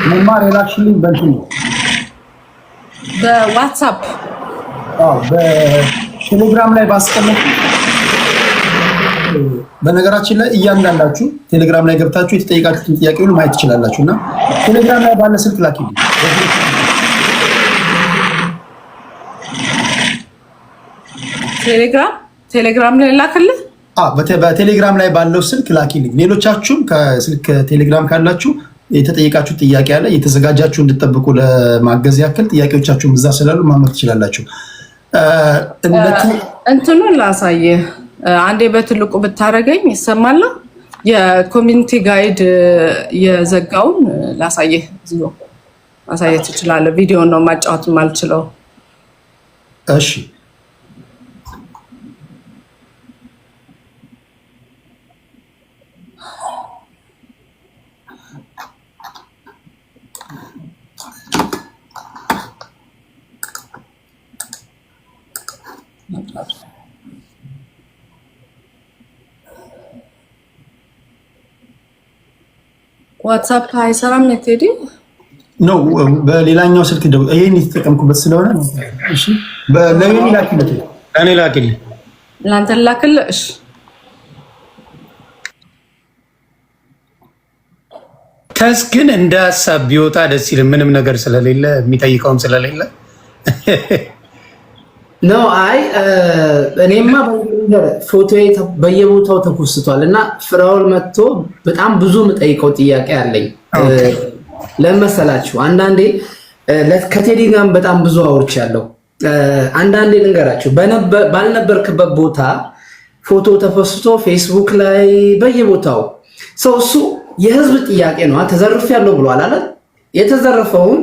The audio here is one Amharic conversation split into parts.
መማር የላክሽልኝ በእንትን ነው በዋትስአፕ በቴሌግራም ላይ ባስቀመጥ። በነገራችን ላይ እያንዳንዳችሁ ቴሌግራም ላይ ገብታችሁ የተጠየቃችሁትን ጥያቄ ሁሉ ማየት ትችላላችሁና ቴሌግራም ላይ ባለ ስልክ ላኪልኝ። ቴሌግራም ላይ ላክልህ። በቴሌግራም ላይ ባለው ስልክ ላኪልኝ። ሌሎቻችሁም ከስልክ ቴሌግራም ካላችሁ የተጠየቃችሁ ጥያቄ አለ፣ የተዘጋጃችሁ እንድትጠብቁ ለማገዝ ያክል ጥያቄዎቻችሁም እዛ ስላሉ ማመር ትችላላችሁ። እንትኑን ላሳየህ አንዴ በትልቁ ብታረገኝ ይሰማል። የኮሚኒቲ ጋይድ የዘጋውን ላሳየህ፣ እዚሁ ማሳየት ትችላለህ። ቪዲዮ ነው ማጫወት ማልችለው። እሺ ዋትስአፕ አይሰራም ቴዲ ነው። በሌላኛው ስልክ ደው ይሄን የተጠቀምኩበት ስለሆነ ነው። እሺ በለኔ ላኪልኝ፣ እኔ ላኪልኝ፣ ላንተ ላክልህ። እሺ ግን እንደ ሀሳብ ቢወጣ ደስ ይል። ምንም ነገር ስለሌለ የሚጠይቀውም ስለሌለ ነው። አይ እኔማ ፎቶ በየቦታው ተኮስቷል እና ፍራውል መጥቶ በጣም ብዙ የምጠይቀው ጥያቄ አለኝ። ለመሰላችሁ አንዳንዴ ከቴዲ ጋር በጣም ብዙ አውርቻለሁ። አንዳንዴ ልንገራችሁ፣ ባልነበርክበት ቦታ ፎቶ ተፈስቶ ፌስቡክ ላይ በየቦታው ሰው እሱ የህዝብ ጥያቄ ነው። ተዘርፌያለሁ ብሏል አለ። የተዘረፈውን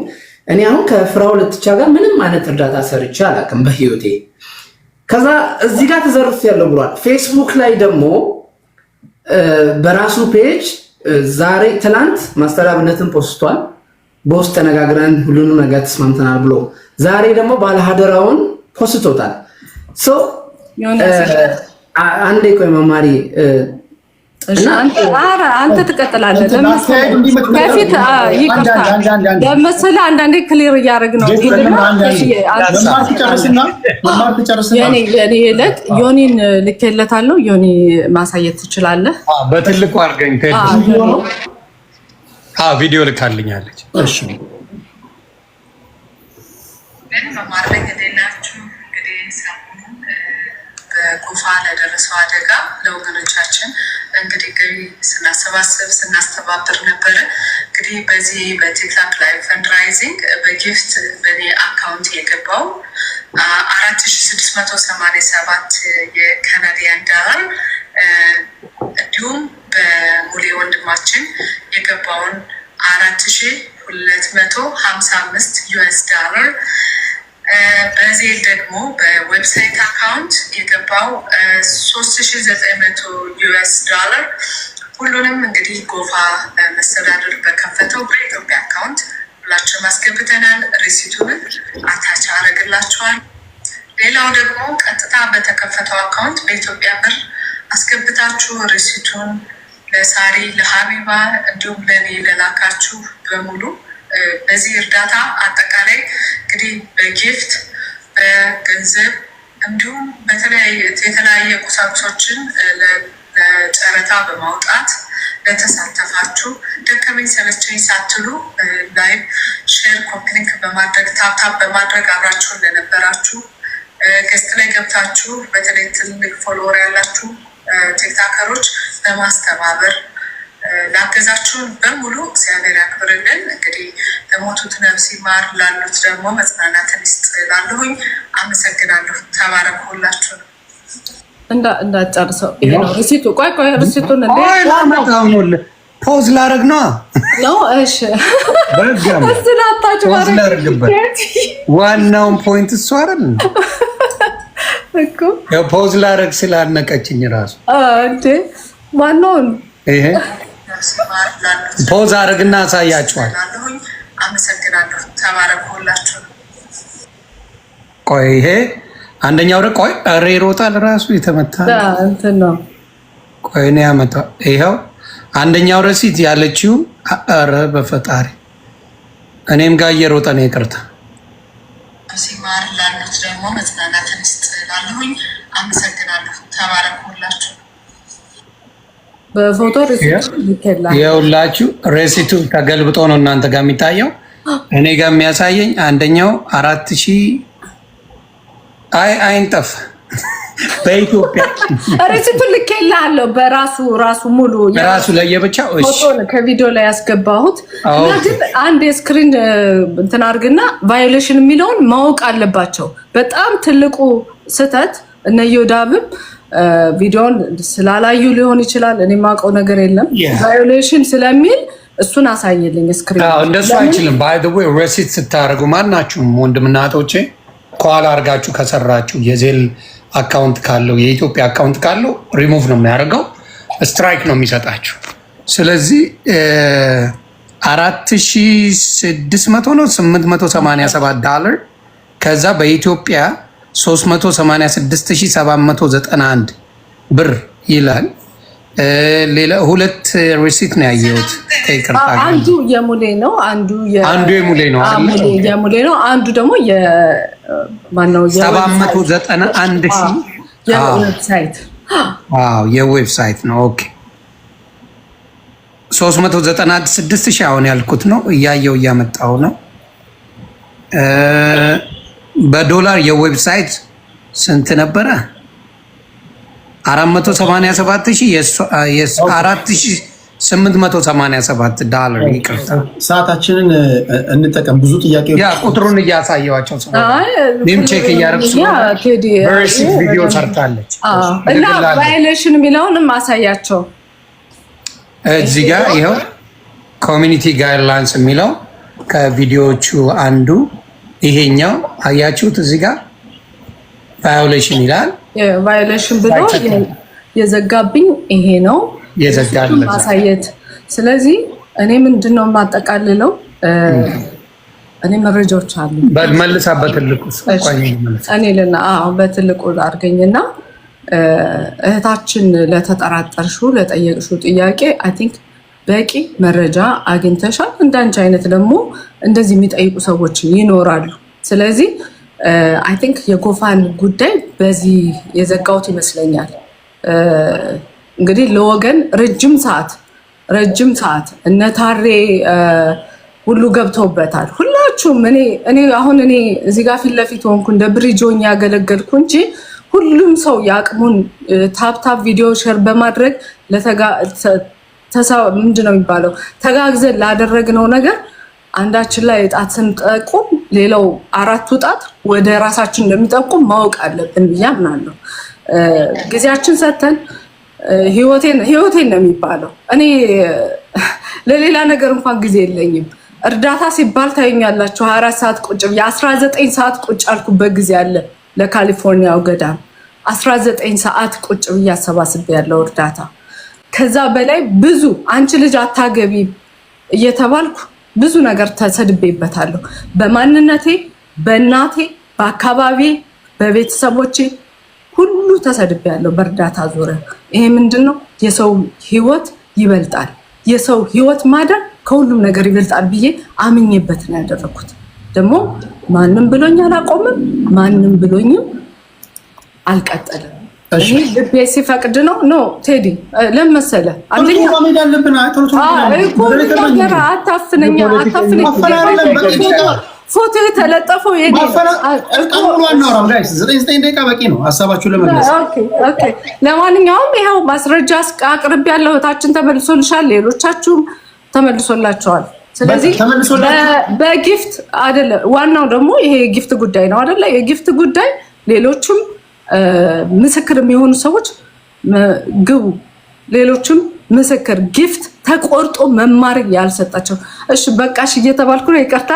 እኔ አሁን ከፍራውል ትቻ ጋር ምንም አይነት እርዳታ ሰርቼ አላውቅም በህይወቴ። ከዛ እዚህ ጋር ተዘርፌያለሁ ብሏል። ፌስቡክ ላይ ደግሞ በራሱ ፔጅ ዛሬ ትናንት ማስተራብነትን ፖስቷል። በውስጥ ተነጋግረን ሁሉንም ነገር ተስማምተናል ብሎ ዛሬ ደግሞ ባለሀደራውን ፖስቶታል። አንዴ ቆይ መማሪ አንተ ትቀጥላለህ። ከፊት ለመሰለህ አንዳንዴ ክሊር እያደረግን ነው። ዮኒን ልኬለታለሁ። ዮኒ ማሳየት ትችላለህ። በትልቁ አድርገኝ ቪዲዮ ልካልኛለች። በጎፋ ለደረሰው አደጋ ለወገኖቻችን እንግዲህ ገቢ ስናሰባስብ ስናስተባብር ነበረ። እንግዲህ በዚህ በቲክታክ ላይ ፈንድራይዚንግ በጊፍት በኔ አካውንት የገባው 4687 የካናዲያን ዶላር እንዲሁም በሙሌ ወንድማችን የገባውን 4255 ዩኤስ ዶላር በዚህ ደግሞ በዌብሳይት አካውንት የገባው 3900 ዩኤስ ዶላር ሁሉንም እንግዲህ ጎፋ መስተዳድር በከፈተው በኢትዮጵያ አካውንት ሁላችንም አስገብተናል። ሪሲቱን አታች አረግላችኋል። ሌላው ደግሞ ቀጥታ በተከፈተው አካውንት በኢትዮጵያ ብር አስገብታችሁ ሪሲቱን ለሳሪ ለሀቢባ እንዲሁም ለኔ ለላካችሁ በሙሉ በዚህ እርዳታ አጠቃላይ እንግዲህ በጊፍት በገንዘብ እንዲሁም የተለያየ ቁሳቁሶችን ለጨረታ በማውጣት ለተሳተፋችሁ ደከመኝ ሰለቸኝ ሳትሉ ላይክ፣ ሼር፣ ኮፒሊንክ በማድረግ ታፕታፕ በማድረግ አብራችሁን ለነበራችሁ ገስት ላይ ገብታችሁ በተለይ ትልቅ ፎሎወር ያላችሁ ቲክታከሮች በማስተባበር ላገዛችሁን በሙሉ እግዚአብሔር ያክብርልን። እንግዲህ ለሞቱት ነፍስ ይማር፣ ላሉት ደግሞ መጽናናትን ይስጥ ላለሁኝ አመሰግናለሁ። ተባረኩ ሁላችሁ ነው። እንዳጨርሰው ይሄ ነው ሪሲቱ። ቆይ ሪሲቱን ፖዝ ላረግ ነው። እሺ ዋናውን ፖይንት እሱ አይደል እኮ ፖዝ ላረግ ስላነቀችኝ ራሱ ዋናውን ይሄ ፖዝ አረግና አሳያችኋል። አመሰግናለሁ። ተባረኩ ሁላችሁ ነው። ቆይ ይሄ አንደኛው ረቅ ቆይ አሬ ይሮጣል ራሱ የተመታ እንትን ነው። ቆይ ነው ያመጣው። ይሄው አንደኛው ረሲት ያለችው አረ በፈጣሪ እኔም ጋር እየሮጠ ነው። ይቅርታ ሲማር ላሉት ደግሞ መጽናናትን ይስጥ ላለሁኝ አመሰግናለሁ። ተባረኩላችሁ። በፎቶ ይኸውላችሁ ሬሲቱ ተገልብጦ ነው እናንተ ጋር የሚታየው። እኔ ጋር የሚያሳየኝ አንደኛው 4000 አይንጠፍ በኢትዮጵያ ሬሲቱ ልኬልሃለሁ። በራሱ ሙሉ በራሱ ለየብቻው ፎቶ ከቪዲዮ ላይ ያስገባሁት እና ግን አንድ የስክሪን እንትን አድርግና ቫዮሌሽን የሚለውን ማወቅ አለባቸው። በጣም ትልቁ ስህተት እነ ዮዳብም ቪዲዮን ስላላዩ ሊሆን ይችላል። እኔ የማውቀው ነገር የለም። ቫዮሌሽን ስለሚል እሱን አሳይልኝ ስክሪን። እንደሱ አይችልም። ባይ ዘ ዌይ ሬሲት ስታደርጉ ማናችሁም ወንድምና እህቶቼ ከኋላ አድርጋችሁ ከሰራችሁ የዜል አካውንት ካለው የኢትዮጵያ አካውንት ካለው ሪሙቭ ነው የሚያደርገው፣ ስትራይክ ነው የሚሰጣችሁ። ስለዚህ 4600 ነው $887 ከዛ በኢትዮጵያ 386791 ብር ይላል። ሌላ ሁለት ሪሲት ነው ያየሁት። አንዱ የሙሌ ነው፣ አንዱ የሙሌ ነው አይደል? የሙሌ ነው። አንዱ ደግሞ የማነው 791,000 የዌብሳይት የዌብሳይት ነው። ኦኬ 396,000 አሁን ያልኩት ነው። እያመጣው ነው። በዶላር የዌብሳይት ስንት ነበረ? 487,000 $4,887 ይቅርታ። ሰዓታችንን እንጠቀም። ብዙ ጥያቄዎች ቁጥሩን እያሳየዋቸው እኔም ቼክ እያደረግኩ ቪዲዮ ሰርታለች እና ቫዮሌሽን የሚለውንም ማሳያቸው እዚህ ጋር ይኸው ኮሚኒቲ ጋይድላይንስ የሚለው ከቪዲዮዎቹ አንዱ ይሄኛው አያችሁት። እዚህ ጋር ቫዮሌሽን ይላል። ቫዮሌሽን ብሎ የዘጋብኝ ይሄ ነው የዘጋልን ማሳየት። ስለዚህ እኔ ምንድነው የማጠቃልለው? እኔ መረጃዎች አሉ በመልሳ በትልቁ በትልቁ አድርገኝና እህታችን ለተጠራጠርሽው ለጠየቅሽው ጥያቄ አይ ቲንክ በቂ መረጃ አግኝተሻል። እንዳንቺ አይነት ደግሞ እንደዚህ የሚጠይቁ ሰዎች ይኖራሉ። ስለዚህ አይ ቲንክ የጎፋን ጉዳይ በዚህ የዘጋውት ይመስለኛል። እንግዲህ ለወገን ረጅም ሰዓት እነ ታሬ ሁሉ ገብተውበታል። ሁላችሁም እኔ አሁን እዚህ ጋር ፊት ለፊት ሆንኩ እንደ ብሪጆኝ ያገለገልኩ እንጂ ሁሉም ሰው የአቅሙን ታፕታፕ ቪዲዮ ሼር በማድረግ ምንድነው የሚባለው ተጋግዘን ላደረግነው ነገር አንዳችን ላይ ጣት ስንጠቁም ሌላው አራቱ ጣት ወደ ራሳችን እንደሚጠቁም ማወቅ አለብን ብዬ አምናለሁ። ጊዜያችን ሰተን ህይወቴን ነው የሚባለው። እኔ ለሌላ ነገር እንኳን ጊዜ የለኝም። እርዳታ ሲባል ታዩኛላችሁ 24 ሰዓት ቁጭ 19 ሰዓት ቁጭ አልኩበት ጊዜ አለ። ለካሊፎርኒያው ገዳም 19 ሰዓት ቁጭ ብዬ አሰባስቤ ያለው እርዳታ። ከዛ በላይ ብዙ አንቺ ልጅ አታገቢ እየተባልኩ ብዙ ነገር ተሰድቤበታለሁ። በማንነቴ፣ በእናቴ፣ በአካባቢ፣ በቤተሰቦቼ ሁሉ ተሰድቤያለሁ በእርዳታ ዙሪያ። ይሄ ምንድነው? የሰው ህይወት ይበልጣል፣ የሰው ህይወት ማዳን ከሁሉም ነገር ይበልጣል ብዬ አምኜበት ነው ያደረኩት። ደግሞ ማንም ብሎኝ አላቆምም፣ ማንም ብሎኝም አልቀጠልም። እኔ ልቤ ሲፈቅድ ነው። ቴዲ ለምን መሰለህ? አንደኛ አታፍነኝ ፎቶ የተለጠፈው ለማንኛውም ይኸው ማስረጃ አቅርብ ያለው እህታችን ተመልሶልሻል፣ ሌሎቻችሁም ተመልሶላቸዋል። ስለዚህ በጊፍት አይደለ፣ ዋናው ደግሞ ይሄ የጊፍት ጉዳይ ነው አይደለ? የጊፍት ጉዳይ ሌሎችም ምስክር የሚሆኑ ሰዎች ግቡ። ሌሎችም ምስክር ጊፍት ተቆርጦ መማር ያልሰጣቸው። እሺ በቃሽ እየተባልኩ ነው፣ ይቅርታ።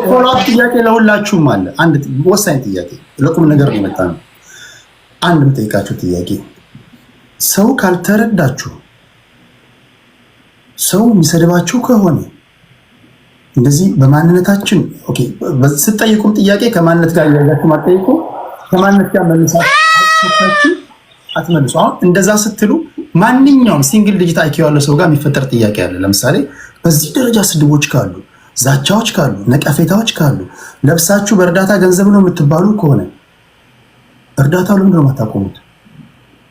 ፎሎአፕ ጥያቄ ለሁላችሁም አለ። አንድ ወሳኝ ጥያቄ ለቁም ነገር ነው የመጣ ነው። አንድ የምጠይቃችሁ ጥያቄ፣ ሰው ካልተረዳችሁ፣ ሰው የሚሰድባችሁ ከሆነ እንደዚህ በማንነታችን ኦኬ፣ ስትጠይቁም ጥያቄ ከማንነት ጋር ያያችሁ ማጠይቁ ከማንነት ጋር መልሳችሁ አትመልሱ። አሁን እንደዛ ስትሉ ማንኛውም ሲንግል ዲጂት አይኪው ያለው ሰው ጋር የሚፈጠር ጥያቄ አለ። ለምሳሌ በዚህ ደረጃ ስድቦች ካሉ ዛቻዎች ካሉ፣ ነቀፌታዎች ካሉ፣ ለብሳችሁ በእርዳታ ገንዘብ ነው የምትባሉ ከሆነ እርዳታው ለምንድን ነው የማታቆሙት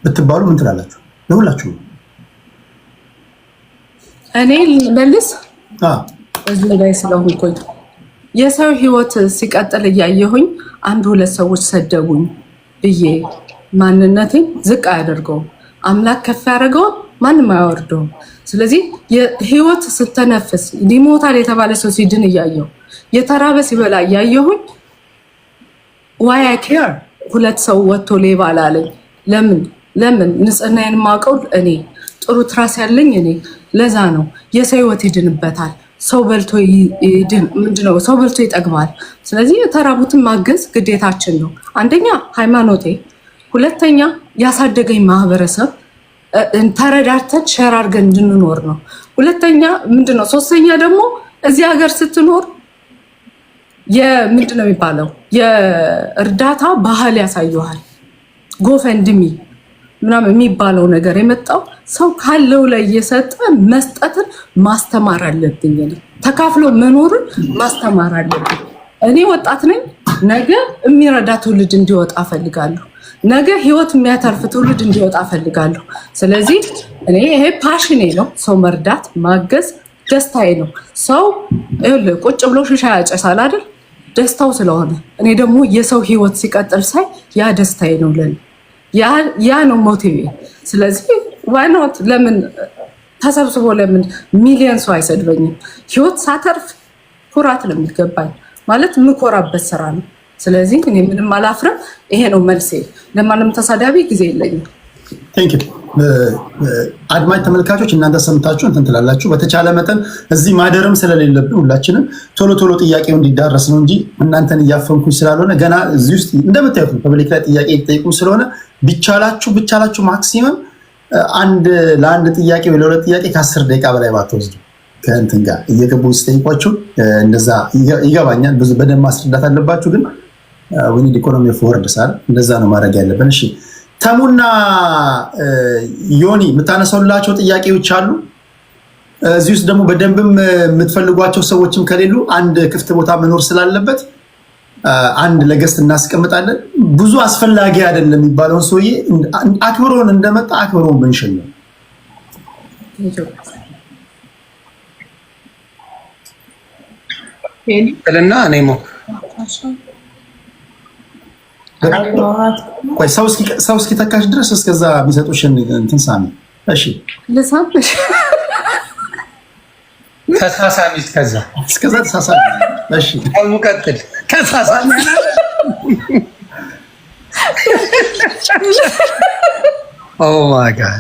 ብትባሉ ምን ትላላችሁ? ለሁላችሁ እኔ መልስ እዚህ ላይ ስለሆንኩኝ የሰው ህይወት ሲቀጥል እያየሁኝ አንድ ሁለት ሰዎች ሰደቡኝ ብዬ ማንነቴን ዝቅ አያደርገውም። አምላክ ከፍ ያደርገውን ማንም አያወርደውም። ስለዚህ ህይወት ስተነፍስ ሊሞታል የተባለ ሰው ሲድን እያየሁ የተራበ ሲበላ እያየሁኝ ዋይ አይ ኬር ሁለት ሰው ወጥቶ ሌባ አላለኝ። ለምን ንጽህናዬን የማውቀው እኔ ጥሩ ትራስ ያለኝ እኔ። ለዛ ነው የሰው ህይወት ይድንበታል። ሰው በልቶ ምንድነው ሰው በልቶ ይጠግባል። ስለዚህ የተራቡትን ማገዝ ግዴታችን ነው። አንደኛ ሃይማኖቴ፣ ሁለተኛ ያሳደገኝ ማህበረሰብ ተረዳርተን ሸር አድርገን እንድንኖር ነው። ሁለተኛ ምንድነው ሶስተኛ ደግሞ እዚህ ሀገር ስትኖር ምንድነው የሚባለው የእርዳታ ባህል ያሳየዋል። ጎፈንድሚ ምናምን የሚባለው ነገር የመጣው ሰው ካለው ላይ እየሰጠ መስጠትን ማስተማር አለብኝ። ተካፍሎ መኖርን ማስተማር አለብኝ። እኔ ወጣት ነኝ። ነገ የሚረዳ ትውልድ እንዲወጣ እፈልጋለሁ። ነገ ህይወት የሚያተርፍ ትውልድ እንዲወጣ እፈልጋለሁ። ስለዚህ እኔ ይሄ ፓሽኔ ነው። ሰው መርዳት ማገዝ ደስታዬ ነው። ሰው ቁጭ ብሎ ሽሻ ያጨሳል አይደል? ደስታው ስለሆነ እኔ ደግሞ የሰው ህይወት ሲቀጥል ሳይ ያ ደስታዬ ነው ለኔ። ያ ነው ሞቲቬ። ስለዚህ ዋይኖት ለምን ተሰብስቦ ለምን ሚሊዮን ሰው አይሰድበኝም? ህይወት ሳተርፍ ኩራት ነው የሚገባኝ። ማለት የምኮራበት ስራ ነው። ስለዚህ እኔ ምንም አላፍርም። ይሄ ነው መልሴ። ለማንም ተሳዳቢ ጊዜ የለኝም። ቴንክ ዩ። አድማጭ ተመልካቾች እናንተ ሰምታችሁ እንትን ትላላችሁ። በተቻለ መጠን እዚህ ማደርም ስለሌለብን ሁላችንም ቶሎ ቶሎ ጥያቄው እንዲዳረስ ነው እንጂ እናንተን እያፈንኩኝ ስላልሆነ ገና እዚህ ውስጥ እንደምታዩት ፐብሊክ ላይ ጥያቄ ይጠይቁ ስለሆነ ቢቻላችሁ ማክሲመም ለአንድ ጥያቄ ወይ ለሁለት ጥያቄ ከ10 ደቂቃ በላይ ባትወስዱ ከእንትን ጋር እየገቡ ሲጠይቋችሁ እንደዛ ይገባኛል። ብዙ በደንብ ማስረዳት አለባችሁ። ግን ዊኒድ ኢኮኖሚ ኦፍ ወርድስ አይደል? እንደዛ ነው ማድረግ ያለብን። እሺ ተሙና ዮኒ የምታነሳላቸው ጥያቄዎች አሉ። እዚህ ውስጥ ደግሞ በደንብም የምትፈልጓቸው ሰዎችም ከሌሉ አንድ ክፍት ቦታ መኖር ስላለበት አንድ ለገስት እናስቀምጣለን። ብዙ አስፈላጊ አይደለም የሚባለውን ሰውዬ አክብሮን እንደመጣ አክብሮን ብንሸኘው እና እኔ ሰው እስኪተካሽ ድረስ እስከዛ የሚሰጡሽን እንትን ሳሚ። እሺ ተሳሳሚ እስከዛ ተሳሳሚ። እሺ ሙቀጥል ተሳሳሚ ኦ ማይ ጋድ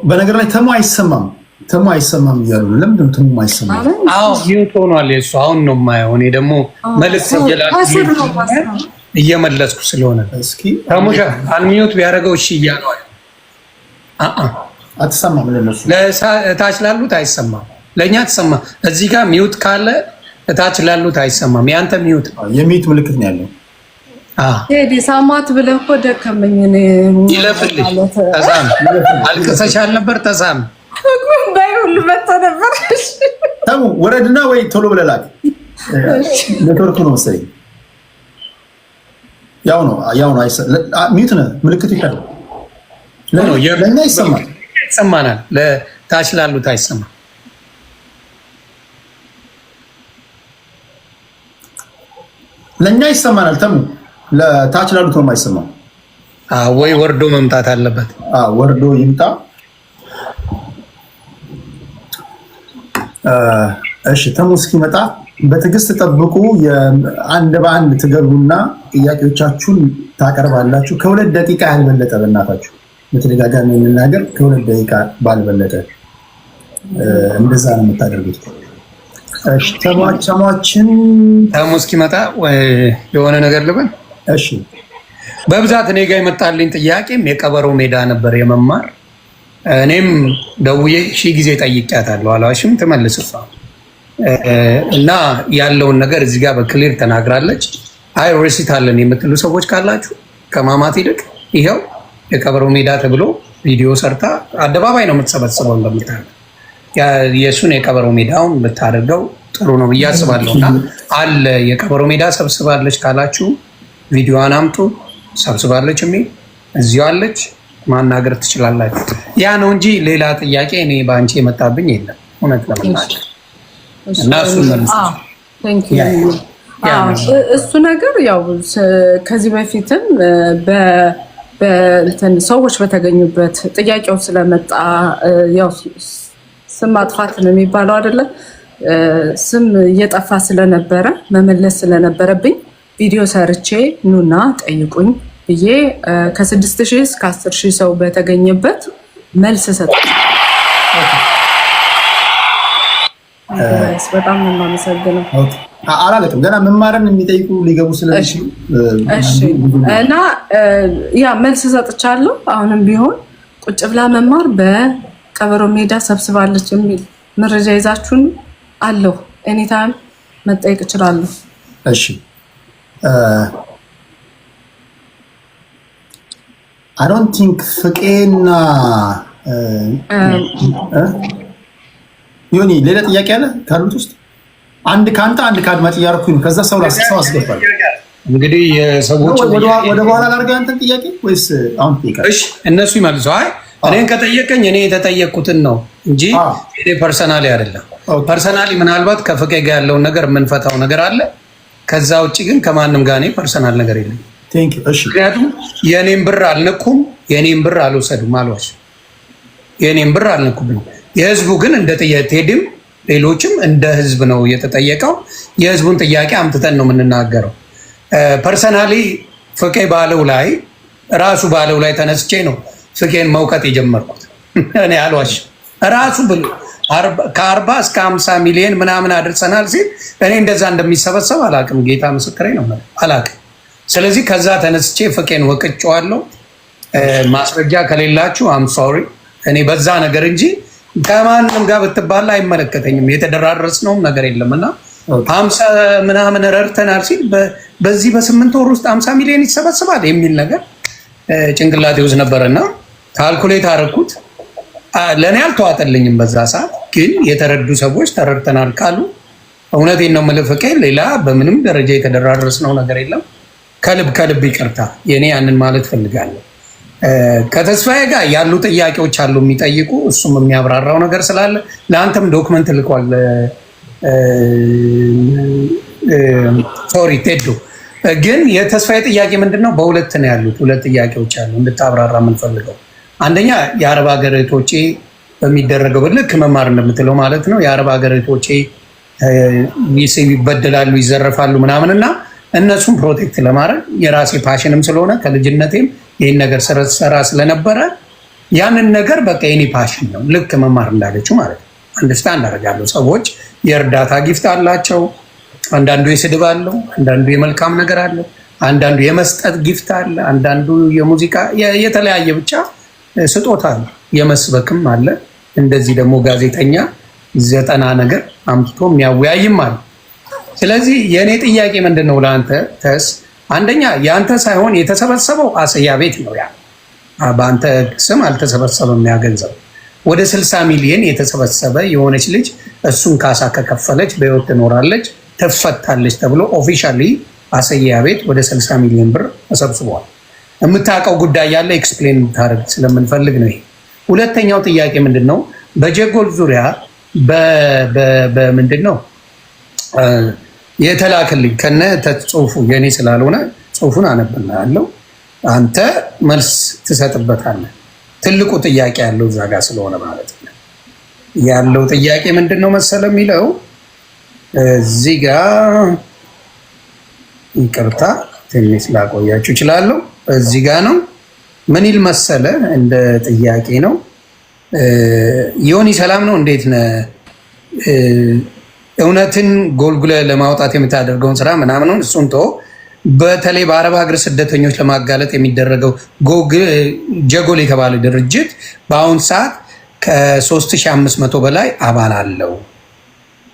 በነገር ላይ ተሙ አይሰማም እያሉ ነው። ለምንድን ነው ተሙ አይሰማም? አዎ ሚውት ሆኗል የእሱ። አሁን ነው የማየው። እኔ ደግሞ መልዕክት እየመለስኩ ስለሆነ እስኪ ተሙሻ አንሚውት ቢያደርገው እሺ እያለው አትሰማም። ለነሱ ለታች ላሉት አይሰማም፣ ለእኛ ተሰማ። እዚህ ጋር ሚውት ካለ እታች ላሉት አይሰማም። ያንተ ሚውት የሚውት ምልክት ነው ያለው። ቴዲ ሳማት ብለህ እኮ ደከመኝ። ይለፍልሽ ተሳም አልቅሰሻል ነበር። ተሳም ባይሁን መጥቶ ነበር። ተሙ ወረድና ወይ ቶሎ ብለህ ላክ። ኔትወርኩ ነው መሰለኝ። ያው ነው ሚውት ነው ምልክቱ ይታያል። ለእኛ ይሰማናል፣ ለታች ላሉት አይሰማም። ለእኛ ይሰማናል። ተሙ ለታች ላሉት ነው የማይሰማው። ወይ ወርዶ መምጣት አለበት። ወርዶ ይምጣ። እሺ ተሙ እስኪመጣ በትዕግስት ጠብቁ። አንድ በአንድ ትገቡና ጥያቄዎቻችሁን ታቀርባላችሁ። ከ2 ደቂቃ ያልበለጠ በእናታችሁ በተደጋጋሚ የምናገር ከ2 ደቂቃ ባልበለጠ እንደዛ ነው የምታደርጉት። እሺ ተሟችን ተሙ እስኪመጣ የሆነ ነገር ልበል። እሺ በብዛት እኔ ጋር የመጣልኝ ጥያቄም የቀበሮ ሜዳ ነበር የመማር። እኔም ደውዬ 1000 ጊዜ ጠይቄያታለሁ፣ አልዋሽም። ትመልስ እሷ እና ያለውን ነገር እዚህ ጋር በክሊር ተናግራለች። አይ ሬሲት አለን የምትሉ ሰዎች ካላችሁ ከማማት ይልቅ ይኸው የቀበሮ ሜዳ ተብሎ ቪዲዮ ሰርታ አደባባይ ነው የምትሰበስበው። እንደምታውቁ የእሱን የቀበሮ ሜዳውን ብታደርገው ጥሩ ነው ብዬ አስባለሁ። እና አለ የቀበሮ ሜዳ ሰብስባለች ካላችሁ ቪዲዮዋን አምጡ። ሰብስባለች የሚል እዚሁ አለች፣ ማናገር ትችላላችሁ። ያ ነው እንጂ ሌላ ጥያቄ እኔ በአንቺ የመጣብኝ የለም እውነት ለመናገር እና እሱ ነገር ያው ከዚህ በፊትም ሰዎች በተገኙበት ጥያቄው ስለመጣ ያው ስም ማጥፋት ነው የሚባለው አይደለ? ስም እየጠፋ ስለነበረ መመለስ ስለነበረብኝ ቪዲዮ ሰርቼ ኑና ጠይቁኝ ብዬ ከ6000 እስከ 10000 ሰው በተገኘበት መልስ ሰጥቼ በጣም ነው የማመሰግነው። አላለቅም ገና መማርን የሚጠይቁ ሊገቡ ስለሚችሉ እና ያ መልስ ሰጥቻለሁ። አሁንም ቢሆን ቁጭ ብላ መማር በቀበሮ ሜዳ ሰብስባለች የሚል መረጃ ይዛችሁን አለሁ። ኤኒታይም መጠየቅ እችላለሁ። እሺ አይ ዶንት ቲንክ ፍቄና ዮኒ ሌላ ጥያቄ አለ ካሉት ውስጥ አንድ ከአንተ አንድ ከአድማጭ እያደረኩኝ ከዛ ሰው አስገባል። እንግዲህ የሰዎች ወደ በኋላ ላድርገህ አንተን ጥያቄ ወይስ አሁን ትጠይቃለህ? እሺ እነሱ ይመልሱ። አይ እኔን ከጠየቀኝ እኔ የተጠየቅኩትን ነው እንጂ እኔ ፐርሰናሊ አይደለም። ፐርሰናሊ ምናልባት ከፍቄ ጋር ያለውን ነገር የምንፈታው ነገር አለ። ከዛ ውጭ ግን ከማንም ጋር እኔ ፐርሰናል ነገር የለም። ምክንያቱም የእኔም ብር አልነኩም፣ የእኔም ብር አልወሰዱም፣ አልዋሽ የእኔም ብር አልነኩብኝ። የህዝቡ ግን እንደ ቴድም ሌሎችም እንደ ህዝብ ነው የተጠየቀው። የህዝቡን ጥያቄ አምጥተን ነው የምንናገረው። ፐርሰናሊ ፍቄ ባለው ላይ ራሱ ባለው ላይ ተነስቼ ነው ፍቄን መውቀጥ የጀመርኩት። እኔ አልዋሽ ራሱ ብሎ ከ40 እስከ 50 ሚሊዮን ምናምን አድርሰናል ሲል እኔ እንደዛ እንደሚሰበሰብ አላቅም። ጌታ ምስክሬ ነው አላቅም። ስለዚህ ከዛ ተነስቼ ፍቄን ወቅጬዋለሁ። ማስረጃ ከሌላችሁ አም ሶሪ እኔ በዛ ነገር እንጂ ከማንም ጋር ብትባላ አይመለከተኝም። የተደራረስነውም ነገር የለም እና 50 ምናምን ረድተናል ሲል በዚህ በ8 ወር ውስጥ 50 ሚሊዮን ይሰበስባል የሚል ነገር ጭንቅላቴ ውስጥ ነበረና ካልኩሌት አደረኩት። ለእኔ አልተዋጠልኝም በዛ ሰዓት። ግን የተረዱ ሰዎች ተረድተናል ካሉ እውነቴን ነው የምልህ ፍቄ፣ ሌላ በምንም ደረጃ የተደራረስነው ነገር የለም። ከልብ ይቅርታ። የኔ ያንን ማለት ፈልጋለሁ። ከተስፋዬ ጋር ያሉ ጥያቄዎች አሉ የሚጠይቁ፣ እሱም የሚያብራራው ነገር ስላለ ለአንተም ዶክመንት ልኳል። ሶሪ ቴዶ። ግን የተስፋዬ ጥያቄ ምንድን ነው? በሁለት ነው ያሉት። 2 ጥያቄዎች አሉ እንድታብራራ የምንፈልገው። አንደኛ የአረብ ሀገር እህቶቼ በሚደረገው ልክ መማር እንደምትለው ማለት ነው። የአረብ ሀገር እህቶቼ ይበደላሉ፣ ይዘረፋሉ ምናምን እና እነሱም ፕሮቴክት ለማድረግ የራሴ ፓሽንም ስለሆነ ከልጅነቴም ይህን ነገር ሰራ ስለነበረ ያንን ነገር በቃ የኔ ፓሽን ነው። ልክ መማር እንዳለችው ማለት ነው። አንደርስታንድ አደርጋለሁ። ሰዎች የእርዳታ ጊፍት አላቸው። አንዳንዱ የስድብ አለው፣ አንዳንዱ የመልካም ነገር አለው፣ አንዳንዱ የመስጠት ጊፍት አለ፣ አንዳንዱ የሙዚቃ የተለያየ ብቻ ስጦታ አለ፣ የመስበክም አለ። እንደዚህ ደግሞ ጋዜጠኛ 90 ነገር አምጥቶ የሚያወያይም አለ። ስለዚህ የእኔ ጥያቄ ምንድን ነው ለአንተ ተስ፣ አንደኛ የአንተ ሳይሆን የተሰበሰበው አሰያ ቤት ነው። ያ በአንተ ስም አልተሰበሰበም። ያ ገንዘብ ወደ 60 ሚሊዮን የተሰበሰበ የሆነች ልጅ እሱን ካሳ ከከፈለች በህይወት ትኖራለች፣ ትፈታለች ተብሎ ኦፊሻሊ አሰያ ቤት ወደ 60 ሚሊዮን ብር ተሰብስቧል። የምታውቀው ጉዳይ ያለ ኤክስፕሌን ታደርግ ስለምንፈልግ ነው። ይሄ ሁለተኛው ጥያቄ ምንድን ነው? በጀጎል ዙሪያ በምንድን ነው የተላክልኝ ከነ ተጽሁፉ የኔ ስላልሆነ ጽሁፉን አነብና ያለው አንተ መልስ ትሰጥበታለህ። ትልቁ ጥያቄ ያለው እዛ ጋር ስለሆነ ማለት ነው። ያለው ጥያቄ ምንድነው መሰለ የሚለው እዚህ ጋር ይቅርታ ትንሽ ላቆያችሁ እችላለሁ። እዚህ ጋር ነው። ምን ይል መሰለ እንደ ጥያቄ ነው። ዮኒ ሰላም ነው፣ እንዴት ነህ? እውነትን ጎልጉለ ለማውጣት የምታደርገውን ስራ ምናምን እሱን ተወው። በተለይ በአረብ ሀገር ስደተኞች ለማጋለጥ የሚደረገው ጀጎል የተባለ ድርጅት በአሁን ሰዓት ከ3500 በላይ አባል አለው።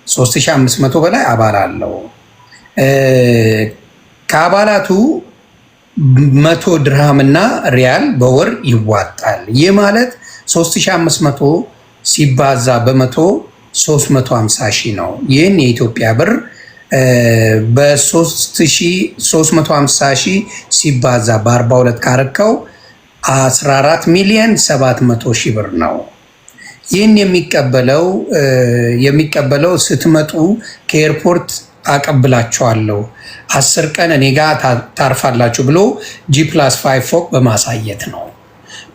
3500 በላይ አባል አለው። ከአባላቱ 100 ድርሃም እና ሪያል በወር ይዋጣል። ይህ ማለት 3500 ሲባዛ በመቶ 350 ሺህ ነው። ይህን የኢትዮጵያ ብር በ350 ሺህ ሲባዛ በ42 ካረከው 14 ሚሊዮን 700 ሺህ ብር ነው። ይህን የሚቀበለው ስትመጡ ከኤርፖርት አቀብላችኋለሁ 10 ቀን እኔ ጋር ታርፋላችሁ ብሎ G+5 ፎቅ በማሳየት ነው።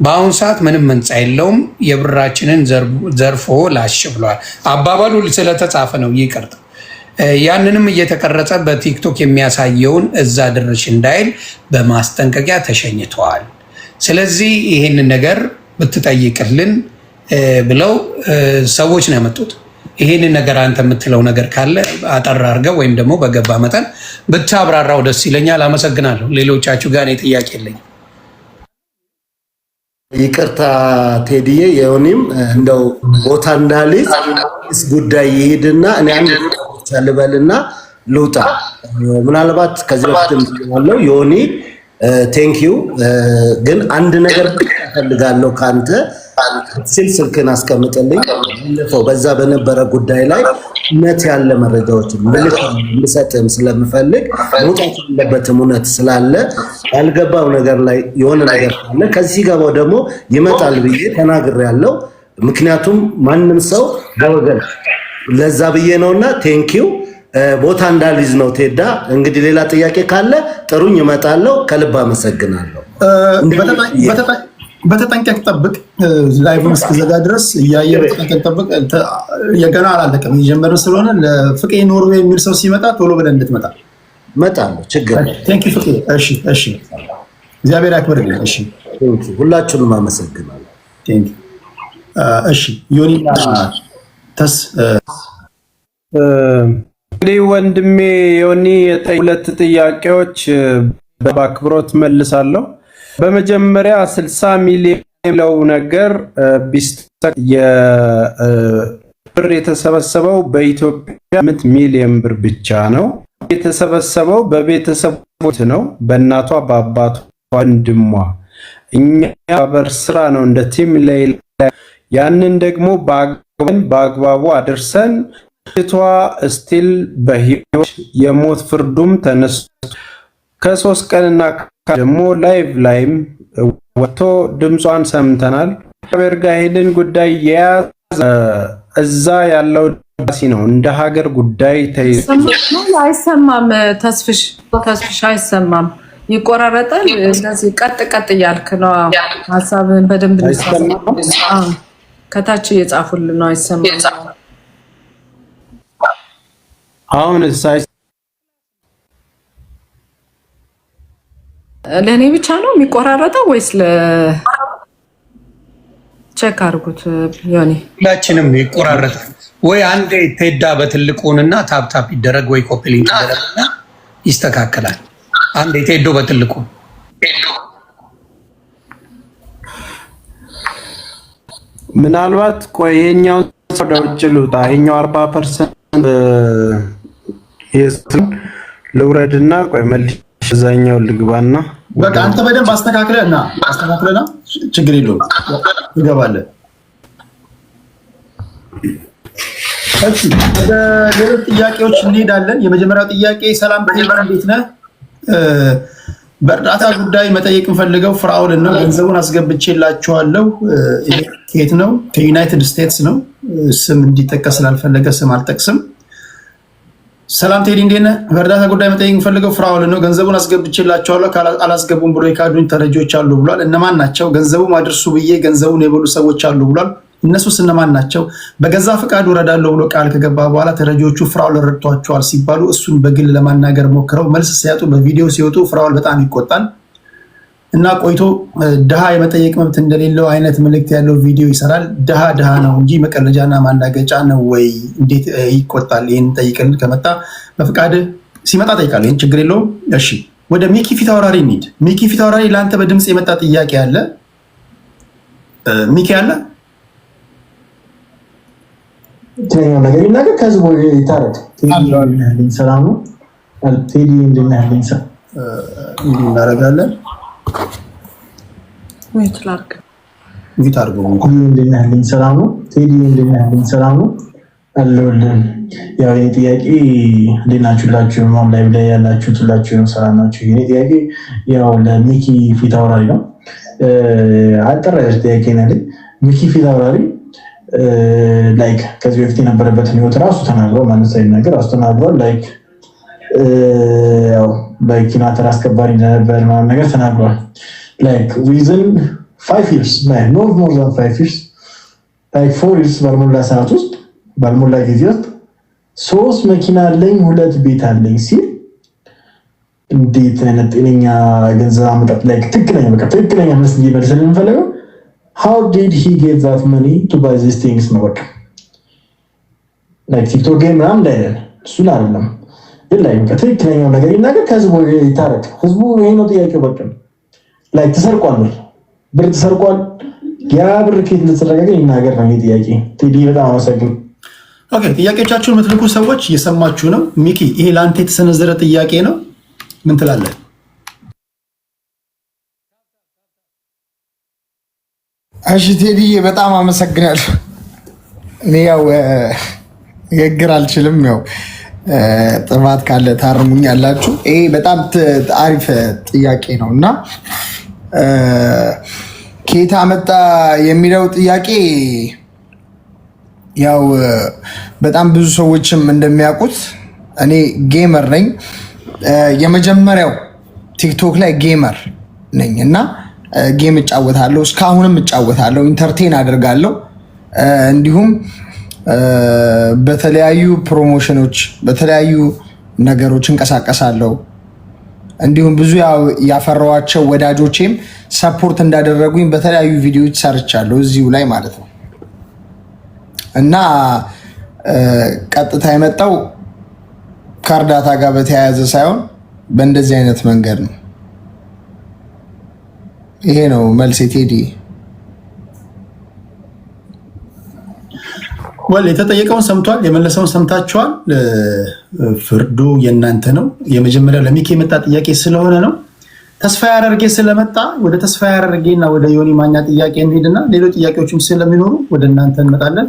በአሁኑ ሰዓት ምንም ህንፃ የለውም። የብራችንን ዘርፎ ላሽ ብሏል። አባባሉ ስለተጻፈ ነው፣ ይቅርታ። ያንንም እየተቀረጸ በቲክቶክ የሚያሳየውን እዛ ድርሽ እንዳይል በማስጠንቀቂያ ተሸኝተዋል። ስለዚህ ይህንን ነገር ብትጠይቅልን ብለው ሰዎች ነው ያመጡት። ይህንን ነገር አንተ የምትለው ነገር ካለ አጠር አድርገው ወይም ደግሞ በገባ መጠን ብታብራራው ደስ ይለኛል። አመሰግናለሁ። ሌሎቻችሁ ጋር እኔ ጥያቄ የለኝም። ይቅርታ ቴዲዬ፣ የሆኒም እንደው ቦታ እንዳልይዝ ጉዳይ ይሄድና እኔ አንድ ልበልና ልውጣ። ምናልባት ከዚህ በፊት ያለው ዮኒ ቴንኪዩ፣ ግን አንድ ነገር እፈልጋለሁ ካንተ ሲል ስልክን አስቀምጥልኝ። በዛ በነበረ ጉዳይ ላይ እውነት ያለ መረጃዎችን ልሰጥም ስለምፈልግ መውጣት ያለበትም እውነት ስላለ ያልገባው ነገር ላይ የሆነ ነገር ካለ ከዚህ ገባው ደግሞ ይመጣል ብዬ ተናግሬያለሁ። ምክንያቱም ማንም ሰው በወገን ለዛ ብዬ ነውና ቴንኪው። ቦታ እንዳልይዝ ነው ቴዳ። እንግዲህ ሌላ ጥያቄ ካለ ጥሩኝ፣ እመጣለሁ። ከልብ አመሰግናለሁ። በተጠንቀቅ ጠብቅ። ላይቭን እስከዘጋ ድረስ እያየ በተጠንቀቅ ጠብቅ። የገና አላለቀም፣ እየጀመርን ስለሆነ ለፍቄ ኖርዌይ የሚል ሰው ሲመጣ ቶሎ ብለን እንድትመጣ እመጣለሁ። ችግር ቴንኪው ፍቄ። እሺ፣ እሺ፣ እግዚአብሔር ያክብርልኝ። እሺ፣ ሁላችሁንም አመሰግናለሁ። ቴንኪው። እሺ፣ ዮኒ ተስ እንግዲህ ወንድሜ ዮኒ ሁለት ጥያቄዎች በአክብሮት መልሳለሁ። በመጀመሪያ 60 ሚሊዮን የሚለው ነገር ቢስተክ የብር የተሰበሰበው በኢትዮጵያ 8 ሚሊዮን ብር ብቻ ነው። የተሰበሰበው በቤተሰቦች ነው፣ በእናቷ በአባቷ ወንድሟ። እኛ በር ስራ ነው እንደ ቲም ላይ ያንን ደግሞ በአግባቡ አድርሰን ቷ ስቲል በህይወት የሞት ፍርዱም ተነስቶ ከ3 ቀንና ደግሞ ላይም ወጥቶ ድምጿን ሰምተናል። ከበርጋ ሄድን ጉዳይ የያዘ እዛ ያለው ዳሲ ነው እንደ ሀገር ጉዳይ ተይዞ አይሰማም። ተስፍሽ አይሰማም፣ ይቆራረጣል። እንደዚህ ቀጥ እያልክ ነው ሀሳብን በደንብ እንሰማው። ከታች እየጻፉልን ነው፣ አይሰማም። አሁን ለእኔ ብቻ ነው የሚቆራረጠው ወይስ ቼክ አድርጉት? ዮኒ ሁላችንም ይቆራረጣል ወይ? አንዴ ቴዳ በትልቁንና ታፕታፕ ይደረግ ወይ ኮፒ ሊንክ ይደረግና ይስተካከላል። አንዴ ቴዶ በትልቁ ምናልባት ቆይ ይሄኛው ወደ ውጭ ልውጣ። ይሄኛው 40% ልውረድና ቆይ መልሼ እዛኛው ልግባና በቃ አንተ በደንብ አስተካክለና ችግር የለውም ትገባለህ። እሺ ወደ ሌሎች ጥያቄዎች እንሄዳለን። የመጀመሪያው ጥያቄ ሰላም ከይባል እንዴት ነህ? በእርዳታ ጉዳይ መጠየቅ እንፈልገው ፍራውልን ነው። ገንዘቡን አስገብቼላችኋለሁ። ከየት ነው? ከዩናይትድ ስቴትስ ነው። ስም እንዲጠቀስ ስላልፈለገ ስም አልጠቅስም። ሰላም ቴዲ እንዴት ነህ? በእርዳታ ጉዳይ መጠየቅ የምፈልገው ፍራኦል ነው። ገንዘቡን አስገብቼላቸዋለሁ አላስገቡም ብሎ የካዱኝ ተረጂዎች አሉ ብሏል። እነማን ናቸው? ገንዘቡን አድርሱ ብዬ ገንዘቡን የበሉ ሰዎች አሉ ብሏል። እነሱስ እነማን ናቸው? በገዛ ፈቃዱ እረዳለሁ ብሎ ቃል ከገባ በኋላ ተረጂዎቹ ፍራኦል ረድቷቸዋል ሲባሉ እሱን በግል ለማናገር ሞክረው መልስ ሲያጡ በቪዲዮ ሲወጡ ፍራኦል በጣም ይቆጣል እና ቆይቶ ድሃ የመጠየቅ መብት እንደሌለው አይነት መልእክት ያለው ቪዲዮ ይሰራል። ድሃ ነው እንጂ መቀለጃና ማላገጫ ነው ወይ? እንዴት ይቆጣል? ይህን ጠይቅልን ከመጣ በፍቃድ ሲመጣ ጠይቃለሁ። ይህን ችግር የለውም። እሺ ወደ ሚኪ ፊት አውራሪ እንሂድ። ሚኪ ፊት አውራሪ ለአንተ በድምፅ የመጣ ጥያቄ አለ። ሚኪ አለ ትኛው ነገር ይናገር ከህዝቡ ይታረቅ። ሰላም ነው ቴዲ እንደናለኝ ሰ እናደርጋለን። ሚት አርጎ እንደናለኝ ሰላም ነው ቴዲ እንደናለኝ ሰላም ነው አለውልን። ያው የኔ ጥያቄ እንደናችሁላችሁ ማም ላይ ያላችሁ ሁላችሁ ሰላም ናችሁ? የኔ ጥያቄ ያው ለሚኪ ፊት አውራሪ ነው። አጠራሽ ጥያቄ ነው። ሚኪ ፊት አውራሪ ላይክ ከዚህ በፊት የነበረበትን ህይወት ራሱ ተናግሯል። ማለት ሳይናገር ራሱ ተናግሯል። ላይክ ያው በኪና ተራ አስከባሪ እንደነበር ምናምን ነገር ተናግሯል። ላይክ ዊዝን 5 years no more than 5 years like 4 years ባልሞላ ሰዓት ውስጥ ባልሞላ ጊዜ ውስጥ 3 መኪና አለኝ 2 ቤት አለኝ ሲል እንዴት አይነት ጤነኛ ገንዘብ አመጣጥ ላይክ ትክክለኛ መልስ እንዲመልስልን እንፈልገው። How did he get that money to buy these things? ነው በቃ like TikTok game ምናምን እንዳይደል እሱን አይደለም ግን ላይ በቃ ትክክለኛው ነገር ይናገር ከህዝቡ ይታረቅ። ህዝቡ ይሄ ነው ጥያቄው። በቃ like ተሰርቋል፣ ብር ተሰርቋል። ያ ብር ከየት እንደተሰረቀ ይናገር ነው ጥያቄ። ቴዲ በጣም አመሰግናለሁ። ኦኬ ጥያቄዎቻችሁን የምትልኩ ሰዎች እየሰማችሁ ነው። ሚኪ ይሄ ለአንተ የተሰነዘረ ጥያቄ ነው። ምን ትላለህ? እሺ ቴዲዬ በጣም አመሰግናለሁ። እኔ ያው ንግግር አልችልም፣ ያው ጥፋት ካለ ታርሙኛላችሁ። ይሄ በጣም አሪፍ ጥያቄ ነው እና ከየት አመጣ የሚለው ጥያቄ ያው በጣም ብዙ ሰዎችም እንደሚያውቁት እኔ ጌመር ነኝ። የመጀመሪያው ቲክቶክ ላይ ጌመር ነኝ እና ጌም እጫወታለሁ፣ እስካሁንም እጫወታለሁ፣ ኢንተርቴን አደርጋለሁ። እንዲሁም በተለያዩ ፕሮሞሽኖች በተለያዩ ነገሮች እንቀሳቀሳለሁ። እንዲሁም ብዙ ያፈራኋቸው ወዳጆቼም ሰፖርት እንዳደረጉኝ በተለያዩ ቪዲዮዎች ሰርቻለሁ እዚሁ ላይ ማለት ነው እና ቀጥታ የመጣው ከእርዳታ ጋር በተያያዘ ሳይሆን በእንደዚህ አይነት መንገድ ነው። ይሄ ነው መልሴ ቴዲ። የተጠየቀውን ሰምቷል፣ የመለሰውን ሰምታችኋል። ፍርዱ የእናንተ ነው። የመጀመሪያው ለሚኪ የመጣ ጥያቄ ስለሆነ ነው። ተስፋ ያደርጌ ስለመጣ ወደ ተስፋ ያደርጌና ወደ ዮኒ ማኛ ጥያቄ እንሄድና ሌሎች ጥያቄዎችም ስለሚኖሩ ወደ እናንተ እንመጣለን።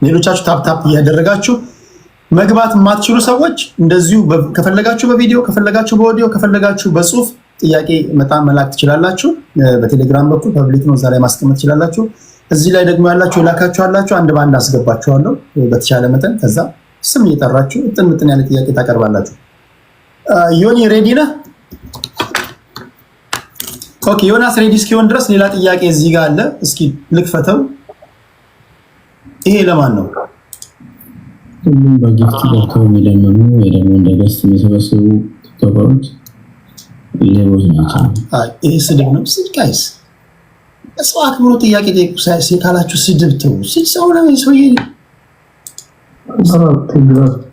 ሌሎቻችሁ ታፕታፕ እያደረጋችሁ መግባት የማትችሉ ሰዎች እንደዚሁ ከፈለጋችሁ በቪዲዮ ከፈለጋችሁ በኦዲዮ ከፈለጋችሁ በጽሁፍ ጥያቄ በጣም መላክ ትችላላችሁ። በቴሌግራም በኩል ፐብሊክ ነው፣ እዛ ላይ ማስቀመጥ ትችላላችሁ። እዚህ ላይ ደግሞ ያላችሁ የላካችሁ አላችሁ፣ አንድ በአንድ አስገባችኋለሁ በተቻለ መጠን። ከዛ ስም እየጠራችሁ እጥን ምጥን ያለ ጥያቄ ታቀርባላችሁ። ዮኒ ሬዲ ነህ? ኦኬ ዮናስ ሬዲ እስኪሆን ድረስ ሌላ ጥያቄ እዚህ ጋር አለ። እስኪ ልክፈተው። ይሄ ለማን ነው? ሁሉም በጊፍት ገብተው የሚለምኑ ወይ ደግሞ እንደ ገስት የሚሰበስቡ ቲክቶከሮች ሌቦች ናቸው። ይሄ ስድብ ነው። ጋይስ ሰው አክብሮ ጥያቄ ጠይቁ ካላችሁ ስድብ ተው። ሰው ነው ሰውዬ።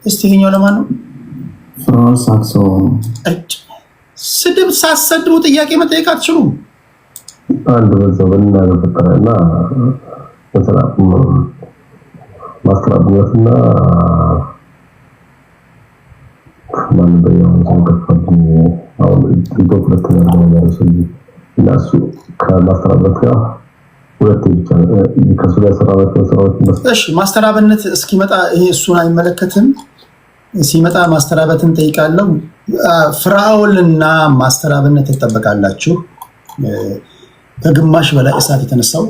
እስቲ ይሄኛው ለማን ነው? ፍራኦል ሳክሶ። ስድብ ሳትሰድቡ ጥያቄ መጠየቅ አትችሉም። አንድ በዛው በእናትህ ፈጠረና ማስተራብነትና ማን በያው ተንከፈቱ አሁን ቲክቶክ ለተኛ ነገር ሰይ እና እሱ ከማስተራበት ጋር ሁለት ብቻ ከሱ ጋር ሰራዎች። እሺ ማስተራበነት እስኪመጣ ይሄ እሱን አይመለከትም። ሲመጣ ማስተራበትን ጠይቃለሁ። ፍራኦልና ማስተራበነት ተጠበቃላችሁ። ከግማሽ በላይ እሳት የተነሳው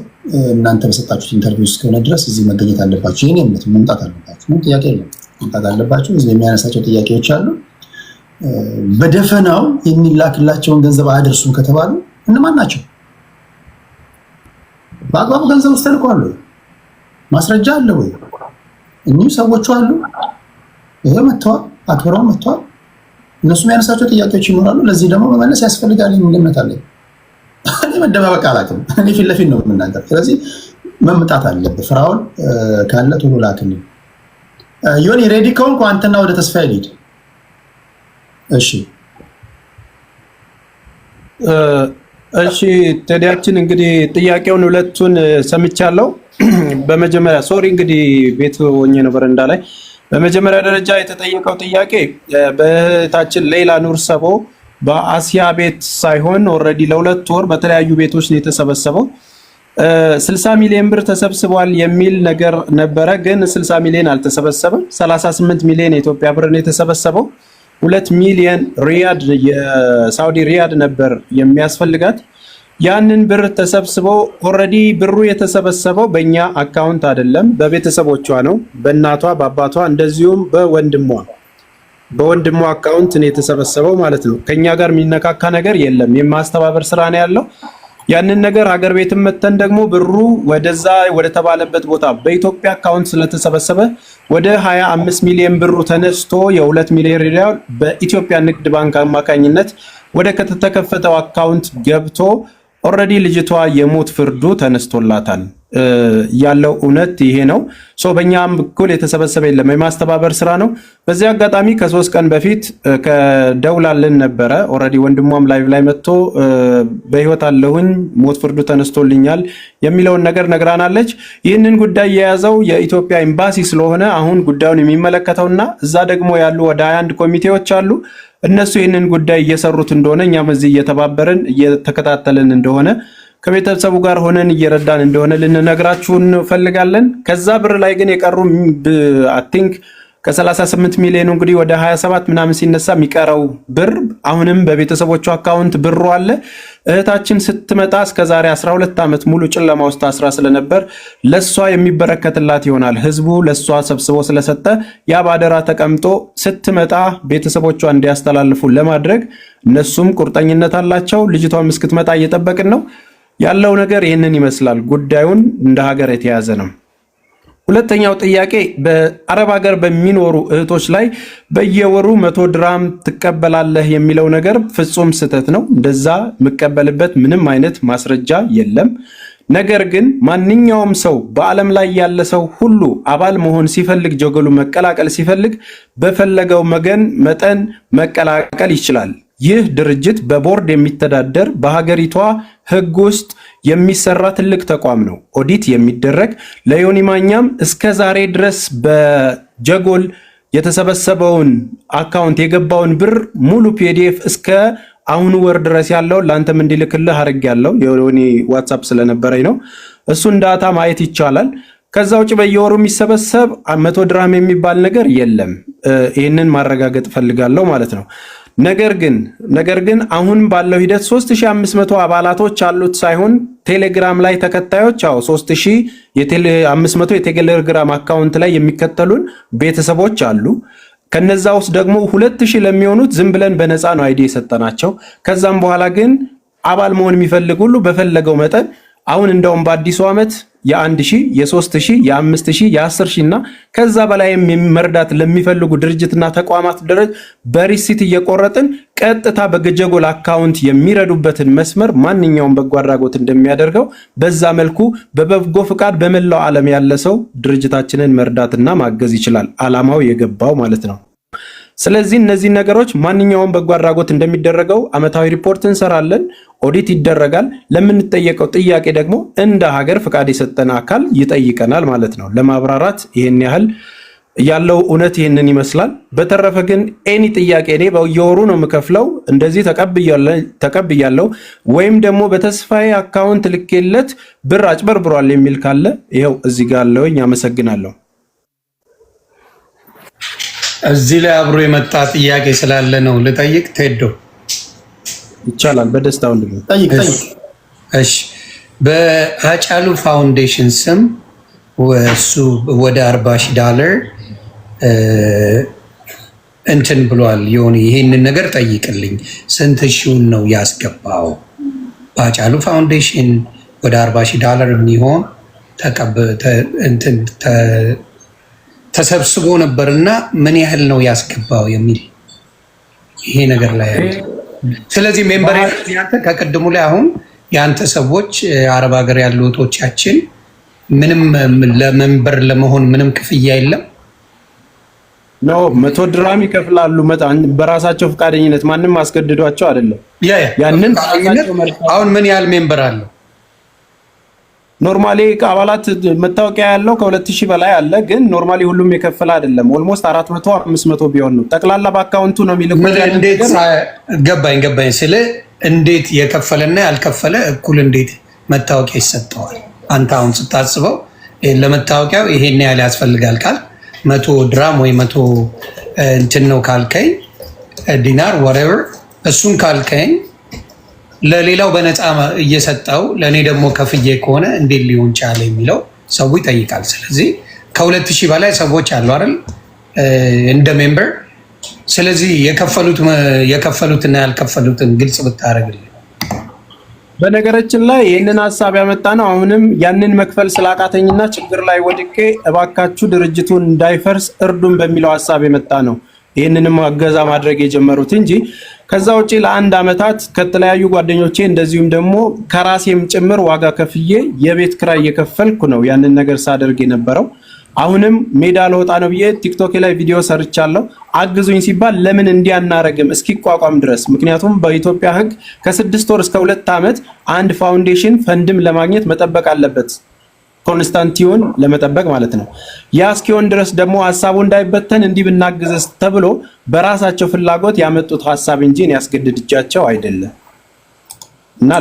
እናንተ በሰጣችሁት ኢንተርቪው እስከሆነ ድረስ እዚህ መገኘት አለባችሁ። የኔ እምነት መምጣት አለባችሁ። ምን ጥያቄ የለም። መምጣት አለባቸው። ህዝብ የሚያነሳቸው ጥያቄዎች አሉ። በደፈናው የሚላክላቸውን ገንዘብ አያደርሱም ከተባሉ እነማን ናቸው? በአግባቡ ገንዘብ ውስጥ ተልኳል ወይ? ማስረጃ አለ ወይ? እኚህ ሰዎቹ አሉ። ይሄ መጥተዋል፣ አክብረው መጥተዋል። እነሱ የሚያነሳቸው ጥያቄዎች ይኖራሉ። ለዚህ ደግሞ መመለስ ያስፈልጋል የሚል እምነት አለኝ። እኔ መደባበቅ አላውቅም። እኔ ፊት ለፊት ነው የምናገር። ስለዚህ መምጣት አለብህ። ፍራውን ካለ ቶሎ ላክልኝ። ዮኒ ሬዲ ከሆንኩ አንተና ወደ ተስፋዬ ልሂድ። እሺ እሺ ቴዲያችን እንግዲህ ጥያቄውን ሁለቱን ሰምቻለሁ። በመጀመሪያ ሶሪ እንግዲህ ቤት ሆኜ ነው በረንዳ ላይ። በመጀመሪያ ደረጃ የተጠየቀው ጥያቄ በታችን ሌላ ኑር ሰቦ በአሲያ ቤት ሳይሆን ኦልሬዲ ለ2 ወር በተለያዩ ቤቶች ነው የተሰበሰበው። 60 ሚሊዮን ብር ተሰብስቧል የሚል ነገር ነበረ፣ ግን 60 ሚሊዮን አልተሰበሰበም። 38 ሚሊዮን የኢትዮጵያ ብር ነው የተሰበሰበው። 2 ሚሊዮን ሪያድ የሳውዲ ሪያድ ነበር የሚያስፈልጋት። ያንን ብር ተሰብስበው ኦልሬዲ ብሩ የተሰበሰበው በእኛ አካውንት አይደለም፣ በቤተሰቦቿ ነው፣ በእናቷ በአባቷ እንደዚሁም በወንድሟ አካውንት ነው የተሰበሰበው ማለት ነው። ከኛ ጋር የሚነካካ ነገር የለም። የማስተባበር ስራ ነው ያለው። ያንን ነገር ሀገር ቤትም መተን ደግሞ ብሩ ወደዛ ወደ ተባለበት ቦታ በኢትዮጵያ አካውንት ስለተሰበሰበ ወደ 25 ሚሊዮን ብሩ ተነስቶ የ2 ሚሊዮን ሪያል በኢትዮጵያ ንግድ ባንክ አማካኝነት ወደ ከተከፈተው አካውንት ገብቶ ኦልሬዲ ልጅቷ የሞት ፍርዱ ተነስቶላታል። ያለው እውነት ይሄ ነው። በእኛም በኩል የተሰበሰበ የለም፣ የማስተባበር ስራ ነው። በዚህ አጋጣሚ ከ3 ቀን በፊት ከደውላልን ነበረ። ኦልሬዲ ወንድሟም ላይቭ ላይ መጥቶ በህይወት አለሁኝ ሞት ፍርዱ ተነስቶልኛል የሚለውን ነገር ነግራናለች። ይህንን ጉዳይ የያዘው የኢትዮጵያ ኤምባሲ ስለሆነ አሁን ጉዳዩን የሚመለከተውና እዛ ደግሞ ያሉ ወደ 21 ኮሚቴዎች አሉ። እነሱ ይህንን ጉዳይ እየሰሩት እንደሆነ እኛም እዚህ እየተባበርን እየተከታተልን እንደሆነ ከቤተሰቡ ጋር ሆነን እየረዳን እንደሆነ ልንነግራችሁ እንፈልጋለን። ከዛ ብር ላይ ግን የቀሩ አይ ቲንክ ከ38 ሚሊዮን እንግዲህ ወደ 27 ምናምን ሲነሳ የሚቀረው ብር አሁንም በቤተሰቦቹ አካውንት ብሩ አለ። እህታችን ስትመጣ እስከዛሬ 12 ዓመት ሙሉ ጨለማ ውስጥ አስራ ስለነበር ለሷ የሚበረከትላት ይሆናል። ህዝቡ ለሷ ሰብስቦ ስለሰጠ ያ ባደራ ተቀምጦ ስትመጣ ቤተሰቦቿ እንዲያስተላልፉ ለማድረግ እነሱም ቁርጠኝነት አላቸው። ልጅቷም እስክትመጣ እየጠበቅን ነው። ያለው ነገር ይህንን ይመስላል። ጉዳዩን እንደ ሀገር የተያዘ ነው። ሁለተኛው ጥያቄ በአረብ ሀገር በሚኖሩ እህቶች ላይ በየወሩ 100 ድራም ትቀበላለህ የሚለው ነገር ፍጹም ስህተት ነው። እንደዛ የምቀበልበት ምንም አይነት ማስረጃ የለም። ነገር ግን ማንኛውም ሰው በዓለም ላይ ያለ ሰው ሁሉ አባል መሆን ሲፈልግ ጀጎሉ መቀላቀል ሲፈልግ በፈለገው መጠን መቀላቀል ይችላል። ይህ ድርጅት በቦርድ የሚተዳደር በሀገሪቷ ሕግ ውስጥ የሚሰራ ትልቅ ተቋም ነው። ኦዲት የሚደረግ ለዮኒ ማኛም እስከ ዛሬ ድረስ በጀጎል የተሰበሰበውን አካውንት የገባውን ብር ሙሉ ፒዲኤፍ እስከ አሁኑ ወር ድረስ ያለው ላንተም እንዲልክልህ አድርጌያለሁ። የዮኒ ዋትስአፕ ስለነበረኝ ነው። እሱን ዳታ ማየት ይቻላል። ከዛ ውጭ በየወሩ የሚሰበሰብ 100 ድራም የሚባል ነገር የለም። ይህንን ማረጋገጥ ፈልጋለሁ ማለት ነው። ነገር ግን አሁን ባለው ሂደት 3500 አባላቶች አሉት ሳይሆን ቴሌግራም ላይ ተከታዮች 3500 የቴሌግራም አካውንት ላይ የሚከተሉን ቤተሰቦች አሉ። ከነዛ ውስጥ ደግሞ 2000 ለሚሆኑት ዝም ብለን በነፃ ነው አይዲ የሰጠናቸው። ከዛም በኋላ ግን አባል መሆን የሚፈልግ ሁሉ በፈለገው መጠን አሁን እንደውም በአዲሱ ዓመት የ1000 የ3000 የ5000 የ10000 እና ከዛ በላይም መርዳት ለሚፈልጉ ድርጅትና ተቋማት ድረስ በሪሲት እየቆረጥን ቀጥታ በጀጎል አካውንት የሚረዱበትን መስመር ማንኛውም በጎ አድራጎት እንደሚያደርገው በዛ መልኩ በበጎ ፍቃድ በመላው ዓለም ያለ ሰው ድርጅታችንን መርዳትና ማገዝ ይችላል። ዓላማው የገባው ማለት ነው። ስለዚህ እነዚህ ነገሮች ማንኛውም በጎ አድራጎት እንደሚደረገው አመታዊ ሪፖርት እንሰራለን፣ ኦዲት ይደረጋል። ለምንጠየቀው ጥያቄ ደግሞ እንደ ሀገር ፍቃድ የሰጠን አካል ይጠይቀናል ማለት ነው። ለማብራራት ይሄን ያህል ያለው እውነት ይሄንን ይመስላል። በተረፈ ግን ኤኒ ጥያቄ እኔ በየወሩ ነው የምከፍለው እንደዚህ ተቀብያለሁ ወይም ደግሞ በተስፋዬ አካውንት ልኬለት ብር አጭበርብሯል የሚል ካለ ይሄው እዚህ ጋር አለውኝ። አመሰግናለሁ። እዚህ ላይ አብሮ የመጣ ጥያቄ ስላለ ነው ልጠይቅ። ቴዶ ይቻላል? በደስታ ወንድም ጠይቅ። እሺ፣ በሃጫሉ ፋውንዴሽን ስም እሱ ወደ $40,000 እንትን ብሏል። የሆነ ይሄንን ነገር ጠይቅልኝ፣ ስንት ሺውን ነው ያስገባው? በአጫሉ ፋውንዴሽን ወደ $40,000 የሚሆን ተሰብስቦ ነበርና ምን ያህል ነው ያስገባው የሚል ይሄ ነገር ላይ ያለ። ስለዚህ ሜምበር ያንተ ከቅድሙ ላይ አሁን የአንተ ሰዎች አረብ ሀገር ያሉ እህቶቻችን ምንም ለሜምበር ለመሆን ምንም ክፍያ የለም ነው። $100 ይከፍላሉ በራሳቸው ፈቃደኝነት፣ ማንም አስገድዷቸው አይደለም። ያንን አሁን ምን ያህል ሜምበር አለው? ኖርማሊ አባላት መታወቂያ ያለው ከ2000 በላይ አለ። ግን ኖርማሊ ሁሉም የከፈለ አይደለም። ኦልሞስት 400-500 ቢሆን ነው ጠቅላላ በአካውንቱ ነው የሚልኩት። እንዴት ገባኝ ስለ እንዴት የከፈለና ያልከፈለ እኩል እንዴት መታወቂያ ይሰጠዋል? አንተ አሁን ስታስበው ለመታወቂያው ይሄን ያህል ያስፈልጋል ካል $100 ወይ 100 እንትን ነው ካልከኝ ዲናር whatever እሱን ካልከኝ ለሌላው በነፃ እየሰጠው ለእኔ ደግሞ ከፍዬ ከሆነ እንዴት ሊሆን ቻለ የሚለው ሰው ይጠይቃል። ስለዚህ ከ2000 በላይ ሰዎች አሉ አይደል እንደ ሜምበር። ስለዚህ የከፈሉትና ያልከፈሉትን ግልጽ ብታደርግልኝ። በነገራችን ላይ ይህንን ሀሳብ ያመጣ ነው። አሁንም ያንን መክፈል ስላቃተኝና ችግር ላይ ወድቄ እባካችሁ ድርጅቱን እንዳይፈርስ እርዱን በሚለው ሀሳብ የመጣ ነው። ይህንንም እገዛ ማድረግ የጀመሩት እንጂ ከዛ ውጪ ለአንድ ዓመታት ከተለያዩ ጓደኞቼ እንደዚሁም ደግሞ ከራሴም ጭምር ዋጋ ከፍዬ የቤት ክራይ እየከፈልኩ ነው ያንን ነገር ሳደርግ የነበረው። አሁንም ሜዳ ለወጣ ነው ብዬ ቲክቶክ ላይ ቪዲዮ ሰርቻለሁ። አግዙኝ ሲባል ለምን እንዲያናረግም እስኪቋቋም ድረስ፣ ምክንያቱም በኢትዮጵያ ሕግ ከ6 ወር እስከ 2 ዓመት አንድ ፋውንዴሽን ፈንድም ለማግኘት መጠበቅ አለበት፣ ኮንስታንቲዮን ለመጠበቅ ማለት ነው። ያ እስኪሆን ድረስ ደግሞ ሀሳቡ እንዳይበተን እንዲህ ብናግዘስ ተብሎ በራሳቸው ፍላጎት ያመጡት ሀሳብ እንጂ እኔ ያስገድድጃቸው አይደለም። እና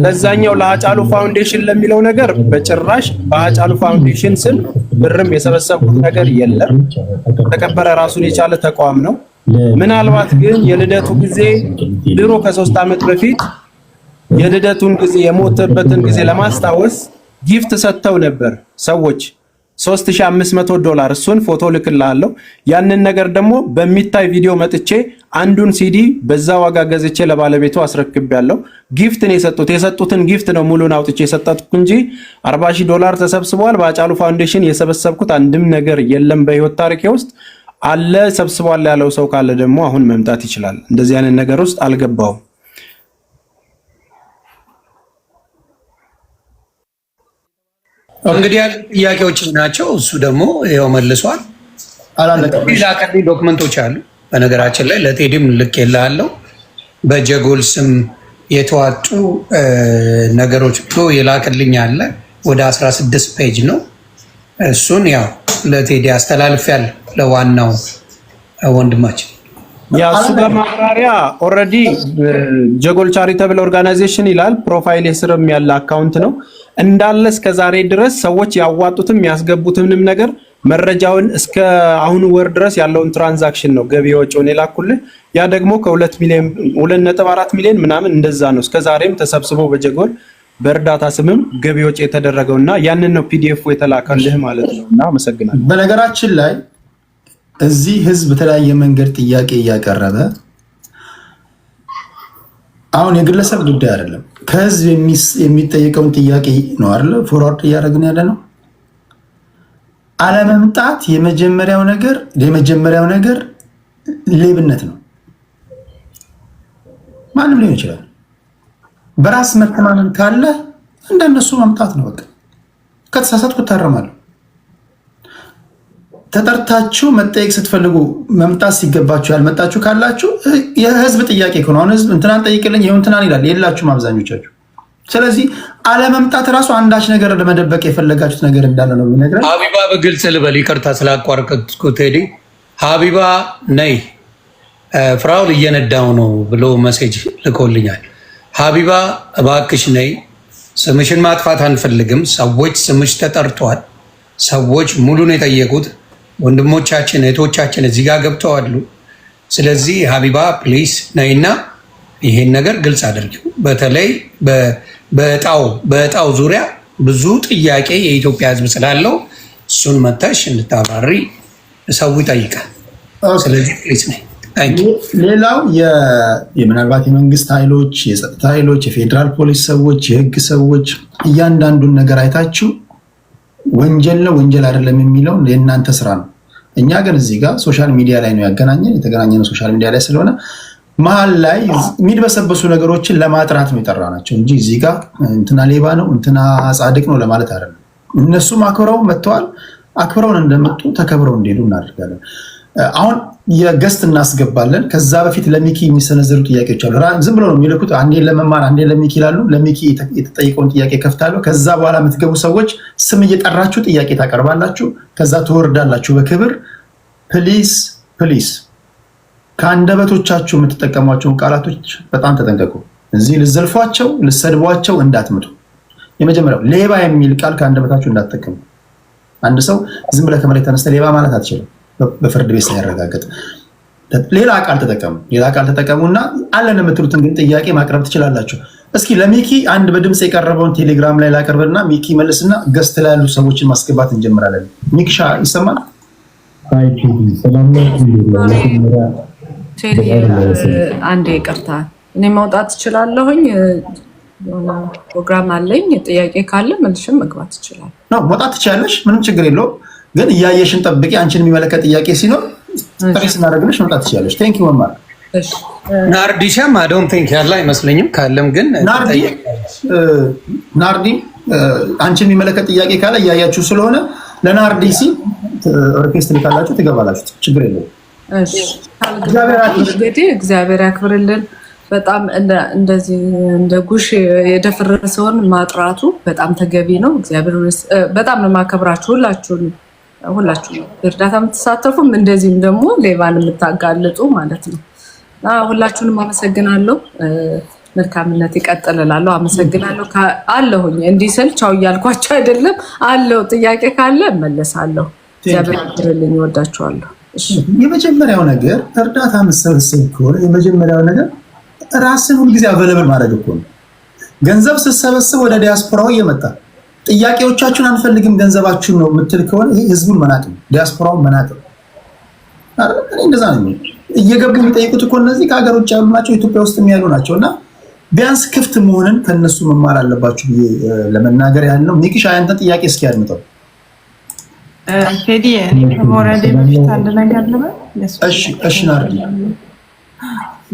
ለዛኛው ለሀጫሉ ፋውንዴሽን ለሚለው ነገር በጭራሽ በሀጫሉ ፋውንዴሽን ስም ብርም የሰበሰብኩት ነገር የለም። ተከበረ ራሱን የቻለ ተቋም ነው። ምናልባት ግን የልደቱ ጊዜ ድሮ ከ3 ዓመት በፊት የልደቱን ጊዜ የሞተበትን ጊዜ ለማስታወስ ጊፍት ሰጥተው ነበር ሰዎች $3500። እሱን ፎቶ ልክልሃለሁ። ያንን ነገር ደግሞ በሚታይ ቪዲዮ መጥቼ አንዱን ሲዲ በዛ ዋጋ ገዝቼ ለባለቤቱ አስረክቤያለሁ። ጊፍት ነው የሰጡትን ጊፍት ነው ሙሉን አውጥቼ የሰጠትኩ እንጂ $40,000 ተሰብስቧል። በሀጫሉ ፋውንዴሽን የሰበሰብኩት አንድም ነገር የለም በህይወት ታሪኬ ውስጥ። አለ ሰብስቧል ያለው ሰው ካለ ደግሞ አሁን መምጣት ይችላል። እንደዚህ አይነት ነገር ውስጥ አልገባውም። እንግዲህ ያሉ ጥያቄዎች ናቸው። እሱ ደግሞ ይኸው መልሷል። ላከልኝ ዶክመንቶች አሉ። በነገራችን ላይ ለቴዲም ልክ የላለሁ በጀጎል ስም የተዋጡ ነገሮች ብሎ የላከልኝ አለ። ወደ 16 ፔጅ ነው። እሱን ያው ለቴዲ አስተላልፌያለሁ፣ ለዋናው ወንድማችን። ያ እሱ ጋር ማብራሪያ ኦልሬዲ ጀጎል ቻሪታብል ኦርጋናይዜሽን ይላል። ፕሮፋይል ስርም ያለ አካውንት ነው እንዳለ እስከ ዛሬ ድረስ ሰዎች ያዋጡትም ያስገቡትንም ነገር መረጃውን እስከ አሁኑ ወር ድረስ ያለውን ትራንዛክሽን ነው ገቢ ወጪውን የላኩልህ። ያ ደግሞ ከ2 ሚሊዮን 2.4 ሚሊዮን ምናምን እንደዛ ነው እስከ ዛሬም ተሰብስቦ በጀጎል በእርዳታ ስምም ገቢ ወጪ የተደረገውና ያንን ነው ፒዲኤፍ የተላከልህ ማለት ነው። እና አመሰግናለሁ። በነገራችን ላይ እዚህ ህዝብ በተለያየ መንገድ ጥያቄ እያቀረበ አሁን የግለሰብ ጉዳይ አይደለም፣ ከህዝብ የሚጠየቀውን ጥያቄ ነው አይደል ፎርዋርድ እያደረግን ያለ ነው። አለመምጣት የመጀመሪያው ነገር ሌብነት ነው። ማንም ሊሆን ይችላል። በራስ መተማመን ካለ እንደነሱ መምጣት ነው። በቃ ከተሳሳትኩ ታረማለሁ። ተጠርታችሁ መጠየቅ ስትፈልጉ መምጣት ሲገባችሁ ያልመጣችሁ ካላችሁ የህዝብ ጥያቄ ከሆነ አሁን ህዝብ እንትናን ጠይቅልኝ ይሁን እንትናን ይላል፣ የላችሁም አብዛኞቻችሁ። ስለዚህ አለመምጣት ራሱ አንዳች ነገር ለመደበቅ የፈለጋችሁት ነገር እንዳለ ነው የሚነግረን። ሀቢባ በግልጽ ልበል፣ ይቅርታ ስላቋረጥኩ ቴዲ። ሀቢባ ነይ ፍራውል እየነዳው ነው ብሎ መሴጅ ልኮልኛል። ሀቢባ እባክሽ ነይ፣ ስምሽን ማጥፋት አንፈልግም። ሰዎች ስምሽ ተጠርቷል። ሰዎች ሙሉን የጠየቁት ወንድሞቻችን እህቶቻችን እዚህ ጋር ገብተዋሉ። ስለዚህ ሀቢባ ፕሊስ ነይና ይሄን ነገር ግልጽ አድርጊው። በተለይ በእጣው ዙሪያ ብዙ ጥያቄ የኢትዮጵያ ሕዝብ ስላለው እሱን መተሽ እንድታባሪ ሰው ይጠይቃል። ስለዚህ ፕሊዝ ነኝ። ሌላው ምናልባት የመንግስት ኃይሎች፣ የጸጥታ ኃይሎች፣ የፌዴራል ፖሊስ ሰዎች፣ የህግ ሰዎች እያንዳንዱን ነገር አይታችሁ ወንጀል ነው ወንጀል አይደለም የሚለው የእናንተ ስራ ነው። እኛ ግን እዚህ ጋር ሶሻል ሚዲያ ላይ ነው የተገናኘነው ሶሻል ሚዲያ ላይ ስለሆነ መሀል ላይ የሚድበሰበሱ ነገሮችን ለማጥራት ነው የጠራናቸው እንጂ እዚህ ጋር እንትና ሌባ ነው እንትና ጻድቅ ነው ለማለት አይደለም። እነሱም አክብረው መጥተዋል። አክብረውን እንደመጡ ተከብረው እንዲሄዱ እናደርጋለን። አሁን የገስት እናስገባለን። ከዛ በፊት ለሚኪ የሚሰነዘሩ ጥያቄዎች አሉ። ዝም ብሎ ነው የሚልኩት። አንዴ ለመማር አንዴ ለሚኪ ይላሉ። ለሚኪ የተጠየቀውን ጥያቄ ከፍታለሁ። ከዛ በኋላ የምትገቡ ሰዎች ስም እየጠራችሁ ጥያቄ ታቀርባላችሁ። ከዛ ትወርዳላችሁ በክብር። ፕሊስ ፕሊስ ከአንደበቶቻችሁ የምትጠቀሟቸውን ቃላቶች በጣም ተጠንቀቁ። እዚህ ልዘልፏቸው ልሰድቧቸው እንዳትመጡ። የመጀመሪያው ሌባ የሚል ቃል ከአንደበታችሁ እንዳትጠቀሙ። አንድ ሰው ዝም ብለህ ከመሬት ተነስተህ ሌባ ማለት አትችልም። በፍርድ ቤት ሳይረጋገጥ ሌላ ቃል ተጠቀሙ። ሌላ ቃል ተጠቀሙና አለን የምትሉትን ግን ጥያቄ ማቅረብ ትችላላችሁ። እስኪ ለሚኪ አንድ በድምፅ የቀረበውን ቴሌግራም ላይ ላቀርብና ሚኪ መልስና ገስት ላይ ያሉ ሰዎችን ማስገባት እንጀምራለን። ሚኪሻ ይሰማል? አንዴ ይቅርታ፣ እኔ መውጣት እችላለሁኝ። ፕሮግራም አለኝ። ጥያቄ ካለ መልሽም መግባት ይችላል። መውጣት ትችላለሽ፣ ምንም ችግር የለውም። ግን እያየሽን ጠብቂ። አንቺን የሚመለከት ጥያቄ ሲኖር ጥሪ ስናደርግልሽ መውጣት ትችላለሽ። ቴንክ ዩ መማር። ናርዲሻም አዶን ቴንክ ያለ አይመስለኝም። ካለም ግን ናርዲ አንቺን የሚመለከት ጥያቄ ካለ እያያችሁ ስለሆነ ለናርዲ ሲል ሪኩዌስት ልካላችሁ ትገባላችሁ። ችግር የለውም። እግዚአብሔር ያክብርልን። በጣም እንደዚህ እንደ ጉሽ የደፈረሰውን ማጥራቱ በጣም ተገቢ ነው። እግዚአብሔር በጣም ነው የማከብራችሁ ሁላችሁ እርዳታ የምትሳተፉም እንደዚህም ደግሞ ሌባን የምታጋልጡ ማለት ነው። ሁላችሁንም አመሰግናለሁ። መልካምነት ይቀጥልላለሁ። አመሰግናለሁ አለሁኝ። እንዲህ ስል ቻው እያልኳቸው አይደለም አለው። ጥያቄ ካለ እመለሳለሁ። እግዚአብሔር ያክብርልኝ። እወዳችኋለሁ። የመጀመሪያው ነገር እርዳታ መሰብሰብ ከሆነ የመጀመሪያው ነገር ራስን ሁልጊዜ አቬለብል ማድረግ እኮ ነው። ገንዘብ ስትሰበስብ ወደ ዲያስፖራው እየመጣ ጥያቄዎቻችሁን አንፈልግም ገንዘባችሁን ነው የምትል ከሆነ ይሄ ህዝቡን መናቅ ነው፣ ዲያስፖራውን መናቅ ነው። እንደዛ ነው እየገቡ የሚጠይቁት እኮ እነዚህ ከሀገር ውጭ ያሉ ናቸው፣ ኢትዮጵያ ውስጥ ያሉ ናቸው። እና ቢያንስ ክፍት መሆንን ከነሱ መማር አለባችሁ ብዬ ለመናገር ያህል ነው። ሚኪሻ ያንተን ጥያቄ እስኪ አድምጠው። ቴዲ እኔ ከሞራዴ በፊት አንድ ነገር ልበል። እሺ ናርዲ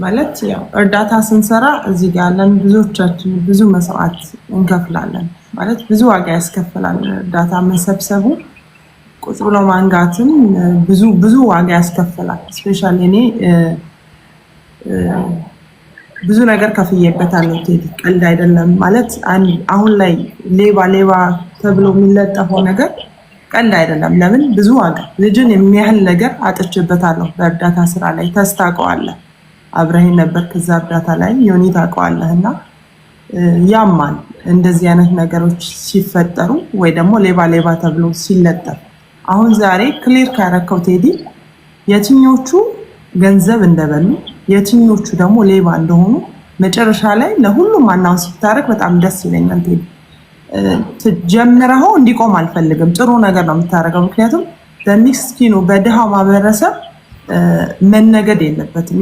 ማለት ያው እርዳታ ስንሰራ እዚህ ጋር ያለን ብዙዎቻችን ብዙ መስዋዕት እንከፍላለን። ማለት ብዙ ዋጋ ያስከፍላል። እርዳታ መሰብሰቡ ቁጭ ብሎ ማንጋትን ብዙ ዋጋ ያስከፍላል። ስፔሻሊ እኔ ብዙ ነገር ከፍዬበታለሁ። ቴዲ ቀልድ አይደለም። ማለት አሁን ላይ ሌባ ተብሎ የሚለጠፈው ነገር ቀልድ አይደለም። ለምን ብዙ ዋጋ ልጅን የሚያህል ነገር አጥቼበታለሁ በእርዳታ ስራ ላይ። ተስታውቀዋለህ፣ አብረኸኝ ነበር ከዛ እርዳታ ላይ ዮኒ ታውቀዋለህ። እና ያማል እንደዚህ አይነት ነገሮች ሲፈጠሩ ወይ ደግሞ ሌባ ተብሎ ሲለጠፍ። አሁን ዛሬ ክሊር ካረከው ቴዲ የትኞቹ ገንዘብ እንደበሉ የትኞቹ ደግሞ ሌባ እንደሆኑ መጨረሻ ላይ ለሁሉም አናውንስ ብታረግ በጣም ደስ ይለኛል ቴዲ። ጀምረኸው እንዲቆም አልፈልግም። ጥሩ ነገር ነው የምታደርገው። ምክንያቱም በሚስኪኑ በድሃው ማህበረሰብ መነገድ የለበትም።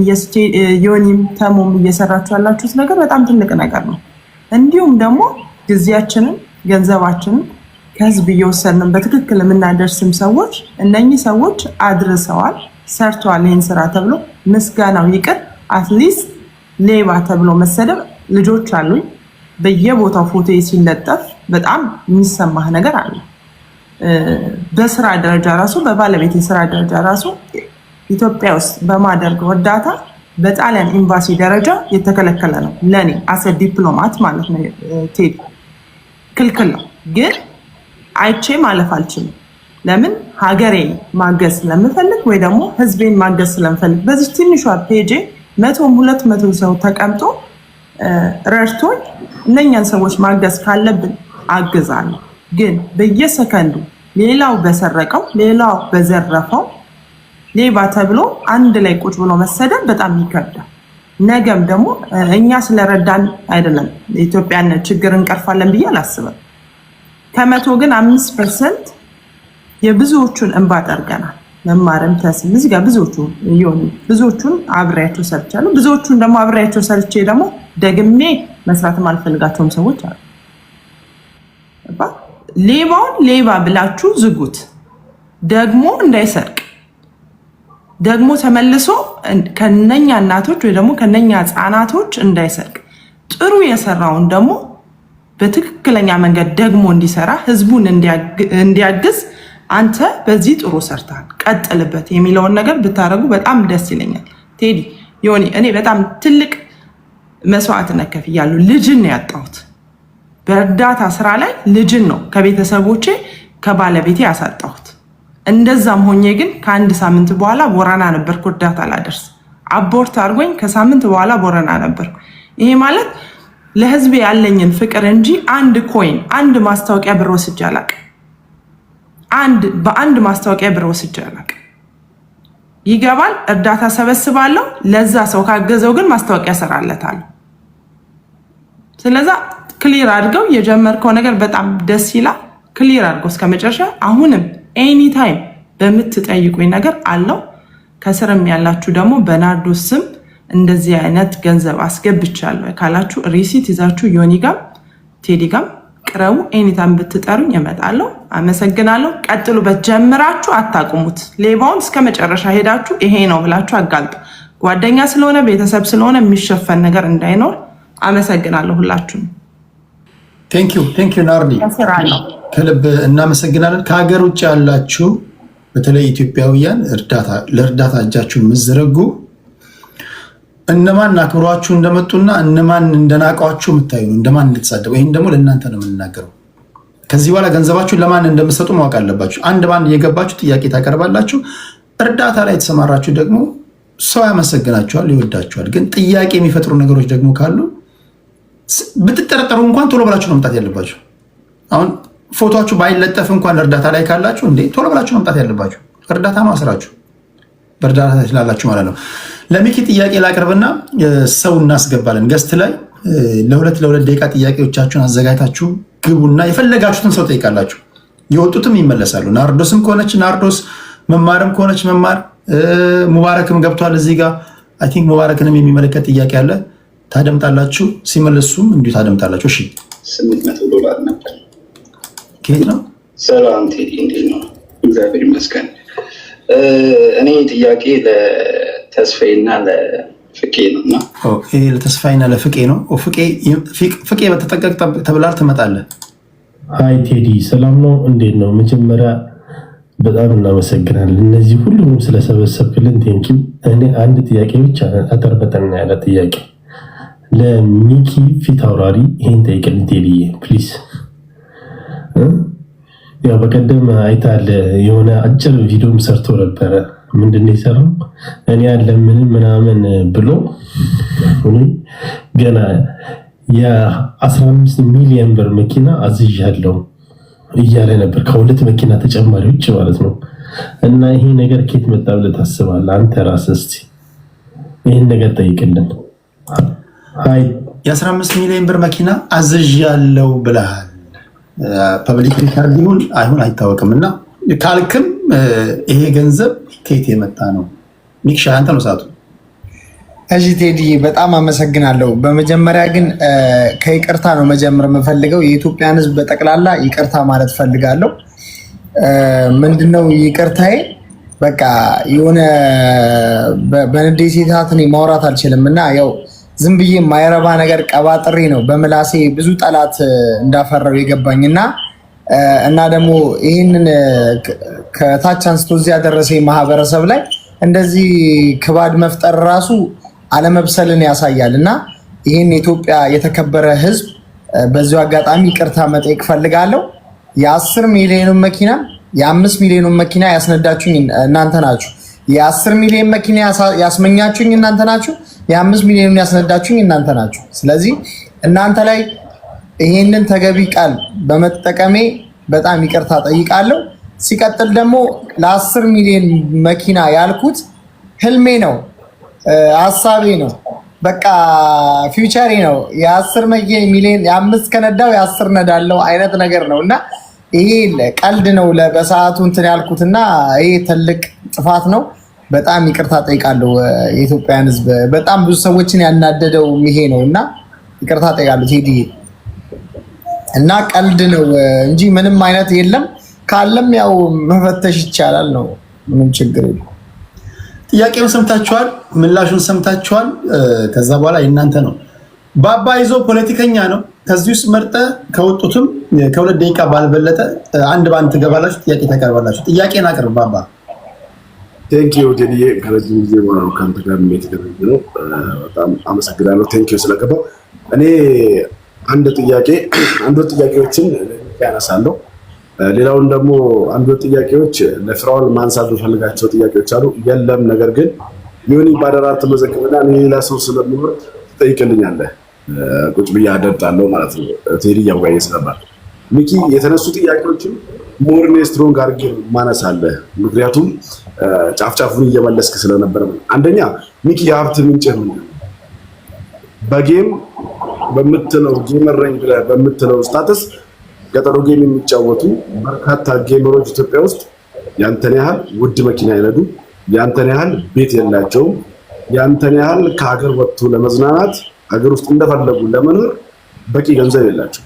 ዮኒም ተሙም እየሰራችሁ ያላችሁት ነገር በጣም ትልቅ ነገር ነው። እንዲሁም ደግሞ ጊዜያችንን ገንዘባችንን ከህዝብ እየወሰድን በትክክል የምናደርስም ሰዎች እነኚህ ሰዎች አድርሰዋል፣ ሰርተዋል ይህን ስራ ተብሎ ምስጋናው ይቅር። አትሊስት ሌባ ተብሎ መሰደብ ልጆች አሉኝ በየቦታው ፎቶ ሲለጠፍ በጣም የሚሰማህ ነገር አለ። በስራ ደረጃ ራሱ በባለቤት የስራ ደረጃ ራሱ ኢትዮጵያ ውስጥ በማደርገው እርዳታ በጣሊያን ኤምባሲ ደረጃ የተከለከለ ነው። ለኔ አሰ ዲፕሎማት ማለት ነው ቴዲ ክልክል ነው። ግን አይቼ ማለፍ አልችልም። ለምን ሀገሬ ማገዝ ስለምፈልግ ወይ ደግሞ ህዝቤን ማገዝ ስለምፈልግ በዚህ ትንሿ ፔጄ 100-200 ሰው ተቀምጦ ረድቶኝ እነኛን ሰዎች ማገዝ ካለብን አግዛለሁ። ግን በየሰከንዱ ሌላው በሰረቀው ሌላው በዘረፈው ሌባ ተብሎ አንድ ላይ ቁጭ ብሎ መሰደብ በጣም ይከብዳል። ነገም ደግሞ እኛ ስለረዳን አይደለም የኢትዮጵያን ችግር እንቀርፋለን ብዬ አላስብም። ከ100 ግን 5% የብዙዎቹን እንባ ጠርገናል። መማርም ተስም እዚህ ጋር ብዙዎቹን አብሬያቸው ሰርቻለሁ። ብዙዎቹን ደግሞ አብሬያቸው ሰርቼ ደግሞ ደግሜ መስራትም አልፈልጋቸውም ሰዎች አሉ። ሌባውን ሌባ ብላችሁ ዝጉት። ደግሞ እንዳይሰርቅ ደግሞ ተመልሶ ከነኛ እናቶች ወይ ደግሞ ከነኛ ህፃናቶች እንዳይሰርቅ ጥሩ የሰራውን ደግሞ በትክክለኛ መንገድ ደግሞ እንዲሰራ ህዝቡን እንዲያግዝ አንተ በዚህ ጥሩ ሰርተሃል ቀጥልበት የሚለውን ነገር ብታረጉ በጣም ደስ ይለኛል። ቴዲ ዮኒ እኔ በጣም ትልቅ መስዋዕትነት ከፍያለሁ። ልጅን ነው ያጣሁት በእርዳታ ስራ ላይ ልጅን ነው ከቤተሰቦቼ ከባለቤቴ ያሳጣሁት። እንደዛም ሆኜ ግን ከአንድ ሳምንት በኋላ ቦረና ነበርኩ እርዳታ ላደርስ አቦርት አድርጎኝ ከሳምንት በኋላ ቦረና ነበርኩ። ይሄ ማለት ለህዝብ ያለኝን ፍቅር እንጂ አንድ ኮይን አንድ ማስታወቂያ ብር ወስጄ አላውቅም። በአንድ ማስታወቂያ ብር ወስጄ አላውቅም። ይገባል። እርዳታ ሰበስባለሁ። ለዛ ሰው ካገዘው ግን ማስታወቂያ ሰራለታለሁ። ስለዛ ክሊር አድርገው የጀመርከው ነገር በጣም ደስ ይላል። ክሊር አድርገው እስከመጨረሻ አሁንም ኤኒ ታይም በምትጠይቁኝ ነገር አለው። ከስርም ያላችሁ ደግሞ በናርዶስ ስም እንደዚህ አይነት ገንዘብ አስገብቻለሁ ካላችሁ ሪሲት ይዛችሁ ዮኒ ጋር ቴዲ ጋር ቅረቡ። ኤኒ ታይም ብትጠሩኝ እመጣለሁ። አመሰግናለሁ። ቀጥሉበት። ጀምራችሁ አታቁሙት። ሌባውን እስከመጨረሻ ሄዳችሁ ይሄ ነው ብላችሁ አጋልጡ። ጓደኛ ስለሆነ ቤተሰብ ስለሆነ የሚሸፈን ነገር እንዳይኖር። አመሰግናለሁ ሁላችሁም። ቴንክ ዩ ናርዲ ከልብ እናመሰግናለን። ከሀገር ውጭ ያላችሁ በተለይ ኢትዮጵያውያን ለእርዳታ እጃችሁን ምዝረጉ እነማን አክብሯችሁ እንደመጡና እነማን እንደናቋችሁ የምታዩ ነው፣ እንደማን እንደተሳደቡ። ይህን ደግሞ ለእናንተ ነው የምንናገረው። ከዚህ በኋላ ገንዘባችሁን ለማን እንደምትሰጡ ማወቅ አለባችሁ። አንድ ባንድ እየገባችሁ ጥያቄ ታቀርባላችሁ። እርዳታ ላይ የተሰማራችሁ ደግሞ ሰው ያመሰግናችኋል፣ ይወዳችኋል። ግን ጥያቄ የሚፈጥሩ ነገሮች ደግሞ ካሉ ብትጠረጠሩ እንኳን ቶሎ ብላችሁ ነው መምጣት ያለባችሁ። አሁን ፎቶችሁ ባይለጠፍ እንኳን እርዳታ ላይ ካላችሁ እንዴ ቶሎ ብላችሁ መምጣት ያለባችሁ። እርዳታ ነው አስራችሁ በእርዳታ ትላላችሁ ማለት ነው። ለሚኪ ጥያቄ ላቅርብና ሰው እናስገባለን። ገስት ላይ ለሁለት ደቂቃ ጥያቄዎቻችሁን አዘጋጅታችሁ ግቡና የፈለጋችሁትን ሰው ጠይቃላችሁ። የወጡትም ይመለሳሉ። ናርዶስም ከሆነች ናርዶስ፣ መማርም ከሆነች መማር፣ ሙባረክም ገብቷል እዚህ ጋር። አይ ቲንክ ሙባረክንም የሚመለከት ጥያቄ አለ። ታደምጣላችሁ። ሲመለሱም እንዲሁ ታደምጣላችሁ። እሺ $800 ነበር። ከየት ነው? ሰላም ቴዲ፣ እንዴት ነው? እግዚአብሔር ይመስገን። እኔ ጥያቄ ለተስፋዬና ለፍቄ ነው እና ይሄ ለተስፋዬና ለፍቄ ነው። ፍቄ በተጠቀቅ ተብላል ትመጣለህ። ሀይ ቴዲ፣ ሰላም ነው? እንዴት ነው? መጀመሪያ በጣም እናመሰግናለን እነዚህ ሁሉንም ስለሰበሰብክልን ቴንኪው። እኔ አንድ ጥያቄ ብቻ አጠር በጠን ያለ ጥያቄ ለሚኪ ፊት አውራሪ ይሄን ጠይቅልን ቴዲዬ ፕሊዝ። ያው በቀደም አይታል የሆነ አጭር ቪዲዮም ሰርቶ ነበረ። ምንድን ነው የሰራው? እኔ ያለምንም ምናምን ብሎ ገና የ15 ሚሊዮን ብር መኪና አዝዣለሁ እያለ ነበር፣ ከሁለት መኪና ተጨማሪ ውጭ ማለት ነው። እና ይሄ ነገር ከየት መጣ ብለህ ታስባለህ አንተ ራስህ? እስኪ ይህን ነገር ጠይቅልን። የ15 ሚሊዮን ብር መኪና አዝዣለሁ ብለሃል። ፐብሊክ ሪካርድ ይሁን አይሁን አይታወቅም። እና ካልክም ይሄ ገንዘብ ከየት የመጣ ነው? ሚክሻ አንተ ነው ሰዓቱ። እሺ ቴዲ በጣም አመሰግናለሁ። በመጀመሪያ ግን ከይቅርታ ነው መጀመር የምፈልገው። የኢትዮጵያን ሕዝብ በጠቅላላ ይቅርታ ማለት ፈልጋለሁ። ምንድነው ይቅርታዬ? በቃ የሆነ በንዴት ሰዓት እኔ ማውራት አልችልም እና ያው ዝም ብዬ ማይረባ ነገር ቀባጥሬ ነው በምላሴ ብዙ ጠላት እንዳፈራው የገባኝና እና ደግሞ ይህንን ከታች አንስቶ እዚህ ያደረሰ ማህበረሰብ ላይ እንደዚህ ክባድ መፍጠር ራሱ አለመብሰልን ያሳያል። እና ይህን የኢትዮጵያ የተከበረ ህዝብ በዚሁ አጋጣሚ ይቅርታ መጠየቅ ፈልጋለሁ። የ10 ሚሊዮን መኪና የ5 ሚሊዮን መኪና ያስነዳችሁኝ እናንተ ናችሁ። የ10 ሚሊዮን መኪና ያስመኛችሁኝ እናንተ ናችሁ። የ5 ሚሊዮን ያስነዳችሁኝ እናንተ ናችሁ። ስለዚህ እናንተ ላይ ይሄንን ተገቢ ቃል በመጠቀሜ በጣም ይቅርታ ጠይቃለሁ። ሲቀጥል ደግሞ ለ10 ሚሊዮን መኪና ያልኩት ህልሜ ነው፣ ሀሳቤ ነው፣ በቃ ፊውቸሬ ነው። የ10 ሚሊዮን የ5 ከነዳው የ10 ነዳለው አይነት ነገር ነው እና ይሄ ቀልድ ነው በሰዓቱ እንትን ያልኩትና ይሄ ትልቅ ጥፋት ነው። በጣም ይቅርታ ጠይቃለሁ። የኢትዮጵያን ሕዝብ በጣም ብዙ ሰዎችን ያናደደው ይሄ ነው እና ይቅርታ ጠይቃለሁ ቴዲ። እና ቀልድ ነው እንጂ ምንም አይነት የለም። ካለም ያው መፈተሽ ይቻላል ነው። ምንም ችግር የለም። ጥያቄውን ሰምታችኋል፣ ምላሹን ሰምታችኋል። ከዛ በኋላ የእናንተ ነው። ባባ ይዞ ፖለቲከኛ ነው። ከዚህ ውስጥ መርጠ ከወጡትም ከ2 ደቂቃ ባልበለጠ አንድ ባንድ ትገባላችሁ፣ ጥያቄ ታቀርባላችሁ። ጥያቄን አቅርብ ባባ። ቴንኪዩ ቴዲዬ፣ ከረጅም ጊዜ በኋላ ነው ከአንተ ጋር የተገናኘ ነው። በጣም አመሰግናለሁ። ቴንኪዩ ስለገባው። እኔ አንድ ጥያቄዎችን ያነሳለሁ። ሌላውን ደግሞ አንድ ጥያቄዎች ለፍራኦል ማንሳት የምፈልጋቸው ጥያቄዎች አሉ። የለም ነገር ግን ዮኒ ባደራ ተመዘግበና ሌላ ሰው ስለምወርድ ትጠይቅልኛለህ። ቁጭ ብዬ አደምጣለሁ ማለት ነው። ቴዲ ያወያየ ስለነበር ሚኪ የተነሱ ጥያቄዎችን ሞርኔ ስትሮንግ አድርጌ ማነሳለህ። ምክንያቱም ጫፍጫፉን እየመለስክ ስለነበር አንደኛ ሚኪ የሀብት ምንጭ ነው። በጌም በምትለው ጌመረኝ ብለህ በምትለው ስታተስ ገጠሩ ጌም የሚጫወቱ በርካታ ጌመሮች ኢትዮጵያ ውስጥ ያንተን ያህል ውድ መኪና አይነዱ፣ ያንተን ያህል ቤት የላቸውም፣ ያንተን ያህል ከሀገር ወጥቶ ለመዝናናት ሀገር ውስጥ እንደፈለጉ ለመኖር በቂ ገንዘብ የላቸው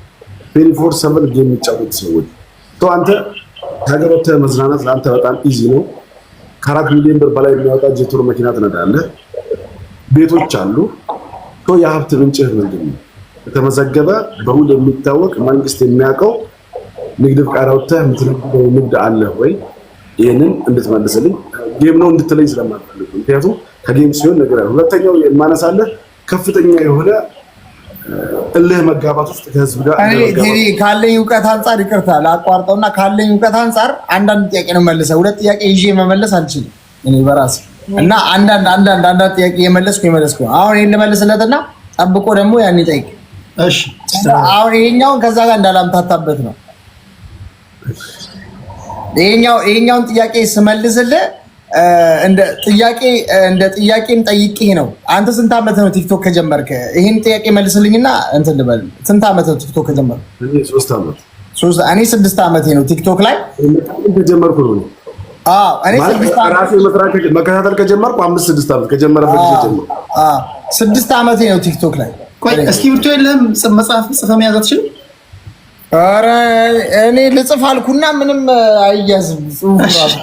24/7 ጌም የሚጫወቱ ሰዎች። አንተ ከሀገር ወጥተህ መዝናናት ለአንተ በጣም ኢዚ ነው። ከ4 ሚሊዮን ብር በላይ የሚያወጣ ጄቱር መኪና ትነዳለህ፣ ቤቶች አሉ። የሀብት ምንጭህ ምንድን ነው? የተመዘገበ በሁሉ የሚታወቅ መንግስት የሚያውቀው ንግድ ፍቃድ አውጥተህ የምትነግደው ንግድ አለ ወይ? ይህንን እንድትመልስልኝ። ጌም ነው እንድትለኝ ስለማልፈልግ፣ ምክንያቱም ከጌም ሲሆን ነገር አለ። ሁለተኛው የማነሳለህ ከፍተኛ የሆነ እልህ መጋባት ውስጥ ከህዝብ ጋር ካለኝ እውቀት አንጻር ይቅርታ ላቋርጠውና ካለኝ እውቀት አንጻር አንዳንድ ጥያቄ ነው መልሰው 2 ጥያቄ ይዤ መመለስ አልችልም እኔ በራሴ እና አንዳንድ ጥያቄ የመለስኩ አሁን ይሄን ልመልስለትና ጠብቆ ደግሞ ያን ይጠይቅ። እሺ አሁን ይሄኛውን ከዛ ጋር እንዳላምታታበት ነው። ይሄኛውን ጥያቄ ስመልስልህ እንደ ጥያቄም ጠይቄ ነው። አንተ ስንት ዓመት ነው ቲክቶክ ከጀመርክ? ይሄን ጥያቄ መልስልኝና እንትን ልበል። ስንት ዓመት ነው ቲክቶክ ከጀመርክ? 3 ዓመት። እኔ 6 ዓመቴ ነው ቲክቶክ ላይ ከጀመርኩ ነው። እኔ 6 ዓመት ራሴ መከታተል ከጀመርኩ 5-6 ዓመት ከጀመረበት ጊዜ ጀምሮ 6 ዓመቴ ነው ቲክቶክ ላይ። ቆይ እስክሪብቶ የለህም? መጽሐፍ ጽፈህ መያዝ አትችልም? ኧረ እኔ ልጽፍ አልኩና ምንም አያዝም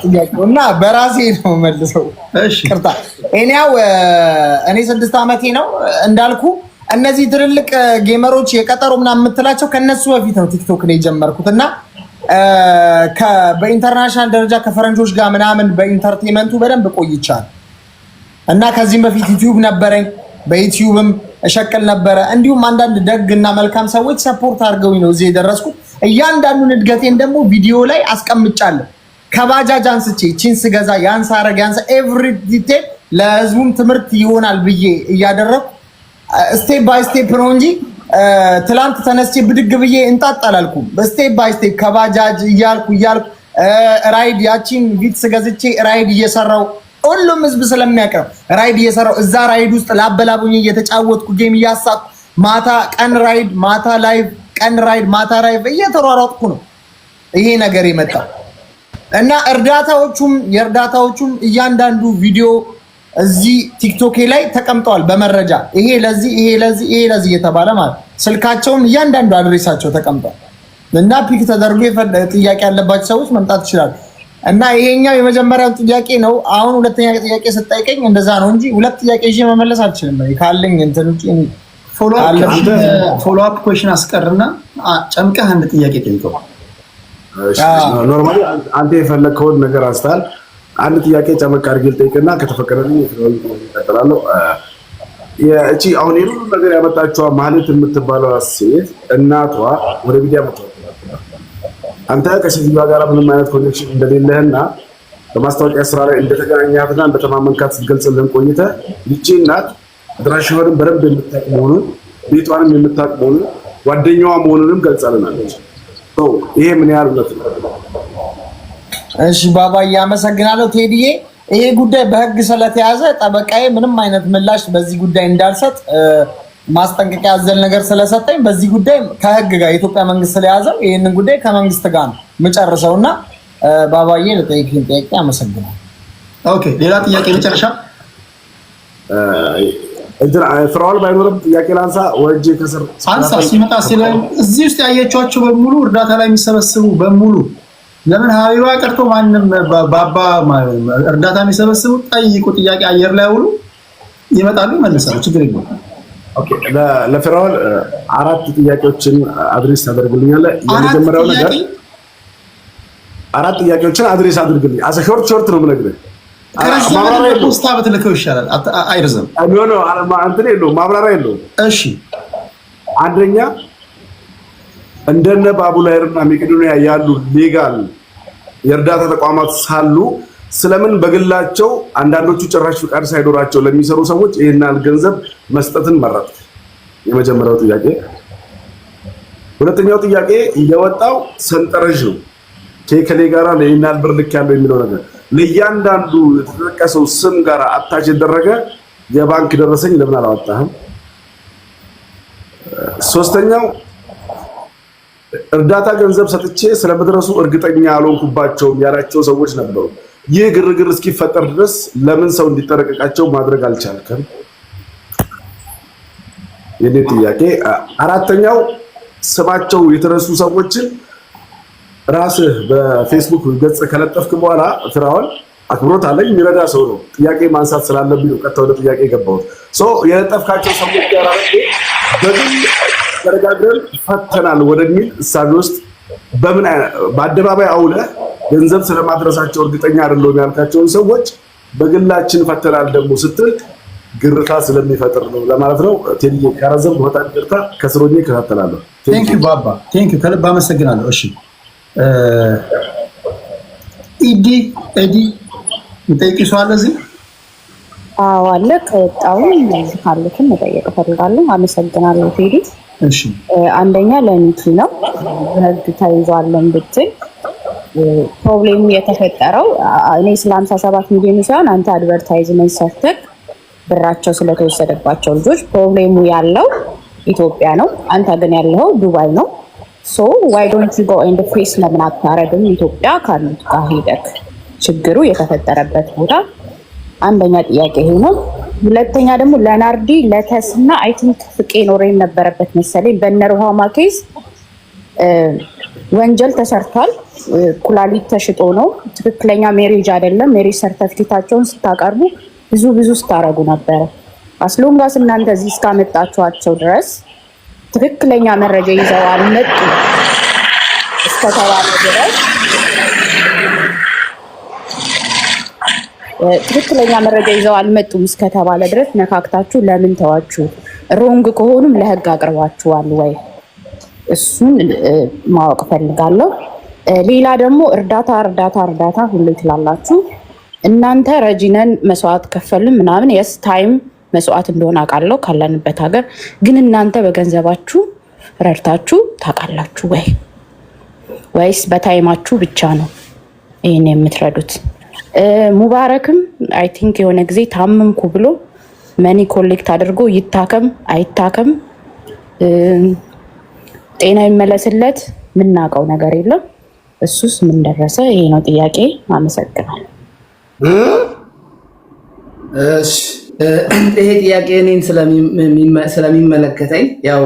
ጥያቄውና በራሴ ነው መልሰው። ቅርታ እኔ 6 ዓመቴ ነው እንዳልኩ። እነዚህ ትልልቅ ጌመሮች የቀጠሮ ምናምን የምትላቸው ከነሱ በፊት ነው ቲክቶክ ላይ የጀመርኩት እና በኢንተርናሽናል ደረጃ ከፈረንጆች ጋር ምናምን በኢንተርቴንመንቱ በደንብ ቆይቻለሁ እና ከዚህም በፊት ዩቲዩብ ነበረኝ። በዩቲዩብም እሸቅል ነበረ። እንዲሁም አንዳንድ ደግ እና መልካም ሰዎች ሰፖርት አድርገውኝ ነው እዚህ የደረስኩት። እያንዳንዱን እድገቴን ደግሞ ቪዲዮ ላይ አስቀምጫለሁ። ከባጃጅ አንስቼ ቺን ስገዛ ያን ሳረግ ያን ኤቭሪ ዲቴል ለህዝቡም ትምህርት ይሆናል ብዬ እያደረኩ ስቴፕ ባይ ስቴፕ ነው እንጂ ትላንት ተነስቼ ብድግ ብዬ እንጣጣላልኩም። በስቴፕ ባይ ስቴፕ ከባጃጅ እያልኩ ራይድ ያቺን ቪት ስገዝቼ ራይድ እየሰራው ሁሉም ህዝብ ስለሚያቀርብ ራይድ እየሰራው እዛ ራይድ ውስጥ ላበላቡኝ እየተጫወትኩ ጌም እያሳኩ ማታ ቀን ራይድ ማታ ላይቭ ቀን ራይድ ማታ ራይቭ እየተሯሯጥኩ ነው ይሄ ነገር የመጣው እና የእርዳታዎቹም እያንዳንዱ ቪዲዮ እዚህ ቲክቶክ ላይ ተቀምጠዋል በመረጃ ይሄ ለዚህ እየተባለ ማለት ስልካቸውም እያንዳንዱ አድሬሳቸው ተቀምጧል እና ፒክ ተደርጎ ጥያቄ ያለባቸው ሰዎች መምጣት ይችላሉ። እና ይሄኛው የመጀመሪያው ጥያቄ ነው። አሁን ሁለተኛ ጥያቄ ስጠይቀኝ እንደዛ ነው እንጂ 2 ጥያቄ ይዤ መመለስ አልችልም። ካለኝ እንትን ውጪ ፎሎ አፕ ኩዌሽን አስቀርና ጨምቀህ አንድ ጥያቄ ጠይቀው። ኖርማሊ አንተ የፈለከውን ነገር አንስታል። አንድ ጥያቄ ጨመቅ አድርጌ ልጠይቅና ከተፈቀደልኝ እቀጥላለሁ። እቺ አሁን የሁሉ ነገር ያመጣችው ማለት የምትባለው ሴት እናቷ ወደ ሚዲያ መጣች። አንተ ከሴትዮዋ ጋር ምንም አይነት ኮኔክሽን እንደሌለህና በማስታወቂያ ስራ ላይ እንደተገናኛትና እንደተማመንካት ስትገልጽልን ቆይተህ ይቺ እናት አድራሻዋንም በደንብ የምታውቅ መሆኑን ቤቷንም የምታውቅ መሆኑን ጓደኛዋ መሆኑንም ገልጻልናለች። ይሄ ምን ያህል እውነት ነው? እሺ ባባዬ አመሰግናለሁ። ቴዲዬ ይሄ ጉዳይ በህግ ስለተያዘ ጠበቃዬ ምንም አይነት ምላሽ በዚህ ጉዳይ እንዳልሰጥ ማስጠንቀቂያ ያዘል ነገር ስለሰጠኝ በዚህ ጉዳይ ከህግ ጋር የኢትዮጵያ መንግስት ስለያዘው ይሄንን ጉዳይ ከመንግስት ጋር ነው የምጨርሰውና ባባዬ ለጠይቅኝ ጥያቄ አመሰግናለሁ። ኦኬ ሌላ ጥያቄ መጨረሻ ፍራኦል ባይኖርም ጥያቄ ላንሳ ወርጄ ከስር አንሳ ሲመጣ እዚህ ውስጥ ያየቻቸው በሙሉ እርዳታ ላይ የሚሰበስቡ በሙሉ ለምን ሀቢባ ቀርቶ ማንም ባባ እርዳታ የሚሰበስቡ ጠይቁ ጥያቄ አየር ላይ አውሉ ይመጣሉ ይመልሳሉ ችግር የለም ኦኬ ለፍራኦል 4 ጥያቄዎችን አድሬስ ታደርግልኛለህ የመጀመሪያው ነገር 4 ጥያቄዎችን አድሬስ አድርግልኝ አሰ ሾርት ነው የምነግርህ ማብራሪያ ፖስታ በትልከው ይሻላል አይርዘም ኖ አንተ ነው ማብራሪያ የለውም እሺ አንደኛ እንደነ ባቡላይርና መቄዶንያ ያሉ ሌጋል የእርዳታ ተቋማት ሳሉ ስለምን በግላቸው አንዳንዶቹ ጭራሽ ፍቃድ ሳይኖራቸው ለሚሰሩ ሰዎች ይሄናል ገንዘብ መስጠትን መረጥ የመጀመሪያው ጥያቄ ሁለተኛው ጥያቄ የወጣው ሰንጠረዥ ነው ከከሌ ጋራ ለይናል ብር ልክ ያለው የሚለው ነገር ለእያንዳንዱ የተጠቀሰው ስም ጋር አታች የተደረገ የባንክ ደረሰኝ ለምን አላወጣህም ሶስተኛው እርዳታ ገንዘብ ሰጥቼ ስለመድረሱ እርግጠኛ ያልሆንኩባቸውም ያላቸው ሰዎች ነበሩ ይህ ግርግር እስኪፈጠር ድረስ ለምን ሰው እንዲጠረቀቃቸው ማድረግ አልቻልከም የኔ ጥያቄ አራተኛው ስማቸው የተረሱ ሰዎችን ራስህ በፌስቡክ ገጽ ከለጠፍክ በኋላ ፍራኦል አክብሮት አለኝ የሚረዳ ሰው ነው ጥያቄ ማንሳት ስላለብኝ ነው ቀጥታ ወደ ጥያቄ ገባሁት የለጠፍካቸው ሰዎች ጋር በግል ተረጋግረን ፈተናል ወደሚል እሳቤ ውስጥ በምን በአደባባይ አውለ ገንዘብ ስለማድረሳቸው እርግጠኛ አይደለሁም ያልካቸውን ሰዎች በግላችን ፈተናል ደግሞ ስትል ግርታ ስለሚፈጥር ነው ለማለት ነው ቴዲ ካራዘም በጣም ግርታ ከስሮኝ ከታተላለሁ ቴንክ ዩ ባባ ቴንክ ዩ ከልብ አመሰግናለሁ እሺ ኤዲ የጠይቂው ሰው አለ እዚህ አዎ አለ ከወጣሁኝ እዚህ ካሉትን መጠየቅ እፈልጋለሁ አመሰግናለሁ ቴዲ እሺ አንደኛ ለኒኪ ነው በህግ ተይዟለን ብትል ፕሮብሌሙ የተፈጠረው እኔ ስለ 57 ሚሊዮን ሳይሆን አንተ አድቨርታይዝመንት ሰርተህ ብራቸው ስለተወሰደባቸው ልጆች ፕሮብሌሙ ያለው ኢትዮጵያ ነው አንተ ግን ያለው ዱባይ ነው ሶ ዋይ ዶንት ዩ ጎ ኢን ዘ ፌስ ለምን አታረግም ኢትዮጵያ ካሉት ጋር ሄደክ ችግሩ የተፈጠረበት ቦታ አንደኛ ጥያቄ ይሄ ነው ሁለተኛ ደግሞ ለናርዲ ለተስና አይ ቲንክ ፍቄ ኖሬን ነበረበት መሰለኝ በነሩሃማ ኬዝ ወንጀል ተሰርቷል ኩላሊት ተሽጦ ነው ትክክለኛ ሜሪጅ አይደለም ሜሪጅ ሰርተፊኬታቸውን ስታቀርቡ ብዙ ስታረጉ ነበር አስሎንጋስ እናንተ እዚህ እስካመጣችኋቸው ድረስ ትክክለኛ መረጃ ይዘው አልመጡ እስከተባለ ድረስ ትክክለኛ መረጃ ይዘው አልመጡም እስከተባለ ድረስ ነካክታችሁ ለምን ተዋችሁ ሮንግ ከሆኑም ለህግ አቅርባችኋል ወይ እሱን ማወቅ ፈልጋለሁ ሌላ ደግሞ እርዳታ ሁሉ ትላላችሁ እናንተ ረጂነን መስዋዕት ከፈልም ምናምን የስ ታይም መስዋዕት እንደሆነ አውቃለሁ ካለንበት ሀገር ግን እናንተ በገንዘባችሁ ረድታችሁ ታውቃላችሁ ወይስ በታይማችሁ ብቻ ነው ይሄን የምትረዱት ሙባረክም አይ ቲንክ የሆነ ጊዜ ታመምኩ ብሎ መኒ ኮሌክት አድርጎ ይታከም አይታከም ጤና ይመለስለት ምናውቀው ነገር የለም እሱስ ምን ደረሰ ይሄ ነው ጥያቄ አመሰግናለሁ እሺ ይሄ ጥያቄ እኔን ስለሚመለከተኝ ያው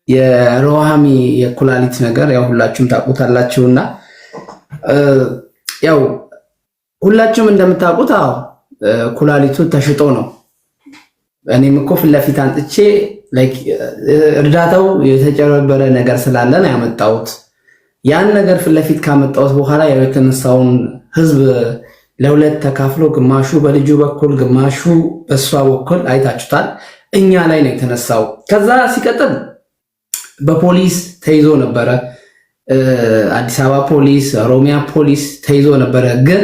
የሮሃሚ የኩላሊት ነገር ያው ሁላችሁም ታውቁታላችሁና ያው ሁላችሁም እንደምታውቁት ኩላሊቱ ተሽጦ ነው እኔም እኮ ፊት ለፊት አንጥቼ እርዳታው የተጨረበረ ነገር ስላለ ነው ያመጣሁት ያን ነገር ፊት ለፊት ካመጣሁት በኋላ ያው የተነሳውን ህዝብ ለሁለት ተካፍሎ ግማሹ በልጁ በኩል ግማሹ በሷ በኩል አይታችሁታል እኛ ላይ ነው የተነሳው ከዛ ሲቀጥል በፖሊስ ተይዞ ነበረ አዲስ አበባ ፖሊስ ኦሮሚያ ፖሊስ ተይዞ ነበረ ግን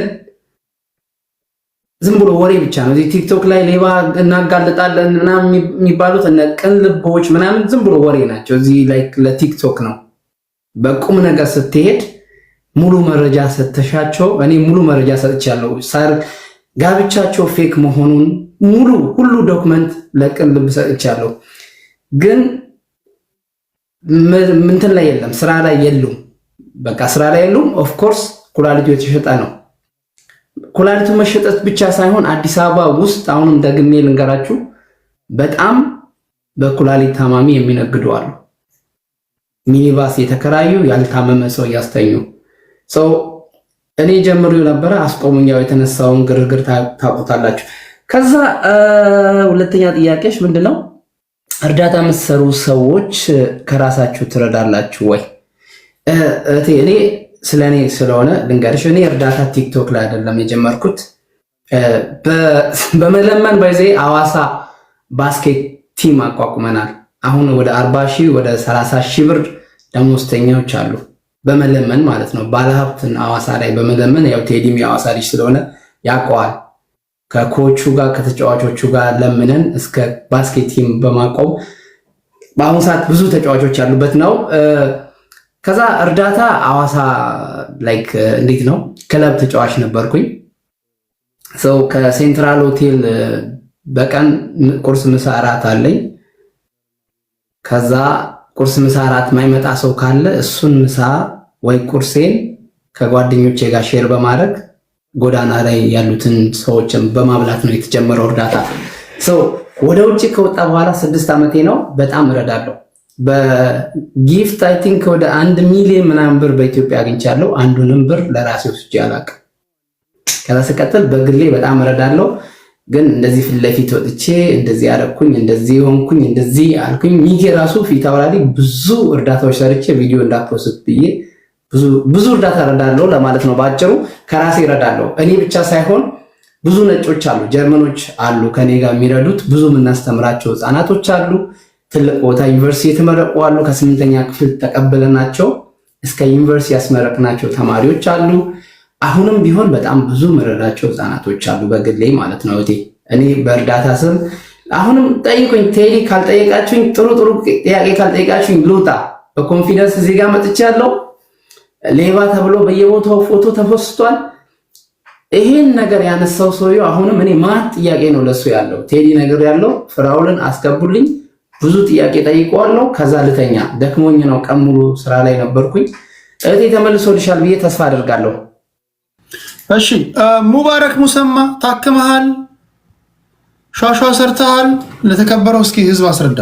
ዝም ብሎ ወሬ ብቻ ነው እዚህ ቲክቶክ ላይ ሌባ እናጋልጣለን እና የሚባሉት እነ ቅን ልቦች ምናምን ዝም ብሎ ወሬ ናቸው እዚህ ለቲክቶክ ነው በቁም ነገር ስትሄድ ሙሉ መረጃ ሰጥተሻቸው እኔ ሙሉ መረጃ ሰጥቻለሁ ሳር ጋብቻቸው ፌክ መሆኑን ሁሉ ዶክመንት ለቅን ልብ ሰጥቻለሁ ግን ምንትን ላይ የለም ስራ ላይ የሉም በቃ ስራ ላይ የሉም ኦፍ ኮርስ ኩላሊቱ የተሸጠ ነው ኩላሊቱ መሸጠት ብቻ ሳይሆን አዲስ አበባ ውስጥ አሁንም ደግሜ ልንገራችሁ በጣም በኩላሊት ታማሚ የሚነግዱ አሉ። ሚኒባስ የተከራዩ ያልታመመ ሰው ያስተኙ ሰው እኔ ጀምሮ ነበረ አስቆሙኛው የተነሳውን ግርግር ታውቁታላችሁ። ከዛ ሁለተኛ ጥያቄሽ ምንድነው? እርዳታ የምትሰሩ ሰዎች ከራሳችሁ ትረዳላችሁ ወይ? እኔ ስለኔ ስለሆነ ልንገርሽ፣ እኔ እርዳታ ቲክቶክ ላይ አይደለም የጀመርኩት በመለመን ባይዜ አዋሳ ባስኬት ቲም አቋቁመናል። አሁን ወደ 40 ሺህ ወደ 30 ሺህ ብር ደሞዝተኞች አሉ። በመለመን ማለት ነው። ባለሀብትን አዋሳ ላይ በመለመን ያው ቴዲም የአዋሳ ልጅ ስለሆነ ያውቀዋል። ከኮቹ ጋር ከተጫዋቾቹ ጋር ለምነን እስከ ባስኬት ቲም በማቆም በአሁኑ ሰዓት ብዙ ተጫዋቾች ያሉበት ነው። ከዛ እርዳታ አዋሳ ላይክ እንዴት ነው ክለብ ተጫዋች ነበርኩኝ። ሰው ከሴንትራል ሆቴል በቀን ቁርስ ምሳ እራት አለኝ። ከዛ ቁርስ ምሳ እራት ማይመጣ ሰው ካለ እሱን ምሳ ወይ ቁርሴን ከጓደኞቼ ጋር ሼር በማድረግ ጎዳና ላይ ያሉትን ሰዎችን በማብላት ነው የተጀመረው እርዳታ። ሰው ወደ ውጭ ከወጣ በኋላ 6 ዓመቴ ነው። በጣም እረዳለሁ። በጊፍት አይ ቲንክ ወደ 1 ሚሊዮን ምናምን ብር በኢትዮጵያ አግኝቻለሁ። አንዱንም ብር ለራሴ ወስጄ አላውቅም። ከዛ ስቀጥል በግሌ በጣም እረዳለሁ። ግን እንደዚህ ፊት ለፊት ወጥቼ እንደዚህ አደረኩኝ፣ እንደዚህ ሆንኩኝ፣ እንደዚህ አልኩኝ ሚጌ ራሱ ፊት አውራሪ ብዙ እርዳታዎች ሰርቼ ቪዲዮ እንዳትፖስት ብዬ ብዙ እርዳታ እረዳለሁ ለማለት ነው። ባጭሩ ከራሴ እረዳለሁ። እኔ ብቻ ሳይሆን ብዙ ነጮች አሉ፣ ጀርመኖች አሉ ከኔ ጋር የሚረዱት። ብዙ የምናስተምራቸው ህፃናቶች አሉ። ትልቅ ቦታ ዩኒቨርሲቲ የተመረቁ አሉ። ከ8ኛ ክፍል ተቀበለናቸው እስከ ዩኒቨርሲቲ ያስመረቅናቸው ተማሪዎች አሉ። አሁንም ቢሆን በጣም ብዙ መረዳቸው ህፃናቶች አሉ በግሌ ማለት ነው። እኔ በእርዳታ ስም አሁንም ጠይቁኝ። ቴዲ ካልጠየቃችሁኝ፣ ጥሩ ጥያቄ ካልጠየቃችሁኝ ልውጣ። በኮንፊደንስ እዚህ ጋር መጥቻለሁ። ሌባ ተብሎ በየቦታው ፎቶ ተፖስቷል። ይሄን ነገር ያነሳው ሰውዬው አሁንም እኔ ማን ጥያቄ ነው ለሱ ያለው? ቴዲ ነገር ያለው ፍራውልን አስገቡልኝ። ብዙ ጥያቄ ጠይቀዋለሁ። ከዛ ልተኛ ደክሞኝ ነው፣ ቀን ሙሉ ስራ ላይ ነበርኩኝ። እህቴ ተመልሶልሻል ብዬ ተስፋ አደርጋለሁ። እሺ ሙባረክ ሙሰማ ታክመሃል፣ ሿሿ ሰርተሃል። ለተከበረው እስኪ ህዝብ አስረዳ።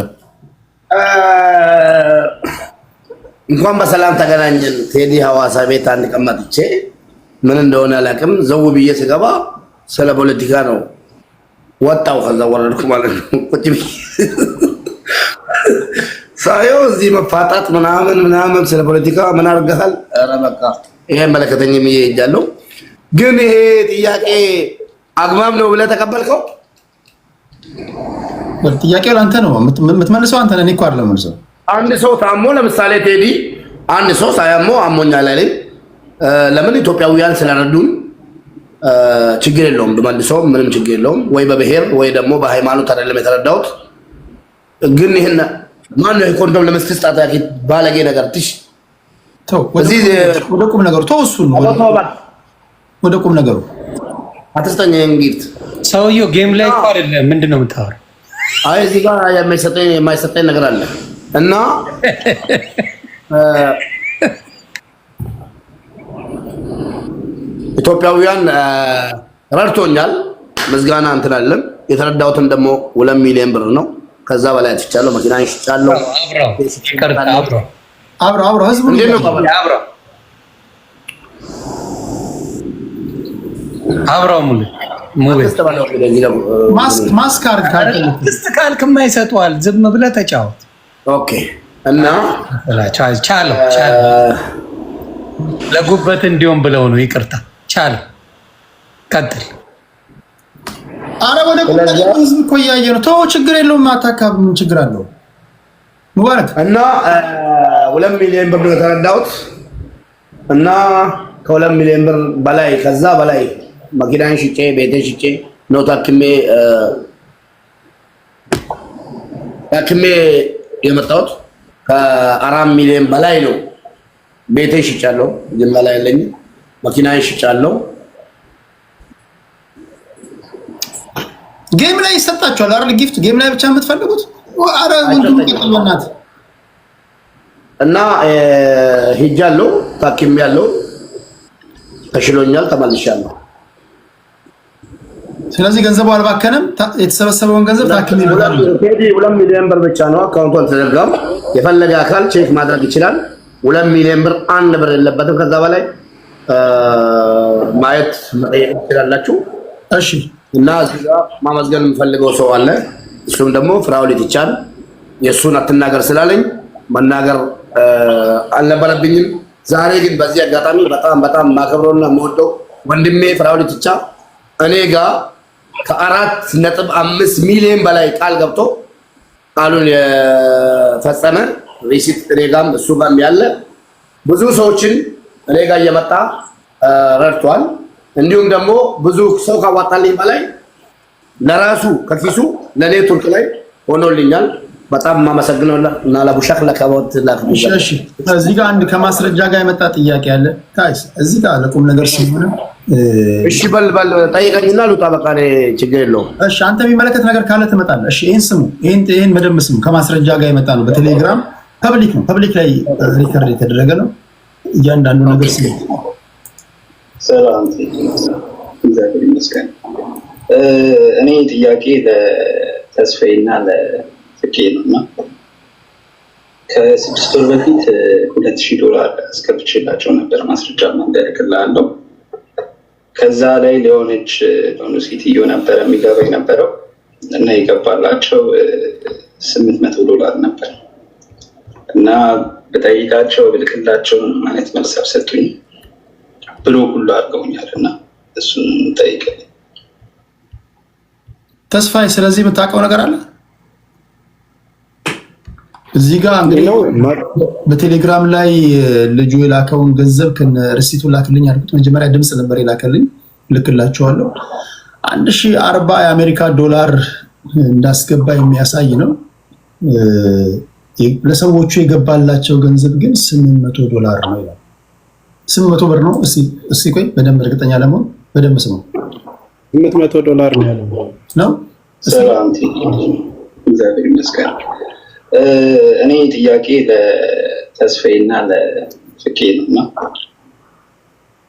እንኳን በሰላም ተገናኘን። ቴዲ ሐዋሳ ቤት አንድ ቀን መጥቼ ምን እንደሆነ አላውቅም፣ ዘው ብዬ ስገባ ስለ ፖለቲካ ነው ወጣው። ከዛ ወረድኩ ማለት ነው። ቁጭ ብዬ ሳየው እዚህ መፋጣት ምናምን ስለ ፖለቲካ ምን አድርገሃል? ኧረ በቃ ይሄ መለከተኝም ብዬ ሄጃለሁ። ግን ይሄ ጥያቄ አግባብ ነው ብለህ ተቀበልከው? ጥያቄው ለአንተ ነው የምትመልሰው። አንተ ነህ፣ እኔ እኮ አይደለም መልሰው። አንድ ሰው ታሞ ለምሳሌ ቴዲ አንድ ሰው ሳያሞ አሞኛል አለኝ። ለምን ኢትዮጵያውያን ስለረዱን ችግር የለውም ብመልሰውም ምንም ችግር የለውም። ወይ በብሔር ወይ ደግሞ በሃይማኖት አይደለም የተረዳሁት። ግን ይሄን ማነው የኮንዶም ለመስጠት ጣጣቂ ባለጌ ነገር ትሽ ተው። ወደ ቁም ነገሩ ተው። እሱን ወደ ቁም ነገሩ አትስጠኝ። እንግዲህ ሰውየው ጌም ላይ እኮ አይደለም። ምንድነው የምታወራው? አይ እዚህ ጋር የማይሰጠኝ ነገር አለ እና ኢትዮጵያውያን ረድቶኛል። ምስጋና እንትን አለን። የተረዳሁትን ደግሞ 2 ሚሊዮን ብር ነው። ከዛ በላይ አትቻለሁ። መኪና ይሽጫለሁ። አብሮ ህዝቡ እንዴት ነው አብራው ማስክ ካልክ የማይሰጡሃል። ዝም ብለህ ተጫወት። ኦኬ። እና ቻለው ለጉበት እንዲሆን ብለው ነው። ይቅርታ ቻለው። ቀጥል። አረ ወደ ቁም ህዝብ እኮ እያየ ነው። ተው፣ ችግር የለውም። አታካብ፣ ምን ችግር አለው? ሙባረክ እና 2 ሚሊዮን ብር ነው የተረዳሁት እና ከ2 ሚሊዮን ብር በላይ ከዛ በላይ መኪናን ሽጬ ቤቴን ሽጬ ነው ታክሜ የመጣሁት። ከ4 ሚሊዮን በላይ ነው። ቤቴን ሽጫለሁ፣ ግን በላይ ያለኝ መኪናን ሽጫለሁ። ጌም ላይ ይሰጣችኋል አይደል? ጊፍት ጌም ላይ ብቻ የምትፈልጉት? አረ ወንዱም ይቀበልናት እና ሄጃለሁ፣ ታክሜያለሁ፣ ተሽሎኛል፣ ተመልሻለሁ። ስለዚህ ገንዘቡ አልባከነም። የተሰበሰበውን ገንዘብ ታክሚ 2 ሚሊዮን ብር ብቻ ነው አካውንቱ አልተዘጋም። የፈለገ አካል ቼክ ማድረግ ይችላል። 2 ሚሊዮን ብር አንድ ብር የለበትም። ከዛ በላይ ማየት መጠየቅ ትችላላችሁ። እሺ እና እዚህ ጋር ማመስገን የምፈልገው ሰው አለ። እሱም ደግሞ ፍራውሊት ይቻል የእሱን አትናገር ስላለኝ መናገር አልነበረብኝም። ዛሬ ግን በዚህ አጋጣሚ በጣም ማከብረውና የምወደው ወንድሜ ፍራውሊት ይቻ እኔ ጋር ከ4.5 ሚሊዮን በላይ ቃል ገብቶ ቃሉን የፈጸመ ሪሲት እኔ ጋርም እሱ ጋርም ያለ ብዙ ሰዎችን እኔ ጋር እየመጣ ረድቷል። እንዲሁም ደግሞ ብዙ ሰው ካዋጣልኝ በላይ ለራሱ ከኪሱ ለኔትወርክ ላይ ሆኖልኛል። በጣም ማመሰግነው እና ለቡሻክ ለከቦት ላክቡሽ። እሺ እዚህ ጋር አንድ ከማስረጃ ጋር የመጣ ጥያቄ አለ ታይስ እዚህ ጋር ለቁም ነገር ስለሆነ እሺ በል ጠይቀኝና ልውጣ። በቃ ችግር የለውም። እሺ አንተ የሚመለከት ነገር ካለ ትመጣለህ። እሺ ይሄን ስሙ፣ ይሄን በደንብ ስሙ። ከማስረጃ ጋር የመጣ ነው። በቴሌግራም ፐብሊክ ነው፣ ፐብሊክ ላይ ሪከርድ የተደረገ ነው። እያንዳንዱ ነገር ስሙ። ሰላም እግዚአብሔር ይመስገን። እኔ ጥያቄ ለተስፋዬና ለፍቄ ነውና ከ6 ወር በፊት $2000 አስገብቼላቸው ነበር። ማስረጃ ማንደርክላለሁ። ከዛ ላይ ለሆነች ሴትዮ ነበር የሚገባኝ ነበረው እና የገባላቸው $800 ነበር እና በጠይቃቸው ብልክላቸው ማለት መልስ አልሰጡኝ ብሎ ሁሉ አድርገውኛል እና እሱን ጠይቀኝ ተስፋዬ። ስለዚህ የምታውቀው ነገር አለ እዚህ ጋር እንግዲህ በቴሌግራም ላይ ልጁ የላከውን ገንዘብ ከነ ሪሲቱ ላክልኝ አልኩት። መጀመሪያ ድምጽ ነበር የላከልኝ፣ ልክላቸዋለሁ። 1040 የአሜሪካ ዶላር እንዳስገባ የሚያሳይ ነው። ለሰዎቹ የገባላቸው ገንዘብ ግን $800 ነው ይላል። 800 ብር ነው። እስኪ ቆይ በደንብ እርግጠኛ ለመሆን በደንብ ስሙ። $800 ነው ያለው ነው። ሰላም እግዚአብሔር ይመስገን። እኔ ጥያቄ ለተስፋዬና ለፍቄ ነውና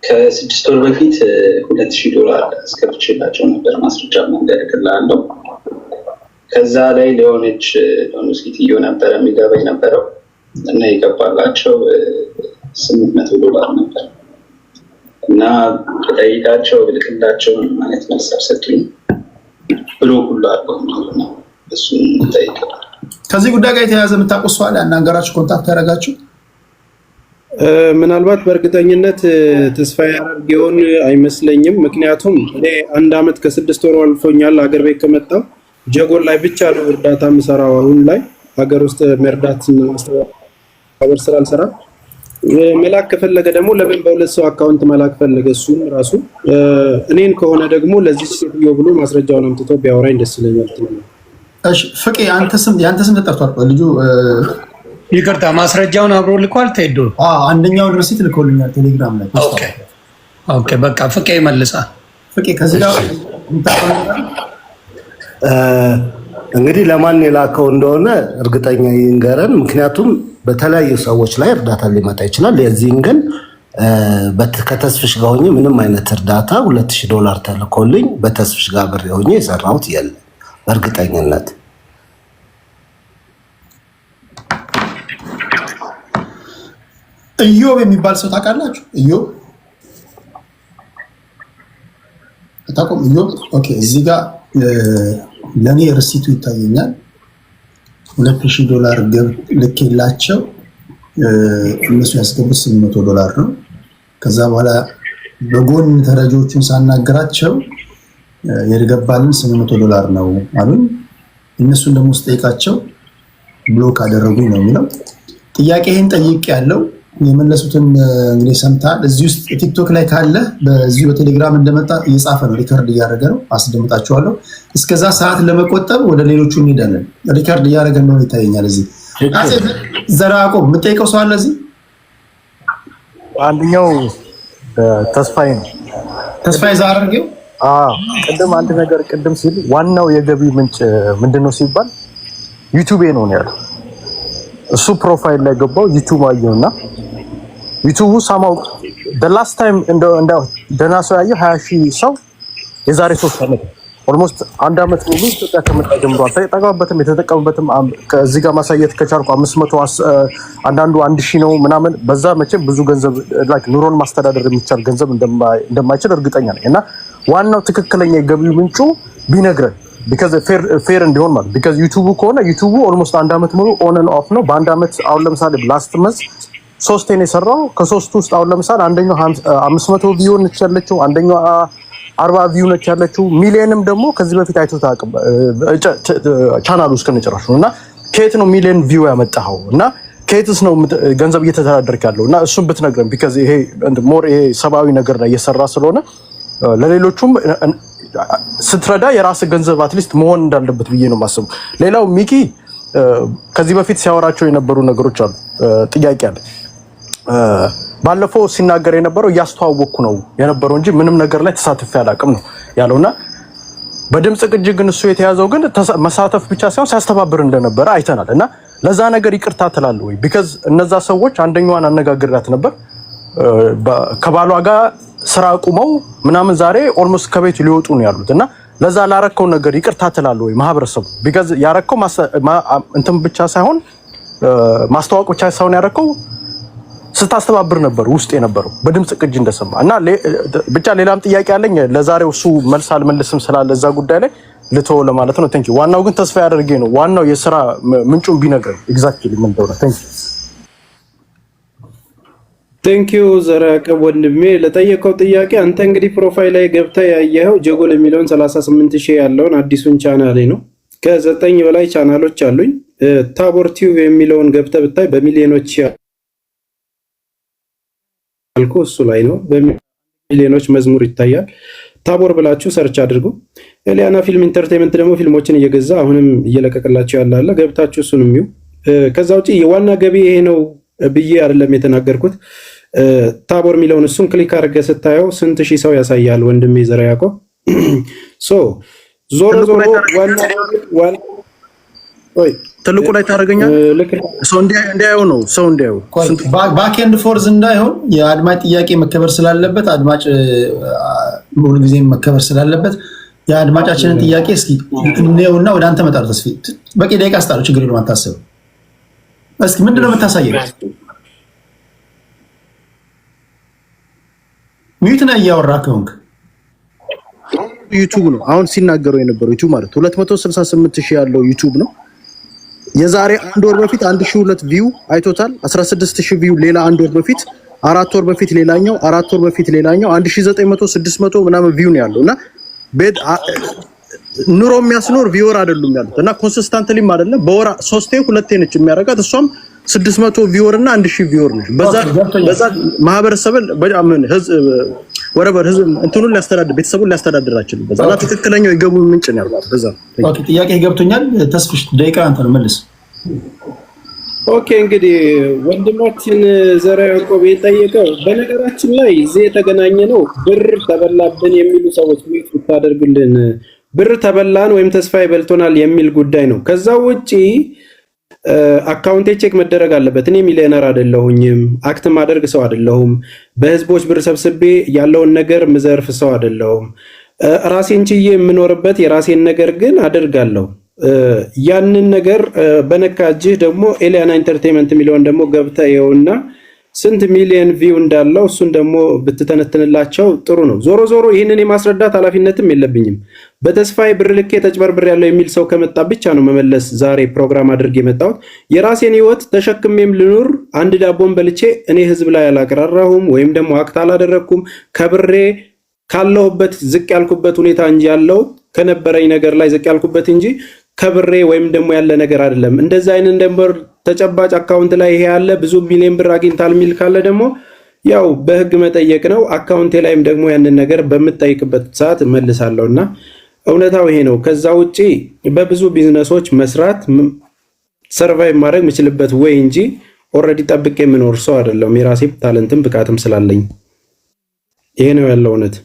ከ6 ወር በፊት $2000 አስገብቼላቸው ነበር። ማስረጃ ማንደርክላለሁ። ከዛ ላይ ለሆነች ሴትዮ ነበር የሚገባኝ ነበረው እና የገባላቸው $800 ነበር እና በጠይቃቸው ብልክላቸው ማለት መልስ አልሰጡኝ ብሎ ሁሉ አድርገውኛል እና እሱን ጠይቀዋል። ከዚህ ጉዳይ ጋር የተያያዘ የምታውቁት ሰው አለ? ያናገራችሁ ኮንታክት ያደረጋችሁ? ምናልባት በእርግጠኝነት ተስፋዬ ያደርገውን አይመስለኝም። ምክንያቱም እኔ 1 ዓመት ከ6 ወር አልፎኛል ሀገር ቤት ከመጣሁ። ጀጎል ላይ ብቻ ነው እርዳታ የምሰራው። አሁን ላይ ሀገር ውስጥ መርዳት ማስተባበር ስራ አልሰራም። መላክ ከፈለገ ደግሞ ለምን በሁለት ሰው አካውንት መላክ ፈለገ? እሱም ራሱ እኔን ከሆነ ደግሞ ለዚህ ሴትዮ ብሎ ማስረጃውን አምጥቶ ቢያወራኝ ደስ ይለኛል። እሺ ፍቄ ያንተ ስም ተጠርቷል። ልጁ ይቅርታ ማስረጃውን አብሮ ልኳል። ተሄዶ አንደኛውን ሪሲት ልኮልኛል ቴሌግራም ላይ። ኦኬ በቃ ፍቄ ይመልሳል። ፍቄ ከዚህ ጋር እንግዲህ ለማን የላከው እንደሆነ እርግጠኛ ይንገረን። ምክንያቱም በተለያዩ ሰዎች ላይ እርዳታ ሊመጣ ይችላል። የዚህን ግን ከተስፍሽ ጋር ሆኜ ምንም አይነት እርዳታ $2000 ተልኮልኝ በተስፍሽ ጋር ብር ሆኜ የሰራሁት የለም በእርግጠኝነት። ኢዮብ የሚባል ሰው ታውቃላችሁ? ኢዮብ ታውቁም? ኢዮብ ኦኬ። እዚህ ጋር ለኔ ሪሲቱ ይታየኛል። $2000 ልኬላቸው እነሱ ያስገቡት $800 ነው። ከዛ በኋላ በጎን ተረጂዎቹን ሳናገራቸው የገባልን $800 ነው አሉኝ። እነሱን ደግሞ ስጠይቃቸው ብሎክ አደረጉኝ ነው የሚለው። ጥያቄህን ጠይቄ ያለው የመለሱትን እንግዲህ ሰምታል። እዚህ ውስጥ ቲክቶክ ላይ ካለ በዚሁ በቴሌግራም እንደመጣ እየጻፈ ነው፣ ሪከርድ እያደረገ ነው። አስደምጣችኋለሁ። እስከዛ ሰዓት ለመቆጠብ ወደ ሌሎቹ እንሄዳለን። ሪከርድ እያደረገ ነው ይታየኛል። እዚህ ዘራቆብ የምጠይቀው ሰው አለ እዚህ? አንደኛው ተስፋዬ ነው። ተስፋዬ ዛሬው ቅድም አንድ ነገር ቅድም ሲል ዋናው የገቢ ምንጭ ምንድነው ሲባል ዩቲዩብ ነው ያለው። እሱ ፕሮፋይል ላይ ገባው ዩቲዩብ አየውና ዩቲዩቡ ሳማው the last time እንደ ደህና ሰው ያየው 20,000 ሰው የዛሬ 3 ዓመት ኦልሞስት አንድ አመት ሙሉ ኢትዮጵያ ከመጣ ጀምሮ አልተጠቀመበትም። የተጠቀመበትም ከዚህ ጋር ማሳየት ከቻልኩ 500 አንዳንዱ 1000 ነው ምናምን። በዛ መቼም ብዙ ገንዘብ ላይክ ኑሮን ማስተዳደር የሚቻል ገንዘብ እንደማይችል እርግጠኛ ነኝ። እና ዋናው ትክክለኛ የገቢ ምንጩ ቢነግረን because fair እንዲሆን ማለት because ዩቲዩብ ከሆነ ዩቲዩብ ኦልሞስት አንድ አመት ሙሉ ኦን ኤንድ ኦፍ ነው። በአንድ አመት አሁን ለምሳሌ ላስት መንዝ 3 ነው የሰራው። ከ3 ውስጥ አሁን ለምሳሌ አንደኛው 500 ቪው ነች ያለችው፣ አንደኛው 40 ቪው ነች ያለችው። ሚሊየንም ደግሞ ከዚህ በፊት አይቶት አቅም ቻናሉ ውስጥ ከነጨራሽ ነውና ከየት ነው ሚሊየን ቪው ያመጣው እና ከየትስ ነው ገንዘብ እየተተዳደርክ ያለው? እና እሱን ብትነግረን because ይሄ ሞር ይሄ ሰባዊ ነገር ላይ እየሰራ ስለሆነ ለሌሎቹም ስትረዳ የራስ ገንዘብ አትሊስት መሆን እንዳለበት ብዬ ነው ማስበው። ሌላው ሚኪ ከዚህ በፊት ሲያወራቸው የነበሩ ነገሮች አሉ። ጥያቄ አለ። ባለፈው ሲናገር የነበረው እያስተዋወቅኩ ነው የነበረው እንጂ ምንም ነገር ላይ ተሳትፌ አላውቅም ነው ያለውና በድምጽ ቅጅ ግን እሱ የተያዘው ግን መሳተፍ ብቻ ሳይሆን ሲያስተባብር እንደነበረ አይተናል። እና ለዛ ነገር ይቅርታ ትላለህ ወይ? because እነዛ ሰዎች አንደኛዋን አነጋግራት ነበር ከባሏ ጋር ስራ አቁመው ምናምን ዛሬ ኦልሞስት ከቤት ሊወጡ ነው ያሉት። እና ለዛ ላረከው ነገር ይቅርታ ትላለህ ወይ ማህበረሰቡ? because ያረከው እንትን ብቻ ሳይሆን ማስተዋወቅ ብቻ ሳይሆን ያረከው ስታስተባብር ነበር ውስጥ የነበረው በድምጽ ቅጅ እንደሰማ። እና ብቻ ሌላም ጥያቄ አለኝ ለዛሬው እሱ መልስ አልመልስም ስላለ እዛ ጉዳይ ላይ ልተው ለማለት ነው። ቴንክ ዩ። ዋናው ግን ተስፋ ያደርገኝ ነው ዋናው የሥራ ምንጩን ቢነግረን ኤግዛክትሊ ምን እንደሆነ። ቴንክ ዩ ቴንክ ዩ ዘራቀብ ወንድሜ ለጠየቀው ጥያቄ። አንተ እንግዲህ ፕሮፋይል ላይ ገብተህ ያየኸው ጀጎል የሚለውን 38000 ያለውን አዲሱን ቻናሌ ነው። ከ9 በላይ ቻናሎች አሉኝ። ታቦር ቲዩብ የሚለውን ገብተህ ብታይ በሚሊዮኖች ያልኩ እሱ ላይ ነው። በሚሊዮኖች መዝሙር ይታያል። ታቦር ብላችሁ ሰርች አድርጉ። ኤሊያና ፊልም ኢንተርቴይንመንት ደግሞ ፊልሞችን እየገዛ አሁንም እየለቀቀላችሁ ያላለ ገብታችሁ እሱንም ይዩ። ከዛ ውጪ የዋና ገቢ ይሄ ነው ብዬ አይደለም የተናገርኩት። ታቦር የሚለውን እሱን ክሊክ አድርገህ ስታየው ስንት ሺህ ሰው ያሳያል ወንድሜ ዘራ ያዕቆብ። ሶ ዞሮ ዋና ትልቁ ላይ ታደርገኛል ሰው እንዲያየው ነው ሰው እንዲያየው ባክ ኤንድ ፎርዝ እንዳይሆን የአድማጭ ጥያቄ መከበር ስላለበት አድማጭ ሁሉ ጊዜ መከበር ስላለበት የአድማጫችንን ጥያቄ እስኪ እንየውና ወደ አንተ መጣር ተስፋ በቂ ደቂቃ አስታለው ችግር የለም አታስብ። እስኪ ምንድነው የምታሳየው? ሚዩት ነው እያወራህ ከሆንክ ዩቲዩብ ነው አሁን ሲናገረው የነበረው ዩቲዩብ ማለት 268000 ያለው ዩቲዩብ ነው። የዛሬ አንድ ወር በፊት 1002 ቪው አይቶታል። 16000 ቪው ሌላ አንድ ወር በፊት፣ 4 ወር በፊት ሌላኛው፣ 4 ወር በፊት ሌላኛው 1900 600 ምናምን ቪው ነው ያለውና ቤት ኑሮ የሚያስኖር ቪወር አይደሉም ያሉት እና ኮንሲስታንትሊ አይደለም በወራ 3 2 ነች የሚያረጋት እሷም 600 ቪወር እና 1000 ቪወር ነች። በዛ ማህበረሰብን በአመን ህዝብ ወረበር ህዝብ እንትኑን ሊያስተዳድር ቤተሰቡን ሊያስተዳድር አይችልም። በዛ ትክክለኛው የገቡ ምንጭ ነው ያሉት። በዛ ኦኬ ጥያቄ ገብቶኛል። ተስፍሽ ደቂቃ አንተ ነው መልስ። ኦኬ እንግዲህ ወንድማችን ዘራ ያዕቆብ የጠየቀው በነገራችን ላይ እዚህ የተገናኘ ነው ብር ተበላብን የሚሉ ሰዎች ምን ብታደርጉልን ብር ተበላን ወይም ተስፋ ይበልቶናል የሚል ጉዳይ ነው። ከዛ ውጪ አካውንቴ ቼክ መደረግ አለበት። እኔ ሚሊዮነር አይደለሁኝም፣ አክት ማደርግ ሰው አይደለሁም፣ በህዝቦች ብር ሰብስቤ ያለውን ነገር ምዘርፍ ሰው አይደለሁም። ራሴን ችዬ የምኖርበት የራሴን ነገር ግን አደርጋለሁ። ያንን ነገር በነካጅህ ደግሞ ኤሊያና ኢንተርቴይንመንት የሚለውን ደግሞ ገብተህ ይኸውና ስንት ሚሊዮን ቪው እንዳለው እሱን ደግሞ ብትተነትንላቸው ጥሩ ነው። ዞሮ ዞሮ ይህንን የማስረዳት ኃላፊነትም የለብኝም። በተስፋዬ ብር ልኬ ተጭበርብር ያለው የሚል ሰው ከመጣ ብቻ ነው መመለስ ዛሬ ፕሮግራም አድርጌ የመጣሁት። የራሴን ህይወት ተሸክሜም ልኑር። አንድ ዳቦን በልቼ እኔ ህዝብ ላይ አላቀራራሁም ወይም ደግሞ አክት አላደረኩም። ከብሬ ካለሁበት ዝቅ ያልኩበት ሁኔታ እንጂ ያለው ከነበረኝ ነገር ላይ ዝቅ ያልኩበት እንጂ ከብሬ ወይም ደግሞ ያለ ነገር አይደለም። እንደዛ አይነት ነበር ተጨባጭ አካውንት ላይ ይሄ ያለ ብዙ ሚሊዮን ብር አግኝታል ሚል ካለ ደግሞ ያው በህግ መጠየቅ ነው። አካውንቴ ላይም ደግሞ ያንን ነገር በምጠይቅበት ሰዓት መልሳለሁና እውነታው ይሄ ነው። ከዛ ውጪ በብዙ ቢዝነሶች መስራት ሰርቫይቭ ማድረግ የምችልበት ወይ እንጂ ኦልሬዲ ጠብቄ የምኖር ሰው አይደለም። የራሴ ታለንትም ብቃትም ስላለኝ ይሄ ነው ያለው እውነት።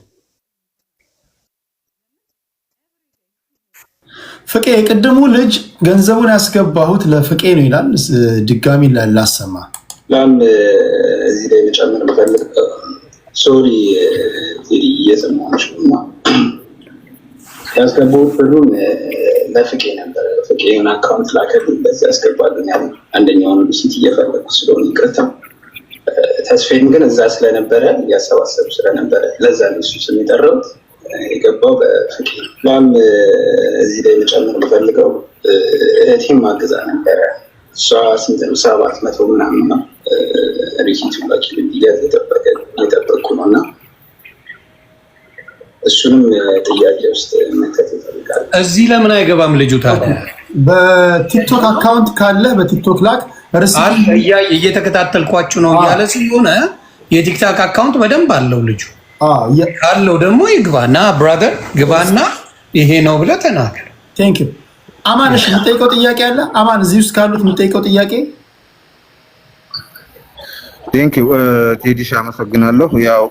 ፍቄ ቅድሙ ልጅ ገንዘቡን ያስገባሁት ለፍቄ ነው ይላል። ድጋሚ ላሰማ ላም እዚህ ላይ መጨመር የምፈልግ ሶሪ እየሰማች ነው። ያስገባሁት ብሩን ለፍቄ ነበር። ፍቄ የሆነ አካውንት ላከልኝ፣ በዚህ ያስገባልኝ። አንደኛውን ሲት እየፈለኩ ስለሆነ ይቅርታ። ተስፌም ግን እዛ ስለነበረ እያሰባሰቡ ስለነበረ ለዛ ነው እሱ ስም የጠራሁት። የገባው በፍቄ ም እዚህ ላይ መጨመር የምፈልገው እህቴም ማግዛ ነበረ። እሷ ስንት ነው 700 ምናምን ነው ሪሲቱ ላኪልኝ እየጠበቅኩ ነው እና እሱንም ጥያቄ ውስጥ መከት ይፈልጋል። እዚህ ለምን አይገባም ልጁ ታዲያ? በቲክቶክ አካውንት ካለ በቲክቶክ ላክ እየተከታተልኳችሁ ነው እያለ ስለሆነ የቲክቶክ አካውንት በደንብ አለው ልጁ ካለው ደግሞ ይግባና ብራዘር ግባና ይሄ ነው ብለህ ተናገር። ቴንክ ዩ አማን። እሺ የምጠይቀው ጥያቄ አለ አማን፣ እዚህ ውስጥ ካሉት የምጠይቀው ጥያቄ። ቴንክ ዩ ቴዲሽ አመሰግናለሁ። ያው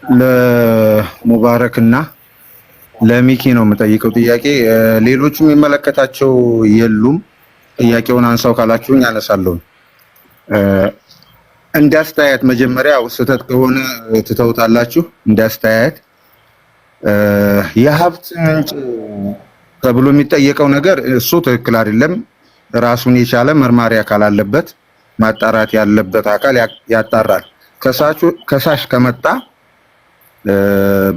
ለሙባረክ እና ለሚኪ ነው የምጠይቀው ጥያቄ። ሌሎቹ የሚመለከታቸው የሉም። ጥያቄውን አንሳው ካላችሁኝ አነሳለሁ። እንዳስተያየት መጀመሪያ ስህተት ከሆነ ትተውታላችሁ። እንዳስተያየት የሀብት ምንጭ ተብሎ የሚጠየቀው ነገር እሱ ትክክል አይደለም። ራሱን የቻለ መርማሪ አካል አለበት። ማጣራት ያለበት አካል ያጣራል። ከሳሽ ከመጣ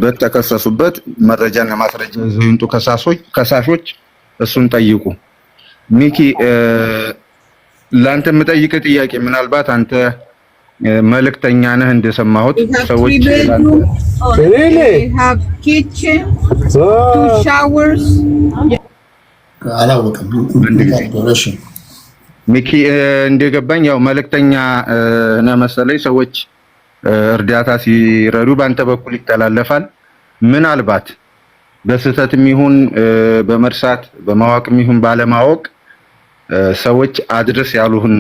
በተከሰሱበት መረጃና ማስረጃ ይዘው ይምጡ ከሳሾች፣ እሱን ጠይቁ። ሚኪ ለአንተ የምጠይቅ ጥያቄ ምናልባት አንተ መልእክተኛ ነህ እንደሰማሁት ሰዎች አላወቅም። ሚኪ እንደገባኝ ያው መልእክተኛ ነህ መሰለኝ። ሰዎች እርዳታ ሲረዱ በአንተ በኩል ይተላለፋል። ምናልባት በስህተትም ይሁን በመርሳት በማወቅም ይሁን ባለማወቅ ሰዎች አድርስ ያሉህን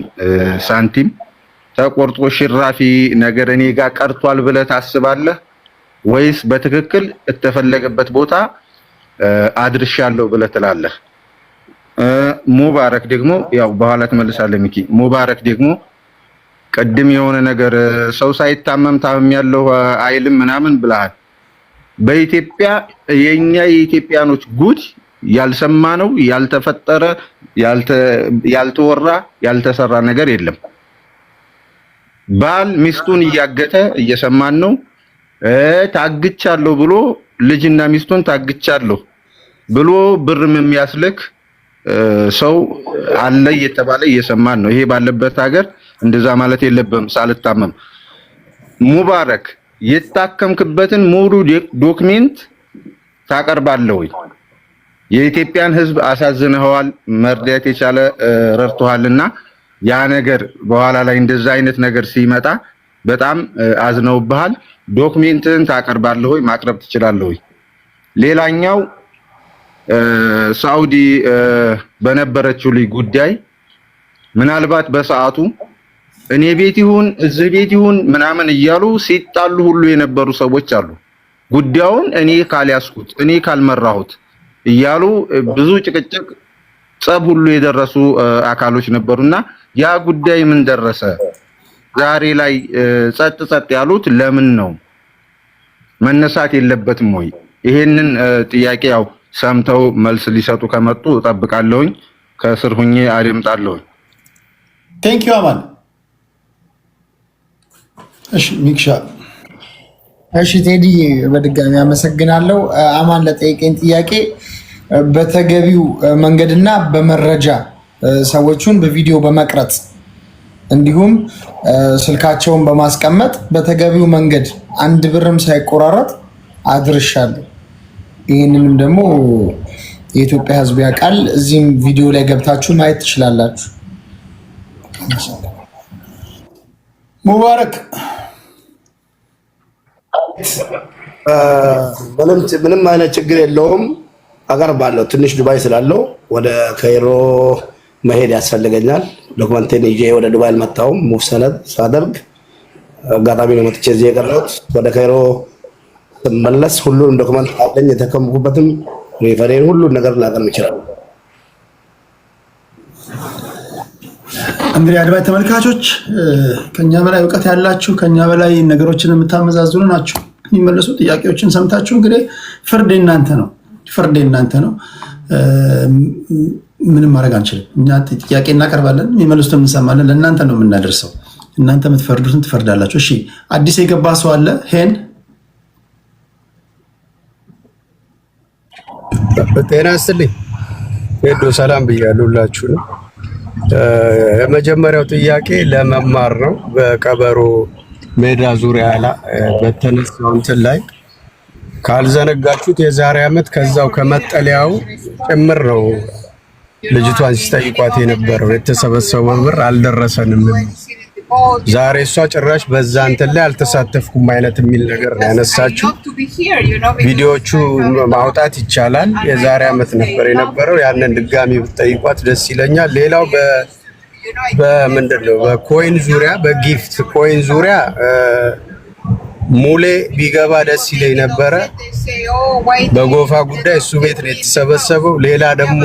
ሳንቲም ተቆርጦ ሽራፊ ነገር እኔ ጋር ቀርቷል ብለህ ታስባለህ ወይስ በትክክል የተፈለገበት ቦታ አድርሻለሁ ብለህ ትላለህ? ሙባረክ ደግሞ ያው በኋላ ትመልሳለህ ሚኪ። ሙባረክ ደግሞ ቅድም የሆነ ነገር ሰው ሳይታመም ታምሜያለሁ አይልም ምናምን ብለሃል። በኢትዮጵያ የኛ የኢትዮጵያኖች ጉድ ያልሰማነው ያልተፈጠረ ያልተወራ ያልተሰራ ነገር የለም። ባል ሚስቱን እያገተ እየሰማን ነው። ታግቻለሁ ብሎ ልጅና ሚስቱን ታግቻለሁ ብሎ ብርም የሚያስልክ ሰው አለ እየተባለ እየሰማን ነው። ይሄ ባለበት ሀገር እንደዛ ማለት የለብህም። ሳልታመም ሙባረክ የታከምክበትን ሙሉ ዶክሜንት ታቀርባለህ ወይ? የኢትዮጵያን ሕዝብ አሳዝነዋል። መርዳት የቻለ ረድተዋልና ያ ነገር በኋላ ላይ እንደዛ አይነት ነገር ሲመጣ በጣም አዝነውብሃል። ዶክሜንትን ታቀርባለህ ወይ? ማቅረብ ትችላለህ ወይ? ሌላኛው ሳውዲ በነበረችው ልጅ ጉዳይ ምናልባት በሰዓቱ እኔ ቤት ይሁን እዚህ ቤት ይሁን ምናምን እያሉ ሲጣሉ ሁሉ የነበሩ ሰዎች አሉ። ጉዳዩን እኔ ካልያዝኩት እኔ ካልመራሁት እያሉ ብዙ ጭቅጭቅ ጸብ ሁሉ የደረሱ አካሎች ነበሩና ያ ጉዳይ ምን ደረሰ? ዛሬ ላይ ጸጥ ያሉት ለምን ነው? መነሳት የለበትም ወይ? ይሄንን ጥያቄ ያው ሰምተው መልስ ሊሰጡ ከመጡ እጠብቃለሁኝ። ከስር ሁኜ አደምጣለሁኝ። ቴንክ ዩ አማን። እሺ ሚክሻ። እሺ ቴዲ በድጋሚ አመሰግናለሁ። አማን ለጠየቀኝ ጥያቄ በተገቢው መንገድና በመረጃ ሰዎቹን በቪዲዮ በመቅረጽ እንዲሁም ስልካቸውን በማስቀመጥ በተገቢው መንገድ አንድ ብርም ሳይቆራረጥ አድርሻለሁ። ይህንንም ደግሞ የኢትዮጵያ ሕዝብ ያውቃል። እዚህም ቪዲዮ ላይ ገብታችሁ ማየት ትችላላችሁ። ሙባረክ ምንም አይነት ችግር የለውም። አቀርባለሁ። ትንሽ ዱባይ ስላለው ወደ ካይሮ መሄድ ያስፈልገኛል። ዶክመንቴን ይዤ ወደ ዱባይ አልመጣሁም። ሙቭ ሰነድ ሳደርግ አጋጣሚ ነው መጥቼ እዚህ የቀረሁት። ወደ ካይሮ ስመለስ ሁሉንም ዶክመንት አለኝ። የተከምኩበትም ሪፈሬን ሁሉን ነገር ላቀርብ ይችላል። እንግዲህ አድማጭ ተመልካቾች ከኛ በላይ እውቀት ያላችሁ ከኛ በላይ ነገሮችን የምታመዛዝኑ ናችሁ። የሚመለሱ ጥያቄዎችን ሰምታችሁ እንግዲህ ፍርድ እናንተ ነው። ፍርድ እናንተ ነው። ምንም ማድረግ አንችልም። እኛ ጥያቄ እናቀርባለን፣ የሚመልሱትን እንሰማለን። ለእናንተ ነው የምናደርሰው። እናንተ የምትፈርዱትን ትፈርዳላችሁ። እሺ አዲስ የገባ ሰው አለ? ሄን ጤና ይስጥልኝ። ሄዶ ሰላም ብያለሁ ሁላችሁንም። የመጀመሪያው ጥያቄ ለመማር ነው። በቀበሮ ሜዳ ዙሪያ በተነሳው እንትን ላይ ካልዘነጋችሁት የዛሬ ዓመት ከዛው ከመጠለያው ጭምር ነው ልጅቷን ሲጠይቋት የነበረው። የተሰበሰበው ብር አልደረሰንም። ዛሬ እሷ ጭራሽ በዛ እንትን ላይ አልተሳተፍኩም አይነት የሚል ነገር ነው ያነሳችሁ። ቪዲዮቹ ማውጣት ይቻላል። የዛሬ ዓመት ነበር የነበረው። ያንን ድጋሚ ብትጠይቋት ደስ ይለኛል። ሌላው በምንድነው በኮይን ዙሪያ በጊፍት ኮይን ዙሪያ ሙሌ ቢገባ ደስ ይለኝ ነበረ። በጎፋ ጉዳይ እሱ ቤት ነው የተሰበሰበው። ሌላ ደግሞ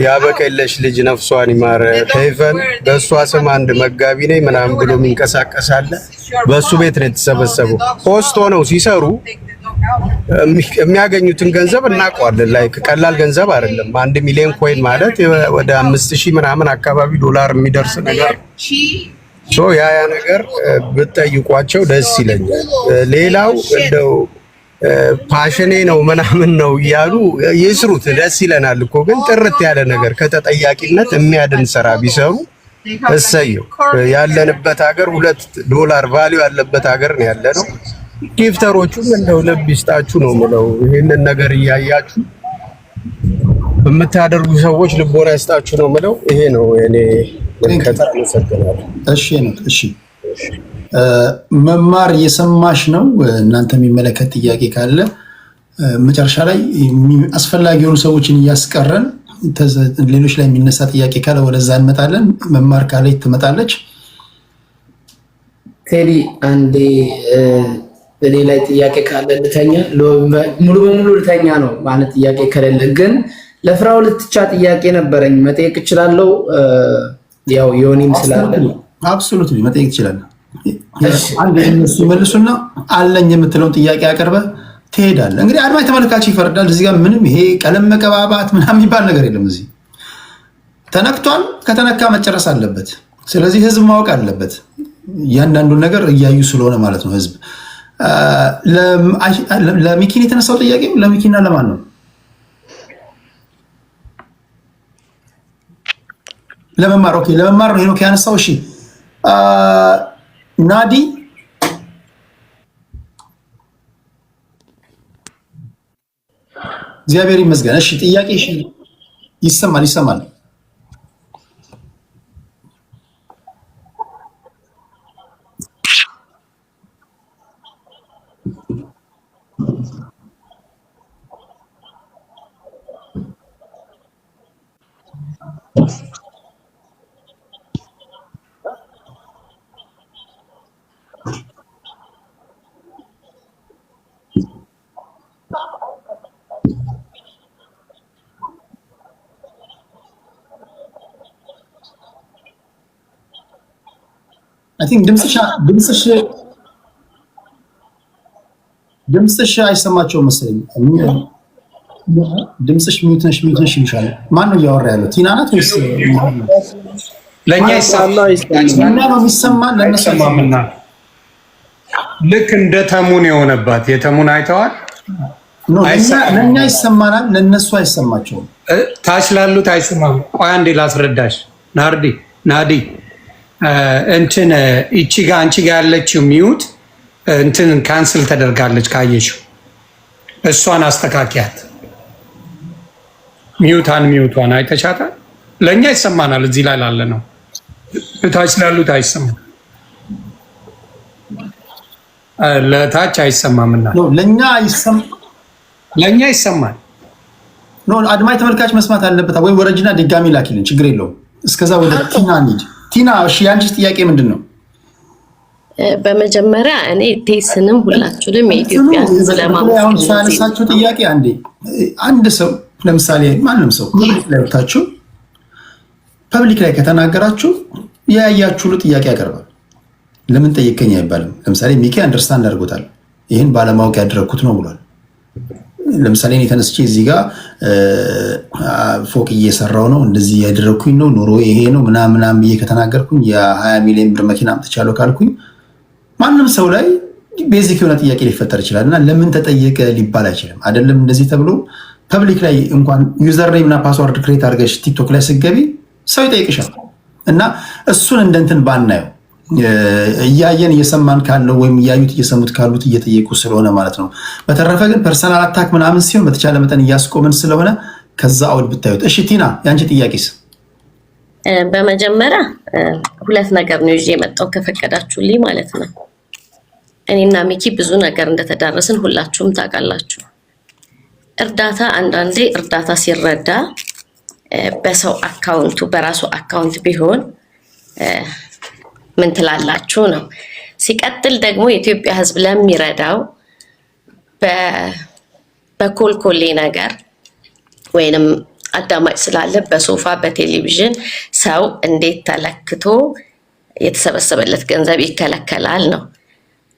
ያበቀለሽ ልጅ ነፍሷን ይማር ሄቨን በእሷ ስም አንድ መጋቢ ነኝ ምናምን ብሎ የሚንቀሳቀሳለ በእሱ ቤት ነው የተሰበሰበው። ሆስት ሆነው ሲሰሩ የሚያገኙትን ገንዘብ እናውቀዋለን። ላይክ ቀላል ገንዘብ አይደለም። 1 ሚሊዮን ኮይን ማለት ወደ 5000 ምናምን አካባቢ ዶላር የሚደርስ ነገር ሶ ያ ነገር ብትጠይቋቸው ደስ ይለኛል። ሌላው እንደው ፓሽኔ ነው ምናምን ነው እያሉ ይስሩት፣ ደስ ይለናል እኮ ግን ጥርት ያለ ነገር ከተጠያቂነት የሚያድን ስራ ቢሰሩ እሰየው። ያለንበት ሀገር $2 ቫልዩ ያለበት ሀገር ነው ያለነው። ጊፍተሮቹም እንደው ልብ ይስጣችሁ ነው የምለው። ይሄንን ነገር እያያችሁ የምታደርጉ ሰዎች ልቦና ይስጣችሁ ነው የምለው። ይሄ ነው እኔ እሺ መማር እየሰማሽ ነው። እናንተ የሚመለከት ጥያቄ ካለ መጨረሻ ላይ አስፈላጊ የሆኑ ሰዎችን እያስቀረን ሌሎች ላይ የሚነሳ ጥያቄ ካለ ወደዛ እንመጣለን። መማር ካለ ትመጣለች። ቴዲ አንዴ እኔ ላይ ጥያቄ ካለ ልተኛ፣ ሙሉ በሙሉ ልተኛ ነው ማለት ጥያቄ ከሌለ ግን ለፍራው ልትቻ ጥያቄ ነበረኝ መጠየቅ እችላለሁ? ያው ዮኒም ስላለ አብሶሉትሊ መጠየቅ ትችላለህ። አንድ እነሱ ይመልሱና አለኝ የምትለውን ጥያቄ አቀርበህ ትሄዳለህ። እንግዲህ አድማጭ ተመልካች ይፈርዳል። እዚህ ጋር ምንም ይሄ ቀለም መቀባባት ምናምን የሚባል ነገር የለም። እዚህ ተነክቷል፣ ከተነካ መጨረስ አለበት። ስለዚህ ህዝብ ማወቅ አለበት። እያንዳንዱን ነገር እያዩ ስለሆነ ማለት ነው ህዝብ። ለሚኪን የተነሳው ጥያቄ ለሚኪና ለማን ነው? ለመማር ኦኬ፣ ለመማር ነው ሄኖክ ያነሳው። እሺ ናዲ እግዚአብሔር ይመስገን። እሺ ጥያቄ እሺ፣ ይሰማል። አይ ቲንክ ድምፅሽ አይሰማቸውም መሰለኝ። ድምፅሽ ሚውት ነሽ ይሻላል። ማን ነው እያወራ ያለው? ቲና ናት ወይስ ለእኛ ይሰማል? ለእነሰማምና ልክ እንደ ተሙን የሆነባት የተሙን አይተዋል። ለእኛ ይሰማናል፣ ለእነሱ አይሰማቸውም። ታች ላሉት አይሰማም። ቆይ አንዴ ላስረዳሽ። ናዲ እንትን እቺ ጋ አንቺ ጋ ያለችው ሚዩት እንትን ካንስል ተደርጋለች። ካየሽው እሷን አስተካኪያት። ሚዩቷን አይተሻታል። ለእኛ ይሰማናል። እዚህ ላይ ላለ ነው። ታች ላሉት አይሰማም። ለታች አይሰማምና ለእኛ ይሰማል። አድማጭ ተመልካች መስማት አለበት። ወይ ወረጅና ድጋሚ ላኪልን፣ ችግር የለውም። እስከዛ ወደ ቲና እንሂድ። ቲና እሺ፣ የአንቺስ ጥያቄ ምንድን ነው? በመጀመሪያ እኔ ቴስንም ሁላችሁንም የኢትዮጵያ ስለማሳነሳችሁ ጥያቄ አንድ ሰው ለምሳሌ ማንም ሰው ፐብሊክ ላይ ወጣችሁ ፐብሊክ ላይ ከተናገራችሁ ያያችሁ ሁሉ ጥያቄ ያቀርባል። ለምን ጠየቀኝ አይባልም። ለምሳሌ ሚኪ አንደርስታንድ አድርጎታል። ይህን ባለማወቅ ያደረግኩት ነው ብሏል። ለምሳሌ እኔ ተነስቼ እዚህ ጋር ፎቅ እየሰራው ነው እንደዚህ ያደረኩኝ ነው ኑሮ ይሄ ነው ምናምን ብዬ ከተናገርኩኝ የ20 ሚሊዮን ብር መኪና አምጥቻለሁ ካልኩኝ ማንም ሰው ላይ ቤዚክ የሆነ ጥያቄ ሊፈጠር ይችላል እና ለምን ተጠየቀ ሊባል አይችልም። አይደለም እንደዚህ ተብሎ ፐብሊክ ላይ እንኳን ዩዘር ኔም እና ፓስወርድ ክሬት አድርገሽ ቲክቶክ ላይ ስትገቢ ሰው ይጠይቅሻል እና እሱን እንደንትን ባናየው እያየን እየሰማን ካለው ወይም እያዩት እየሰሙት ካሉት እየጠየቁ ስለሆነ ማለት ነው። በተረፈ ግን ፐርሰናል አታክ ምናምን ሲሆን በተቻለ መጠን እያስቆምን ስለሆነ ከዛ አውድ ብታዩት። እሺ ቲና ያንቺ ጥያቄስ? በመጀመሪያ ሁለት ነገር ነው ይዤ የመጣው ከፈቀዳችሁልኝ ማለት ነው። እኔና ሚኪ ብዙ ነገር እንደተዳረስን ሁላችሁም ታውቃላችሁ። እርዳታ አንዳንዴ እርዳታ ሲረዳ በሰው አካውንቱ በራሱ አካውንት ቢሆን ምን ትላላችሁ ነው። ሲቀጥል ደግሞ የኢትዮጵያ ሕዝብ ለሚረዳው በኮልኮሌ ነገር ወይንም አዳማጭ ስላለ በሶፋ በቴሌቪዥን ሰው እንዴት ተለክቶ የተሰበሰበለት ገንዘብ ይከለከላል ነው።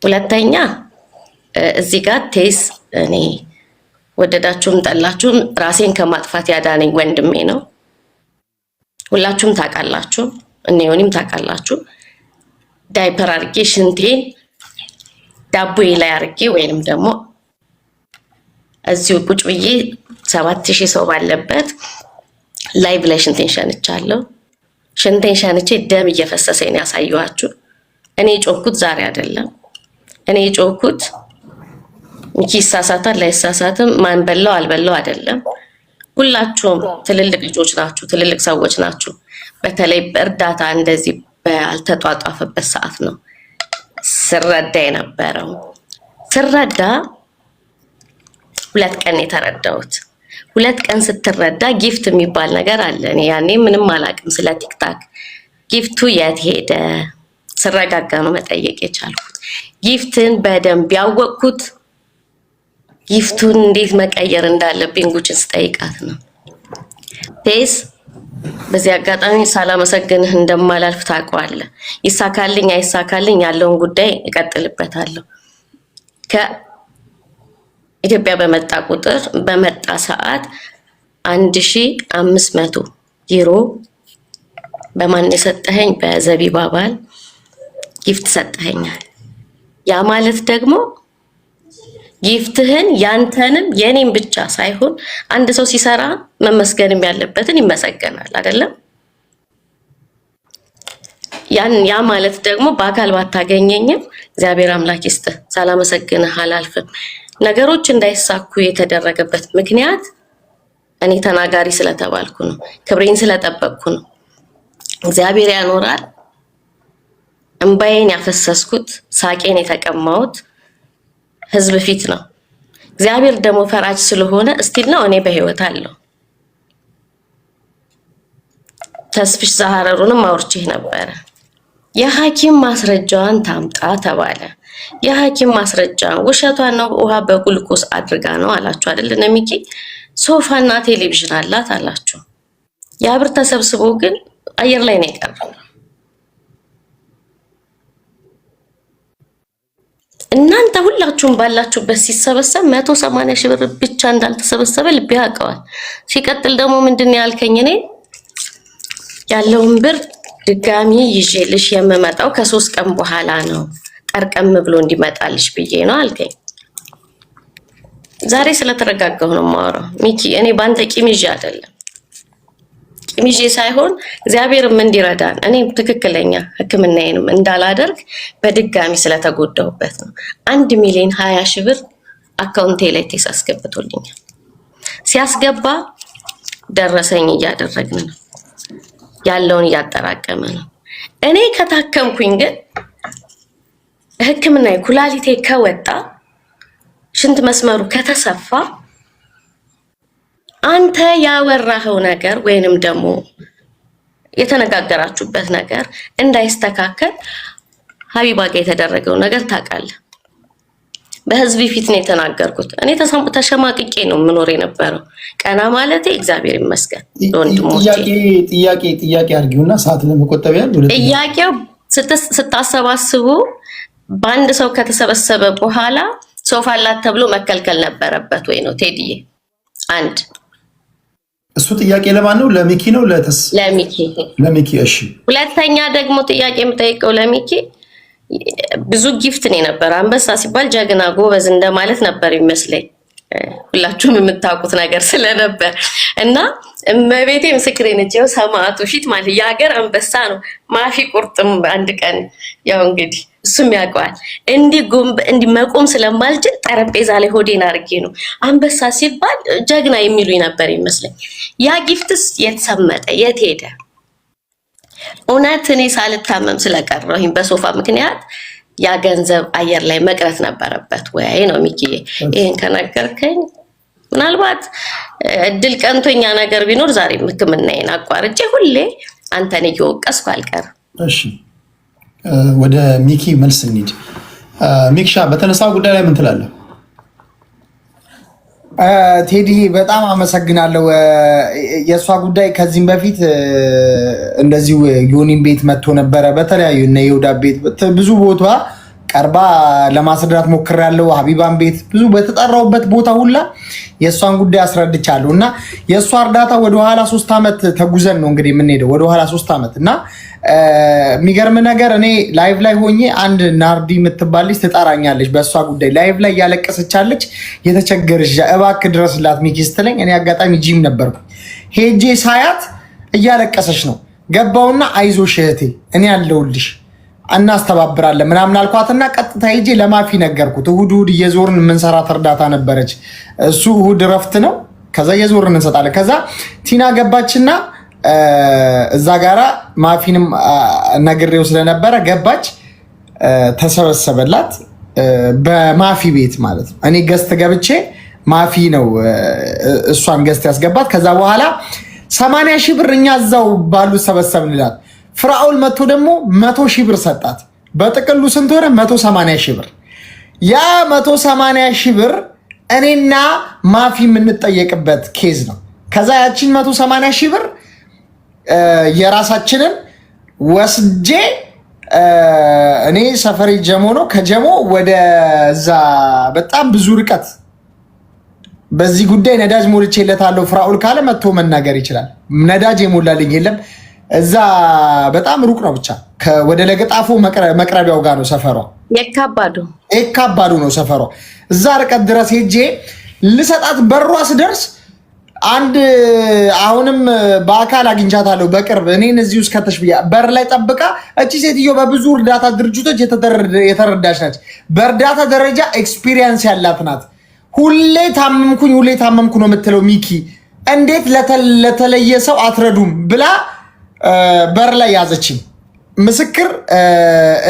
ሁለተኛ እዚህ ጋር ቴስ እኔ ወደዳችሁም ጠላችሁም ራሴን ከማጥፋት ያዳነኝ ወንድሜ ነው። ሁላችሁም ታውቃላችሁ፣ እኔ ዮኒም ታውቃላችሁ። ዳይፐር አርጌ ሽንቴን ዳቦዬ ላይ አርጌ ወይንም ደግሞ እዚሁ ቁጭ ብዬ 7000 ሰው ባለበት ላይቭ ላይ ሽንቴን ሸንቻለሁ። ሽንቴን ሸንቼ ደም እየፈሰሰኝ ያሳየኋችሁ። እኔ ጮኩት ዛሬ አይደለም። እኔ ጮኩት ሚኪ ይሳሳታል ላይሳሳትም ማን በላው አልበላው አይደለም። ሁላችሁም ትልልቅ ልጆች ናችሁ፣ ትልልቅ ሰዎች ናችሁ። በተለይ በእርዳታ እንደዚህ ባልተጧጧፈበት ሰዓት ነው ስረዳ የነበረው። ስረዳ 2 ቀን የተረዳሁት። 2 ቀን ስትረዳ ጊፍት የሚባል ነገር አለ። እኔ ያኔ ምንም አላውቅም ስለ ቲክታክ። ጊፍቱ የት ሄደ ስረጋጋ ነው መጠየቅ የቻልኩት። ጊፍትን በደንብ ያወቅኩት ጊፍቱን እንዴት መቀየር እንዳለብኝ ጉችን ስጠይቃት ነው። ቴስ በዚህ አጋጣሚ ሳላመሰግንህ እንደማላልፍ ታውቀዋለህ። ይሳካልኝ አይሳካልኝ ያለውን ጉዳይ እቀጥልበታለሁ። ከኢትዮጵያ በመጣ ቁጥር በመጣ ሰዓት 1500 ዩሮ በማን የሰጠኸኝ? በዘቢባ ባል ጊፍት ሰጠኸኛል። ያ ማለት ደግሞ ጊፍትህን ያንተንም የኔም ብቻ ሳይሆን አንድ ሰው ሲሰራ መመስገንም ያለበትን ይመሰገናል አይደለም? ያ ማለት ደግሞ በአካል ባታገኘኝም እግዚአብሔር አምላክ ይስጥህ ሳላመሰግንህ አላልፍም። ነገሮች እንዳይሳኩ የተደረገበት ምክንያት እኔ ተናጋሪ ስለተባልኩ ነው፣ ክብሬን ስለጠበቅኩ ነው። እግዚአብሔር ያኖራል። እንባዬን ያፈሰስኩት ሳቄን የተቀማሁት ህዝብ ፊት ነው። እግዚአብሔር ደግሞ ፈራጅ ስለሆነ እስቲል ነው እኔ በህይወት አለው። ተስፍሽ ዛሃረሩንም አውርቼ ነበረ። የሐኪም ማስረጃዋን ታምጣ ተባለ። የሐኪም ማስረጃ ውሸቷን ነው፣ ውሃ በጉልኮስ አድርጋ ነው አላችሁ አይደል? ነሚኪ ሶፋና ቴሌቪዥን አላት አላችሁ። ያ ብር ተሰብስቦ ግን አየር ላይ ነው የቀረው። እናንተ ሁላችሁም ባላችሁበት ሲሰበሰብ 180 ሺህ ብር ብቻ እንዳልተሰበሰበ ልብ ያውቀዋል። ሲቀጥል ደግሞ ምንድን ያልከኝ እኔ ያለውን ብር ድጋሚ ይዤልሽ የምመጣው ከ3 ቀን በኋላ ነው ጠርቀም ብሎ እንዲመጣልሽ ብዬ ነው አልከኝ። ዛሬ ስለተረጋጋሁ ነው የማወራው ሚኪ። እኔ ባንተ ቂም ይዤ አይደለም፣ ቂም ይዤ ሳይሆን እግዚአብሔርም እንዲረዳን እኔም ትክክለኛ ሕክምናዬንም እንዳላደርግ በድጋሚ ስለተጎዳሁበት ነው። 1,20,000 ሺህ ብር አካውንቴ ላይ ቴስ አስገብቶልኛል። ሲያስገባ ደረሰኝ እያደረግን ነው፣ ያለውን እያጠራቀመ ነው። እኔ ከታከምኩኝ ግን ሕክምናዬ ኩላሊቴ ከወጣ ሽንት መስመሩ ከተሰፋ አንተ ያወራኸው ነገር ወይንም ደግሞ የተነጋገራችሁበት ነገር እንዳይስተካከል ሀቢባ ጋር የተደረገው ነገር ታውቃለህ። በህዝብ ፊት ነው የተናገርኩት። እኔ ተሸማቅቄ ነው የምኖር የነበረው። ቀና ማለቴ እግዚአብሔር ይመስገን። ወንድሞቼ ጥያቄ አድርጊውና ሰዓት ለመቆጠብ ያህል ጥያቄው ስታሰባስቡ በአንድ ሰው ከተሰበሰበ በኋላ ሶፋ አላት ተብሎ መከልከል ነበረበት ወይ ነው ቴዲዬ? አንድ እሱ ጥያቄ ለማን ነው? ለሚኪ ነው? ለሚኪ። እሺ። ሁለተኛ ደግሞ ጥያቄ የምጠይቀው ለሚኪ ብዙ ጊፍት ነው ነበር። አንበሳ ሲባል ጀግና ጎበዝ እንደማለት ነበር ይመስለኝ፣ ሁላችሁም የምታውቁት ነገር ስለነበር እና እመቤቴ ምስክሬ ነች። ያው ሰማዕቱ ፊት ማለት የሀገር አንበሳ ነው። ማፊ ቁርጥም አንድ ቀን ያው እንግዲህ እሱም ያውቀዋል። እንዲህ መቆም ስለማልችል ጠረጴዛ ላይ ሆዴን አድርጌ ነው አንበሳ ሲባል ጀግና የሚሉኝ ነበር ይመስለኝ። ያ ጊፍትስ የተሰመጠ የት ሄደ? እውነት እኔ ሳልታመም ስለቀረሁኝ በሶፋ ምክንያት ያ ገንዘብ አየር ላይ መቅረት ነበረበት ወይ ነው ሚኪዬ? ይሄን ከነገርከኝ ምናልባት እድል ቀንቶኛ ነገር ቢኖር ዛሬ ሕክምናዬን አቋርጬ ሁሌ አንተን እየወቀስኩ አልቀርም። እሺ ወደ ሚኪ መልስ እንሂድ። ሚክሻ በተነሳው ጉዳይ ላይ ምን ትላለህ? ቴዲ በጣም አመሰግናለሁ። የእሷ ጉዳይ ከዚህም በፊት እንደዚሁ ዮኒም ቤት መጥቶ ነበረ። በተለያዩ እነ ይሁዳ ቤት ብዙ ቦታ ቀርባ ለማስረዳት ሞክሬያለሁ። ሀቢባን ቤት ብዙ በተጠራውበት ቦታ ሁላ የእሷን ጉዳይ አስረድቻለሁ። እና የእሷ እርዳታ ወደኋላ 3 ዓመት ተጉዘን ነው እንግዲህ የምንሄደው ወደኋላ 3 ዓመት እና የሚገርም ነገር እኔ ላይቭ ላይ ሆኜ አንድ ናርዲ የምትባል ልጅ ትጠራኛለች። በእሷ ጉዳይ ላይቭ ላይ እያለቀሰቻለች የተቸገረች እባክህ ድረስላት ሚኪ ስትለኝ እኔ አጋጣሚ ጂም ነበርኩ። ሄጄ ሳያት እያለቀሰች ነው። ገባውና አይዞሽ እህቴ እኔ ያለሁልሽ እናስተባብራለን ምናምን አልኳትና ቀጥታ ሄጄ ለማፊ ነገርኩት። እሁድ እየዞርን የምንሰራት እርዳታ ነበረች። እሱ እሁድ እረፍት ነው። ከዛ እየዞርን እንሰጣለን። ከዛ ቲና ገባችና እዛ ጋራ ማፊንም ነግሬው ስለነበረ ገባች። ተሰበሰበላት በማፊ ቤት ማለት ነው። እኔ ገስት ገብቼ ማፊ ነው እሷን ገስት ያስገባት። ከዛ በኋላ 80 ሺህ ብር እኛ እዛው ባሉ ሰበሰብንላት። ፍራኦል መጥቶ ደግሞ 100 ሺህ ብር ሰጣት። በጥቅሉ ስንት ሆነ? 180 ሺህ ብር። ያ 180 ሺህ ብር እኔና ማፊ የምንጠየቅበት ኬዝ ነው። ከዛ ያቺን 180 ሺህ ብር የራሳችንን ወስጄ እኔ ሰፈሬ ጀሞ ነው። ከጀሞ ወደዛ በጣም ብዙ ርቀት በዚህ ጉዳይ ነዳጅ ሞልቼለታለሁ። ፍራኦል ካለ መጥቶ መናገር ይችላል። ነዳጅ የሞላልኝ የለም። እዛ በጣም ሩቅ ነው። ብቻ ወደ ለገጣፎ መቅረቢያው ጋር ነው ሰፈሯ። የካባዱ ነው ሰፈሯ። እዛ ርቀት ድረስ ሄጄ ልሰጣት በሯ ስደርስ አንድ አሁንም በአካል አግኝቻታለሁ በቅርብ እኔን እዚህ ውስጥ ከተሽ ብያ በር ላይ ጠብቃ እቺ ሴትዮ በብዙ እርዳታ ድርጅቶች የተረዳች ናት። በእርዳታ ደረጃ ኤክስፒሪየንስ ያላት ናት። ሁሌ ታመምኩ ነው የምትለው። ሚኪ እንዴት ለተለየ ሰው አትረዱም ብላ በር ላይ ያዘችኝ። ምስክር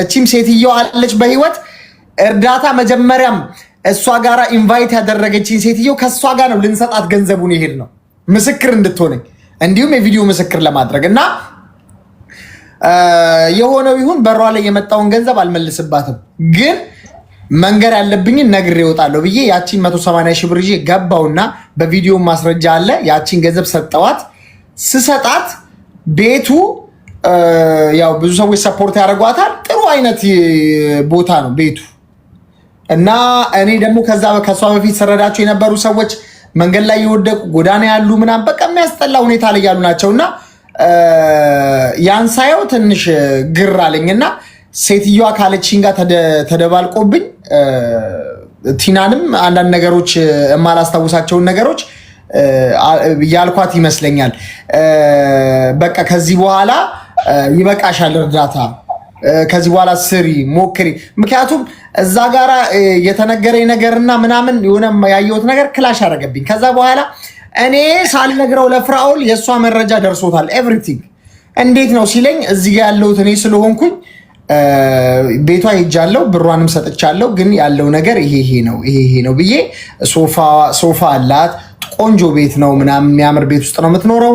እቺም ሴትዮ አለች በህይወት። እርዳታ መጀመሪያም እሷ ጋራ ኢንቫይት ያደረገችኝ ሴትዮ ከእሷ ጋር ነው ልንሰጣት ገንዘቡን ይሄድ ነው ምስክር እንድትሆነኝ እንዲሁም የቪዲዮ ምስክር ለማድረግ እና የሆነው ይሁን በሯ ላይ የመጣውን ገንዘብ አልመልስባትም፣ ግን መንገር ያለብኝን ነግሬ እወጣለሁ ብዬ ያቺን 180 ሺህ ብር ይዤ ገባውና በቪዲዮ ማስረጃ አለ። ያቺን ገንዘብ ሰጠዋት። ስሰጣት ቤቱ ያው ብዙ ሰዎች ሰፖርት ያደርጓታል። ጥሩ አይነት ቦታ ነው ቤቱ እና እኔ ደግሞ ከሷ በፊት ሰረዳቸው የነበሩ ሰዎች መንገድ ላይ የወደቁ ጎዳና ያሉ ምናምን በቃ የሚያስጠላ ሁኔታ ላይ ያሉ ናቸውና ያን ሳየው ትንሽ ግር አለኝና ሴትዮዋ ካለችኝ ጋር ተደባልቆብኝ ቲናንም አንዳንድ ነገሮች የማላስታውሳቸውን ነገሮች ያልኳት ይመስለኛል። በቃ ከዚህ በኋላ ይበቃሻል እርዳታ፣ ከዚህ በኋላ ስሪ ሞክሪ። ምክንያቱም እዛ ጋራ የተነገረኝ ነገርና ምናምን የሆነ ያየሁት ነገር ክላሽ አደረገብኝ። ከዛ በኋላ እኔ ሳልነግረው ለፍራኦል የእሷ መረጃ ደርሶታል ኤቭሪቲንግ። እንዴት ነው ሲለኝ እዚህ ጋር ያለሁት እኔ ስለሆንኩኝ ቤቷ ሄጃለሁ፣ ብሯንም ሰጥቻለሁ፣ ግን ያለው ነገር ይሄ ነው ብዬ ሶፋ አላት፣ ቆንጆ ቤት ነው ምናምን የሚያምር ቤት ውስጥ ነው የምትኖረው።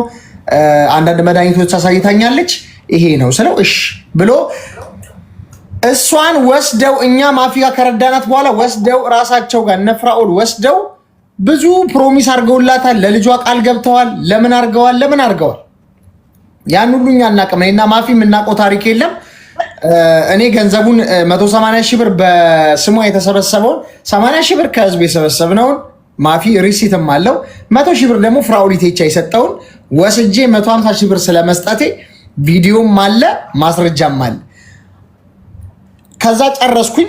አንዳንድ መድኃኒቶች አሳይታኛለች። ይሄ ነው ስለው እሺ ብሎ እሷን ወስደው እኛ ማፊያ ከረዳናት በኋላ ወስደው ራሳቸው ጋር እነ ፍራኦል ወስደው ብዙ ፕሮሚስ አድርገውላታል። ለልጇ ቃል ገብተዋል። ለምን አድርገዋል? ያን ሁሉ እኛ እናቅም። እኔና ማፊ የምናውቀው ታሪክ የለም። እኔ ገንዘቡን 180 ሺህ ብር በስሟ የተሰበሰበውን 80 ሺህ ብር ከህዝብ የሰበሰብነውን ማፊ ሪሲትም አለው 100 ሺህ ብር ደግሞ ፍራኦሊቴቻ የሰጠውን ወስጄ 150 ሺህ ብር ስለመስጠቴ ቪዲዮም አለ ማስረጃም አለ። ከዛ ጨረስኩኝ።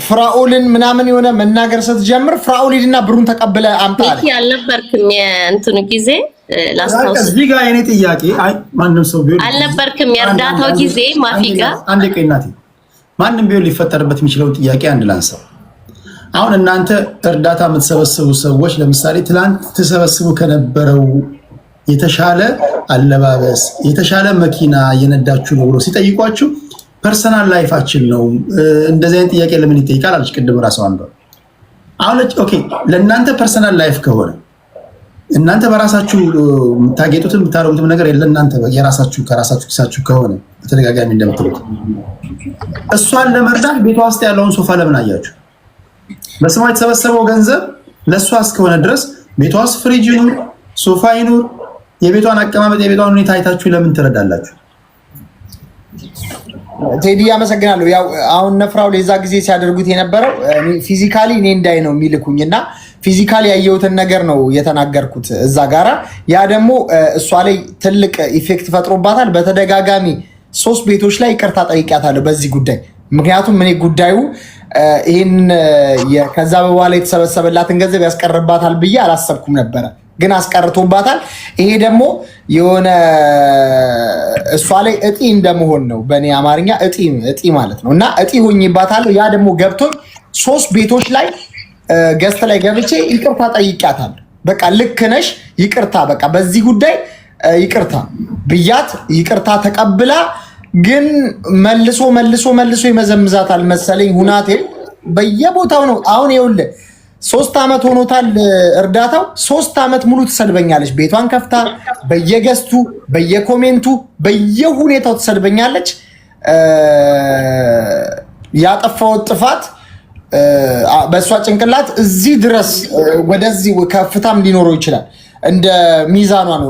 ፍራኦልን ምናምን የሆነ መናገር ስትጀምር ፍራኦል ሂድና ብሩን ተቀብለ አምጣ አለ። አልነበርክም የእንትኑ ጊዜ ላስታውስ። እዚህ ጋር የኔ ጥያቄ ማንም ሰው ቢሆን አልነበርክም የእርዳታው ጊዜ ማፊጋ አንድ ቀናት ማንም ቢሆን ሊፈጠርበት የሚችለው ጥያቄ አንድ ላንሳው። አሁን እናንተ እርዳታ የምትሰበስቡ ሰዎች ለምሳሌ ትላንት ተሰበስቡ ከነበረው የተሻለ አለባበስ የተሻለ መኪና እየነዳችሁ ነው ብሎ ሲጠይቋችሁ ፐርሰናል ላይፋችን ነው እንደዚህ አይነት ጥያቄ ለምን ይጠይቃል አለች ቅድም ራስዎ አንዷ። አሁን ኦኬ ለእናንተ ፐርሰናል ላይፍ ከሆነ እናንተ በራሳችሁ የምታጌጡትን የምታረጉትም ነገር ለእናንተ የራሳችሁ ከራሳችሁ ኪሳችሁ ከሆነ በተደጋጋሚ እንደምትሉት እሷን ለመርዳት ቤቷ ውስጥ ያለውን ሶፋ ለምን አያችሁ? በስሟ የተሰበሰበው ገንዘብ ለእሷ እስከሆነ ድረስ ቤቷ ውስጥ ፍሪጅ ይኑር ሶፋ ይኑር የቤቷን አቀማመጥ የቤቷን ሁኔታ አይታችሁ ለምን ትረዳላችሁ? ቴዲ አመሰግናለሁ። ያው አሁን ነፍራው ለዛ ጊዜ ሲያደርጉት የነበረው ፊዚካሊ እኔ እንዳይ ነው የሚልኩኝና ፊዚካሊ ያየሁትን ነገር ነው የተናገርኩት እዛ ጋራ። ያ ደግሞ እሷ ላይ ትልቅ ኢፌክት ፈጥሮባታል። በተደጋጋሚ 3 ቤቶች ላይ ይቅርታ ጠይቂያታለሁ በዚህ ጉዳይ። ምክንያቱም እኔ ጉዳዩ ይሄን ከዛ በኋላ የተሰበሰበላትን ገንዘብ ያስቀርባታል ብዬ አላሰብኩም ነበረ፣ ግን አስቀርቶባታል። ይሄ ደግሞ የሆነ እሷ ላይ እጢ እንደመሆን ነው በእኔ አማርኛ እጢ ማለት ነው። እና እጢ ሆኜባታለሁ። ያ ደግሞ ገብቶኝ 3 ቤቶች ላይ ገዝት ላይ ገብቼ ይቅርታ ጠይቂያታለሁ። በቃ ልክ ነሽ ይቅርታ በቃ በዚህ ጉዳይ ይቅርታ ብያት ይቅርታ ተቀብላ ግን መልሶ ይመዘምዛታል መሰለኝ። ሁናቴ በየቦታው ነው። አሁን ይኸውልህ 3 ዓመት ሆኖታል እርዳታው። 3 ዓመት ሙሉ ትሰድበኛለች። ቤቷን ከፍታ በየገስቱ በየኮሜንቱ በየሁኔታው ትሰድበኛለች። ያጠፋው ጥፋት በእሷ ጭንቅላት እዚህ ድረስ ወደዚህ ከፍታም ሊኖረው ይችላል። እንደ ሚዛኗ ነው።